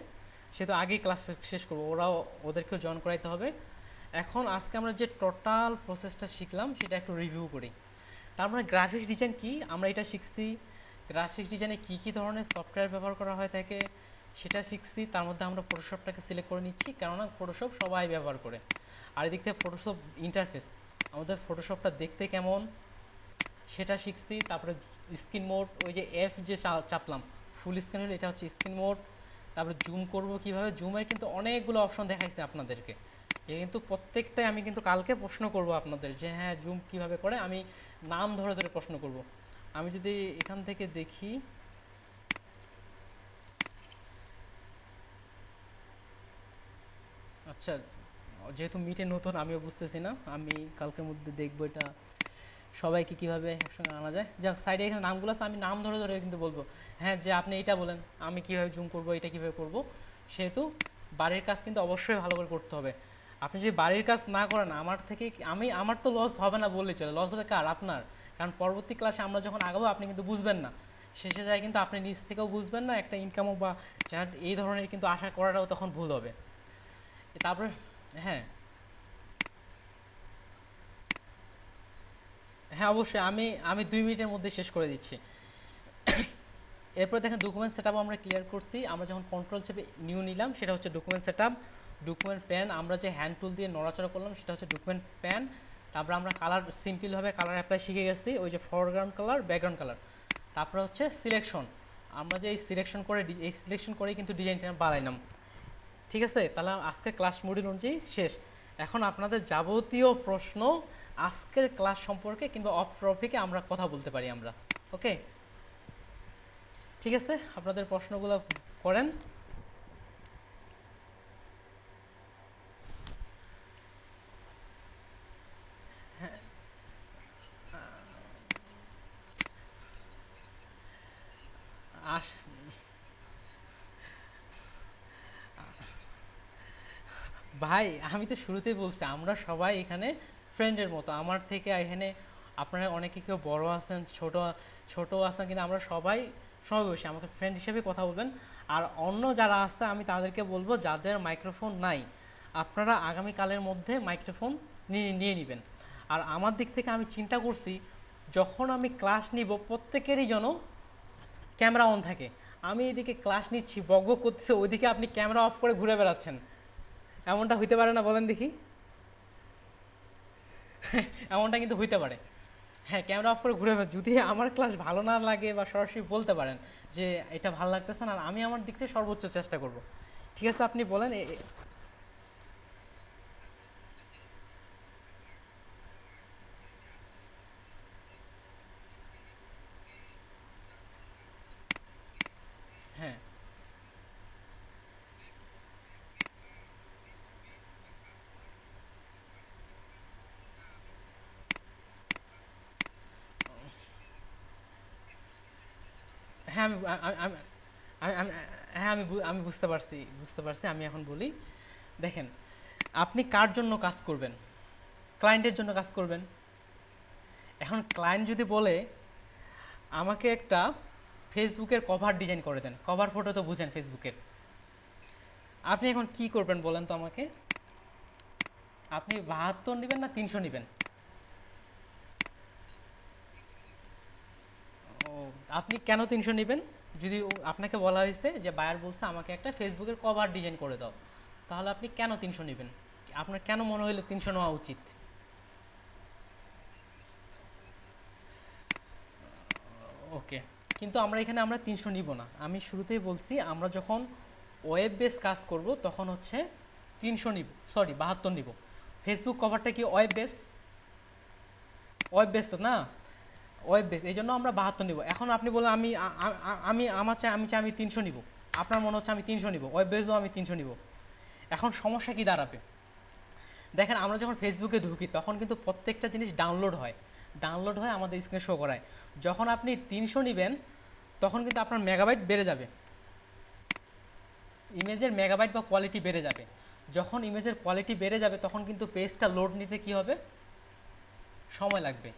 সেহেতু আগেই ক্লাস শেষ করবো, ওদেরকেও জয়েন করাইতে হবে। এখন আজকে আমরা যে টোটাল প্রসেসটা শিখলাম সেটা একটু রিভিউ করি। তার মানে গ্রাফিক্স ডিজাইন কি আমরা এটা শিখছি, গ্রাফিক্স ডিজাইনে কী ধরনের সফটওয়্যার ব্যবহার করা হয় থাকে সেটা শিখছি। তার মধ্যে আমরা ফটোশপটাকে সিলেক্ট করে নিচ্ছি, কেননা ফটোশপ সবাই ব্যবহার করে। আর এদিক থেকে ফটোশপ ইন্টারফেস, আমাদের ফটোশপটা দেখতে কেমন সেটা শিখছি। তারপরে স্ক্রিন মোড, ওই যে এফ যে চাপলাম ফুল স্ক্রিন হলে এটা হচ্ছে স্ক্রিন মোড। তারপরে জুম করব কিভাবে, জুমের কিন্তু অনেকগুলো অপশন দেখাইছে আপনাদেরকে। এ কিন্তু প্রত্যেকটাই আমি কিন্তু কালকে প্রশ্ন করব আপনাদের যে হ্যাঁ জুম কিভাবে করে, আমি নাম ধরে ধরে প্রশ্ন করব। আমি যদি এখান থেকে দেখি, আচ্ছা যেহেতু মিটে নতুন আমিও বুঝতেছি না, আমি কালকের মধ্যে দেখবো এটা সবাইকে কিভাবে একসঙ্গে আনা যায়। যাক সাইডে এখানে নামগুলো আছে, আমি নাম ধরে ধরে কিন্তু বলবো হ্যাঁ যে আপনি এটা বলেন, আমি কিভাবে জুম করব, এটা কিভাবে করব। সেহেতু বাড়ির কাজ কিন্তু অবশ্যই ভালো করে করতে হবে। আপনি যদি বাড়ির কাজ না করেন আমার তো লস হবে না বললেই চলে, লস হবে কার? আপনার। কারণ পরবর্তী ক্লাসে আমরা যখন আগাবো আপনি কিন্তু বুঝবেন না, শেষে যায় কিন্তু আপনি নিজ থেকেও বুঝবেন না একটা ইনকামও বা এই ধরনের কিন্তু আশা করাটাও তখন ভুল হবে। তারপরে হ্যাঁ হ্যাঁ অবশ্যই আমি আমি 2 মিনিটের মধ্যে শেষ করে দিচ্ছি। এরপর দেখেন ডকুমেন্ট সেটআপ আমরা ক্লিয়ার করছি। আমরা যখন কন্ট্রোল চেপে নিউ নিলাম সেটা হচ্ছে ডকুমেন্ট সেটআপ। ডকুমেন্ট প্যান আমরা যে হ্যান্ড টুল দিয়ে নড়াচড়া করলাম সেটা হচ্ছে ডকুমেন্ট প্যান। তারপর আমরা কালার সিম্পলভাবে কালার অ্যাপ্লাই শিখে গেছি, ওই যে ফরগ্রাউন্ড কালার ব্যাকগ্রাউন্ড কালার। তারপরে হচ্ছে সিলেকশন, আমরা যে এই সিলেকশন করে কিন্তু ডিজাইনটা বানাইলাম। ঠিক আছে, তাহলে আজকের ক্লাস মডিউল অনুযায়ী শেষ। এখন আপনাদের যাবতীয় প্রশ্ন আজকের ক্লাস সম্পর্কে কিংবা অফ টপিকে আমরা কথা বলতে পারি আমরা। ওকে ঠিক আছে, আপনাদের প্রশ্নগুলো করেন। আস ভাই আমি তো শুরুতেই বলছি আমরা সবাই এখানে ফ্রেন্ডের মতো। আমার থেকে এখানে আপনারা অনেকে কেউ বড় আছেন, ছোট আছেন, কিন্তু আমরা সবাই সমাবেশী, আমাকে ফ্রেন্ড হিসেবে কথা বলবেন। আর অন্য যারা আছে আমি তাদেরকে বলবো যাদের মাইক্রোফোন নাই আপনারা আগামীকালের মধ্যে মাইক্রোফোন নিয়ে নেবেন। আর আমার দিক থেকে আমি চিন্তা করছি যখন আমি ক্লাস নিব প্রত্যেকেরই যেন ক্যামেরা অন থাকে। আমি এদিকে ক্লাস নিচ্ছি বক বক করতেছে, ওইদিকে আপনি ক্যামেরা অফ করে ঘুরে বেড়াচ্ছেন, এমনটা হইতে পারে না বলেন দেখি? এমনটা কিন্তু হইতে পারে। হ্যাঁ ক্যামেরা অফ করে ঘুরে যদি আমার ক্লাস ভালো না লাগে বা সরাসরি বলতে পারেন যে এটা ভালো লাগতেছে না, আর আমি আমার দিক থেকে সর্বোচ্চ চেষ্টা করব। ঠিক আছে আপনি বলেন। হ্যাঁ হ্যাঁ আমি বুঝতে পারছি। আমি এখন বলি, দেখেন আপনি কার জন্য কাজ করবেন? ক্লায়েন্টের জন্য কাজ করবেন। এখন ক্লায়েন্ট যদি বলে আমাকে একটা ফেসবুকের কভার ডিজাইন করে দেন, কভার ফটো তো বুঝেন ফেসবুকের, আপনি এখন কি করবেন বলেন তো আমাকে? আপনি 72 নেবেন না 300 নেবেন? ও আপনি কেন 300 নেবেন? যদি আপনাকে বলা হয়েছে যে বায়ার বলছে আমাকে একটা ফেসবুকের কভার ডিজাইন করে দাও, তাহলে আপনি কেন 300 নেবেন? আপনার কেন মনে হইলো 300 নেওয়া উচিত? ওকে, কিন্তু আমরা 300 নিব না। আমি শুরুতেই বলছি আমরা যখন ওয়েব বেস কাজ করব তখন হচ্ছে 300 নিব, সরি 72 নিব। ফেসবুক কভারটা কি ওয়েব বেস? ওয়েব বেস তো না, ওয়েব বেস, এই জন্য আমরা 72 নিব। এখন আপনি বলেন আমি আমি 300 নিব, আপনার মনে হচ্ছে আমি 300 নিব, ওয়েব বেসও আমি 300 নিব। এখন সমস্যা কি দাঁড়াবে? দেখেন আমরা যখন ফেসবুকে ঢুকি তখন কিন্তু প্রত্যেকটা জিনিস ডাউনলোড হয় আমাদের স্ক্রিনে শো করায়। যখন আপনি 300 নেবেন তখন কিন্তু আপনার মেগাবাইট বেড়ে যাবে, ইমেজের মেগাবাইট বা কোয়ালিটি বেড়ে যাবে। যখন ইমেজের কোয়ালিটি বেড়ে যাবে তখন কিন্তু পেজটা লোড নিতে কি হবে? সময় লাগবে।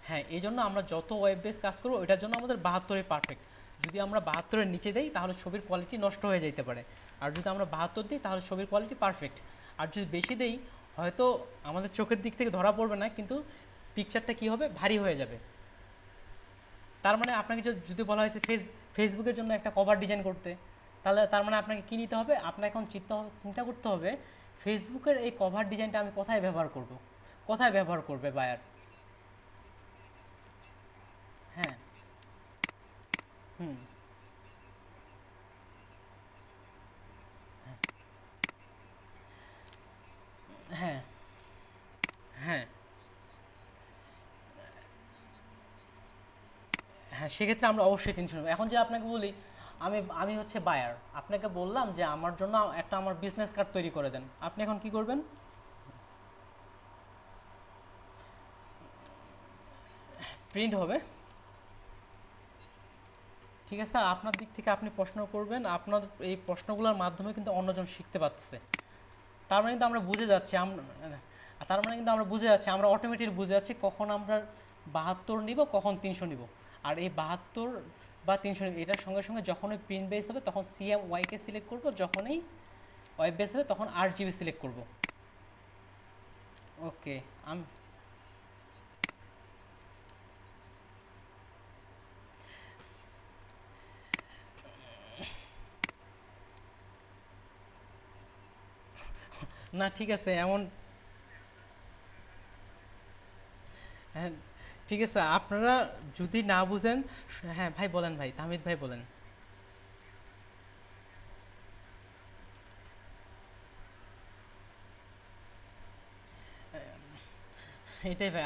হ্যাঁ এই জন্য আমরা যত ওয়েব বেস কাজ করবো ওইটার জন্য আমাদের 72 পারফেক্ট। যদি আমরা 72 নিচে দেই তাহলে ছবির কোয়ালিটি নষ্ট হয়ে যেতে পারে, আর যদি আমরা 72 দিই তাহলে ছবির কোয়ালিটি পারফেক্ট। আর যদি বেশি দেই হয়তো আমাদের চোখের দিক থেকে ধরা পড়বে না, কিন্তু পিকচারটা কি হবে? ভারী হয়ে যাবে। তার মানে আপনাকে যদি বলা হয়েছে ফেসবুকের জন্য একটা কভার ডিজাইন করতে, তাহলে তার মানে আপনাকে কী নিতে হবে? আপনাকে এখন চিন্তা করতে হবে ফেসবুকের এই কভার ডিজাইনটা আমি কোথায় ব্যবহার করবে বায়ার। হ্যাঁ হুম হ্যাঁ হ্যাঁ হ্যাঁ সেক্ষেত্রে আমরা অবশ্যই 300 নেব। এখন যে আপনাকে বলি আমি হচ্ছে বায়ার, আপনাকে বললাম যে আমার জন্য আমার বিজনেস কার্ড তৈরি করে দেন, আপনি এখন কি করবেন? প্রিন্ট হবে। ঠিক আছে, আপনার দিক থেকে আপনি প্রশ্ন করবেন, আপনার এই প্রশ্নগুলোর মাধ্যমে কিন্তু অন্যজন শিখতে পারতেছে। তার মানে কিন্তু আমরা বুঝে যাচ্ছি আমরা অটোমেটিক বুঝে যাচ্ছি কখন আমরা 72 নিব কখন 300 নিব। আর এই 72 বা 300 এটার সঙ্গে সঙ্গে যখনই প্রিন্ট বেস হবে তখন CMYK সিলেক্ট করব, যখনই ওয়েব বেস হবে তখন 8 GB সিলেক্ট করব। ওকে আমি না ঠিক আছে এমন, হ্যাঁ ঠিক আছে আপনারা যদি না বুঝেন, হ্যাঁ ভাই বলেন, ভাই তাহমিদ ভাই বলেন। এটাই ভাই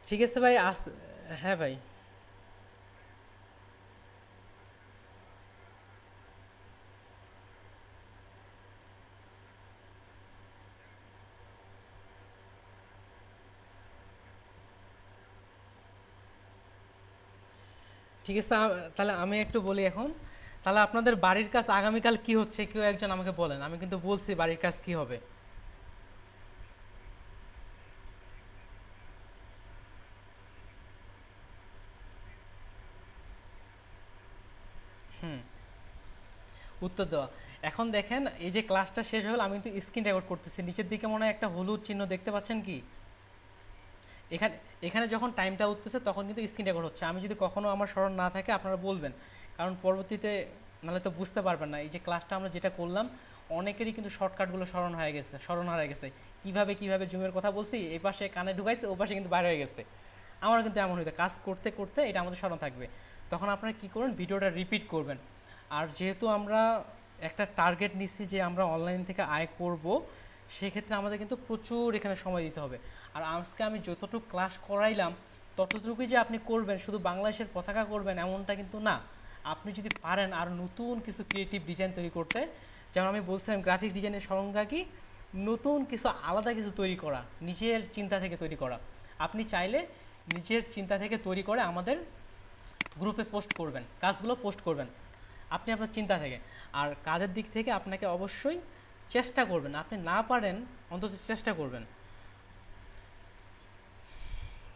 ঠিক আছে ভাই হ্যাঁ ভাই ঠিক আছে তাহলে আমি একটু বলি এখন। তাহলে আপনাদের বাড়ির কাজ আগামীকাল কি হচ্ছে কেউ একজন আমাকে বলেন, আমি কিন্তু বলছি বাড়ির কাজ কি হবে। হুম, উত্তর দেওয়া। এখন দেখেন এই যে ক্লাসটা শেষ হলো, আমি কিন্তু স্ক্রিন রেকর্ড করতেছি, নিচের দিকে মনে হয় একটা হলুদ চিহ্ন দেখতে পাচ্ছেন কি? এখানে এখানে যখন টাইমটা উঠতেছে তখন কিন্তু স্ক্রিন রেকর্ড হচ্ছে। আমি যদি কখনো আমার স্মরণ না থাকে আপনারা বলবেন, কারণ পরবর্তীতে নাহলে তো বুঝতে পারবেন না। এই যে ক্লাসটা আমরা যেটা করলাম অনেকেরই কিন্তু শর্টকাটগুলো স্মরণ হারিয়ে গেছে। কিভাবে জুমের কথা বলছি, এই পাশে কানে ঢুকাইছে, ও পাশে কিন্তু বাইরে হয়ে গেছে। আমারও কিন্তু এমন হইতো, কাজ করতে করতে এটা আমাদের স্মরণ থাকবে। তখন আপনারা কী করবেন, ভিডিওটা রিপিট করবেন। আর যেহেতু আমরা একটা টার্গেট নিচ্ছি যে আমরা অনলাইন থেকে আয় করব, সেক্ষেত্রে আমাদের কিন্তু প্রচুর এখানে সময় দিতে হবে। আর আজকে আমি যতটুকু ক্লাস করাইলাম ততটুকুই যে আপনি করবেন, শুধু বাংলাদেশের পতাকা করবেন এমনটা কিন্তু না। আপনি যদি পারেন আর নতুন কিছু ক্রিয়েটিভ ডিজাইন তৈরি করতে, যেমন আমি বলছিলাম গ্রাফিক ডিজাইনের সংজ্ঞা কি, নতুন কিছু আলাদা কিছু তৈরি করা, নিজের চিন্তা থেকে তৈরি করা। আপনি চাইলে নিজের চিন্তা থেকে তৈরি করে আমাদের গ্রুপে পোস্ট করবেন, কাজগুলো পোস্ট করবেন আপনি আপনার চিন্তা থেকে। আর কাজের দিক থেকে আপনাকে অবশ্যই চেষ্টা করবেন, আপনি না পারেন অন্তত চেষ্টা করবেন।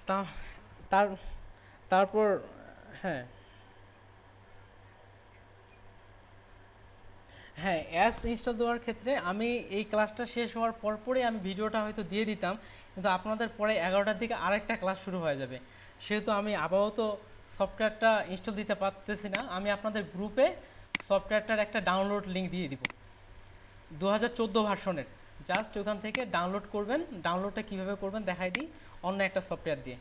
তা তারপর হ্যাঁ হ্যাঁ অ্যাপস ইনস্টল দেওয়ার ক্ষেত্রে আমি এই ক্লাসটা শেষ হওয়ার পরপরই আমি ভিডিওটা হয়তো দিয়ে দিতাম, কিন্তু আপনাদের পরে 11টার দিকে আরেকটা ক্লাস শুরু হয়ে যাবে, সেহেতু আমি আপাতত সফটওয়্যারটা ইনস্টল দিতে পারতেছি না। আমি আপনাদের গ্রুপে সফটওয়্যারটার একটা ডাউনলোড লিঙ্ক দিয়ে দিব 2014 ভার্সনের, জাস্ট ওখান থেকে ডাউনলোড করবেন। ডাউনলোডটা কীভাবে করবেন দেখাই দিই অন্য একটা সফটওয়্যার দিয়ে।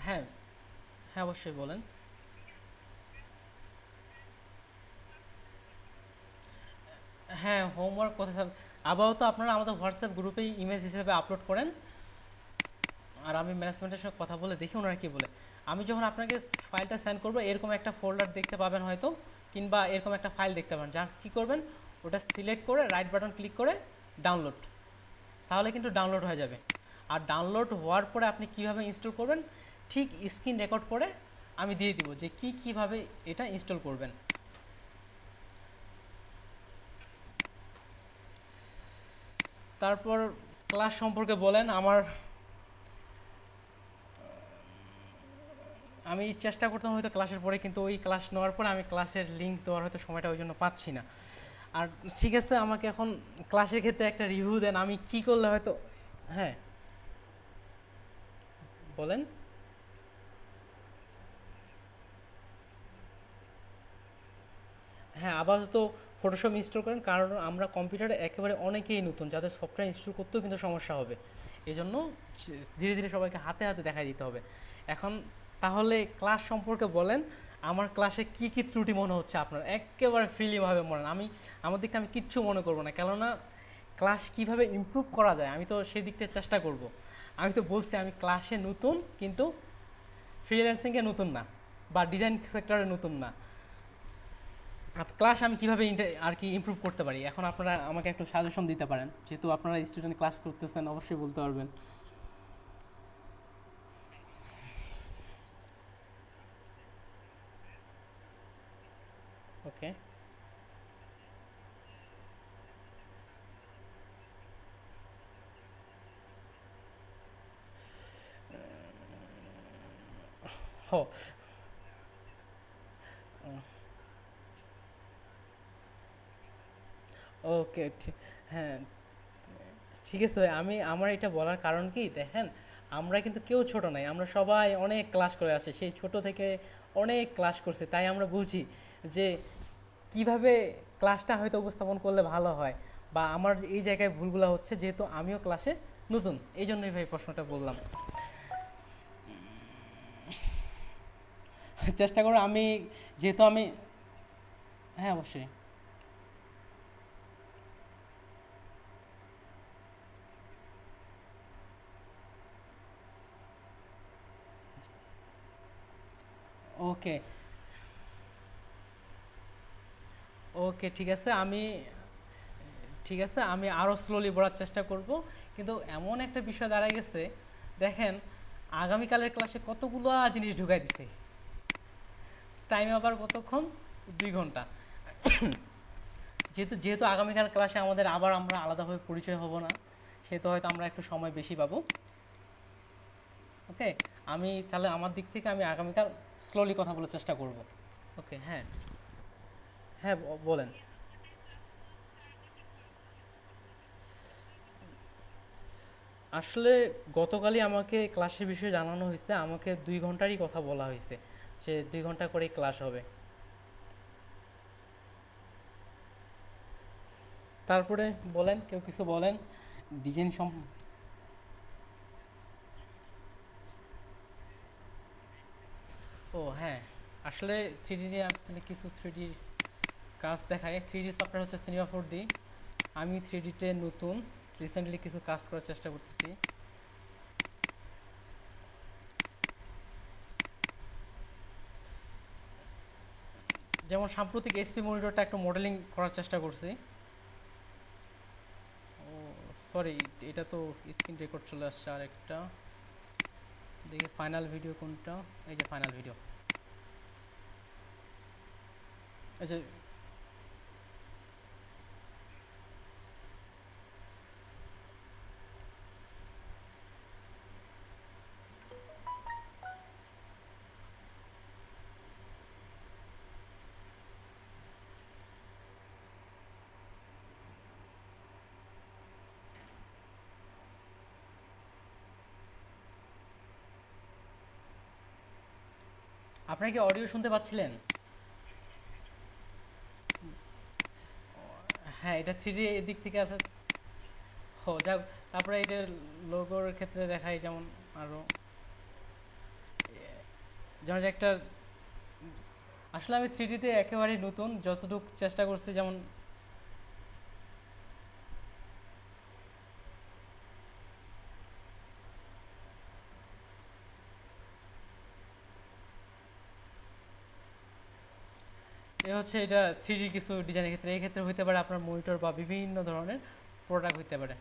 হ্যাঁ হ্যাঁ অবশ্যই বলেন। হ্যাঁ হোমওয়ার্ক কোথায় আপাতত আপনারা আমাদের হোয়াটসঅ্যাপ গ্রুপেই ইমেজ হিসেবে আপলোড করেন, আর আমি ম্যানেজমেন্টের সঙ্গে কথা বলে দেখি ওনারা কী বলে। আমি যখন আপনাকে ফাইলটা সেন্ড করবো এরকম একটা ফোল্ডার দেখতে পাবেন হয়তো, কিংবা এরকম একটা ফাইল দেখতে পাবেন, যা কী করবেন ওটা সিলেক্ট করে রাইট বাটন ক্লিক করে ডাউনলোড, তাহলে কিন্তু ডাউনলোড হয়ে যাবে। আর ডাউনলোড হওয়ার পরে আপনি কিভাবে ইনস্টল করবেন ঠিক স্ক্রিন রেকর্ড করে আমি দিয়ে দিব যে কীভাবে এটা ইনস্টল করবেন। তারপর ক্লাস সম্পর্কে বলেন। আমি চেষ্টা করতাম হয়তো ক্লাসের পরে, কিন্তু ওই ক্লাস নেওয়ার পরে আমি ক্লাসের লিঙ্ক দেওয়ার হয়তো সময়টা ওই জন্য পাচ্ছি না। আর ঠিক আছে আমাকে এখন ক্লাসের ক্ষেত্রে একটা রিভিউ দেন, আমি কি করলে হয়তো। হ্যাঁ বলেন। হ্যাঁ আপাতত ফটোশপ ইনস্টল করেন, কারণ আমরা কম্পিউটারে একেবারে অনেকেই নতুন, যাদের সফটওয়্যার ইনস্টল করতেও কিন্তু সমস্যা হবে, এই জন্য ধীরে ধীরে সবাইকে হাতে হাতে দেখাই দিতে হবে। এখন তাহলে ক্লাস সম্পর্কে বলেন, আমার ক্লাসে কি কি ত্রুটি মনে হচ্ছে আপনার, একেবারে ফ্রিলিভাবে মনে। আমার দিকটা আমি কিচ্ছু মনে করবো না, কেননা ক্লাস কিভাবে ইমপ্রুভ করা যায় আমি তো সেই দিকটা চেষ্টা করব। আমি তো বলছি আমি ক্লাসে নতুন, কিন্তু ফ্রিল্যান্সিংয়ে নতুন না, বা ডিজাইন সেক্টরে নতুন না। ক্লাস আমি কিভাবে আর কি ইমপ্রুভ করতে পারি, এখন আপনারা আমাকে একটু সাজেশন দিতে পারেন, যেহেতু আপনারা স্টুডেন্ট ক্লাস করতেছেন অবশ্যই বলতে পারবেন। ওকে, হো, ওকে, হ্যাঁ ঠিক আছে ভাই। আমার এটা বলার কারণ কি দেখেন, আমরা কিন্তু কেউ ছোট নাই, আমরা সবাই অনেক ক্লাস করে আসছি, সেই ছোট থেকে অনেক ক্লাস করছি, তাই আমরা বুঝি যে কিভাবে ক্লাসটা হয়তো উপস্থাপন করলে ভালো হয়, বা আমার এই জায়গায় ভুলগুলো হচ্ছে, যেহেতু আমিও ক্লাসে নতুন, এই জন্যই ভাই প্রশ্নটা বললাম। চেষ্টা করো আমি, যেহেতু আমি, হ্যাঁ অবশ্যই। ওকে, ওকে, ঠিক আছে, আমি আরও স্লোলি পড়ার চেষ্টা করব। কিন্তু এমন একটা বিষয় দাঁড়ায় গেছে, দেখেন আগামীকালের ক্লাসে কতগুলো জিনিস ঢুকাই দিছে, টাইম আবার কতক্ষণ, 2 ঘন্টা। যেহেতু যেহেতু আগামীকাল ক্লাসে আমরা আলাদাভাবে পরিচয় হব না, সেহেতু হয়তো আমরা একটু সময় বেশি পাবো। ওকে, আমি তাহলে আমার দিক থেকে আমি আগামীকাল স্লোলি কথা বলার চেষ্টা করব। ওকে, হ্যাঁ হ্যাঁ বলেন। আসলে গতকালই আমাকে ক্লাসের বিষয়ে জানানো হয়েছে, আমাকে 2 ঘন্টারই কথা বলা হয়েছে, যে 2 ঘন্টা করেই ক্লাস হবে। তারপরে বলেন, কেউ কিছু বলেন ডিজাইন ও হ্যাঁ, আসলে 3D নিয়ে আপনাদের কিছু 3D কাজ দেখায়। 3D সফটওয়্যার হচ্ছে সিনেমা 4D। আমি 3Dতে নতুন, রিসেন্টলি কিছু কাজ করার চেষ্টা করতেছি। যেমন সাম্প্রতিক এসপি মনিটরটা একটু মডেলিং করার চেষ্টা করছি। ও সরি, এটা তো স্ক্রিন রেকর্ড চলে আসছে। আর একটা দেখি ফাইনাল ভিডিও কোনটা, এই যে ফাইনাল ভিডিও, এই যে আপনারা কি অডিও শুনতে পাচ্ছিলেন? হ্যাঁ, এটা 3D এদিক থেকে আছে। হো যাক, তারপরে এটার লোগোর ক্ষেত্রে দেখাই, যেমন আরও যেমন একটা, আসলে আমি 3Dতে একেবারেই নতুন, যতটুকু চেষ্টা করছি, যেমন এ হচ্ছে এটা 3D কিছু ডিজাইনের ক্ষেত্রে, এই ক্ষেত্রে হইতে পারে আপনার মনিটর বা বিভিন্ন ধরনের প্রোডাক্ট হইতে পারে,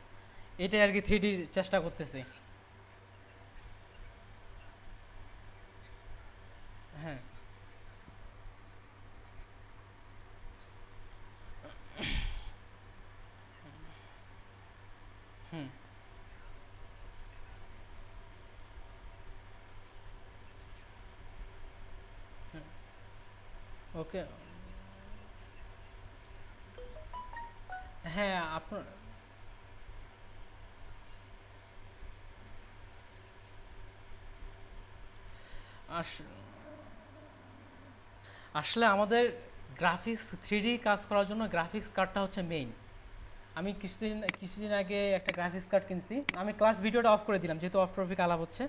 এটাই আর কি 3D চেষ্টা করতেছি। হ্যাঁ, হুম, ওকে, হ্যাঁ আপনার আসলে আমাদের গ্রাফিক্স 3D কাজ করার জন্য গ্রাফিক্স কার্ডটা হচ্ছে মেইন। আমি কিছুদিন আগে একটা গ্রাফিক্স কার্ড কিনছি, আমি ক্লাস ভিডিওটা অফ করে দিলাম যেহেতু অফ টপিক আলাপ হচ্ছে।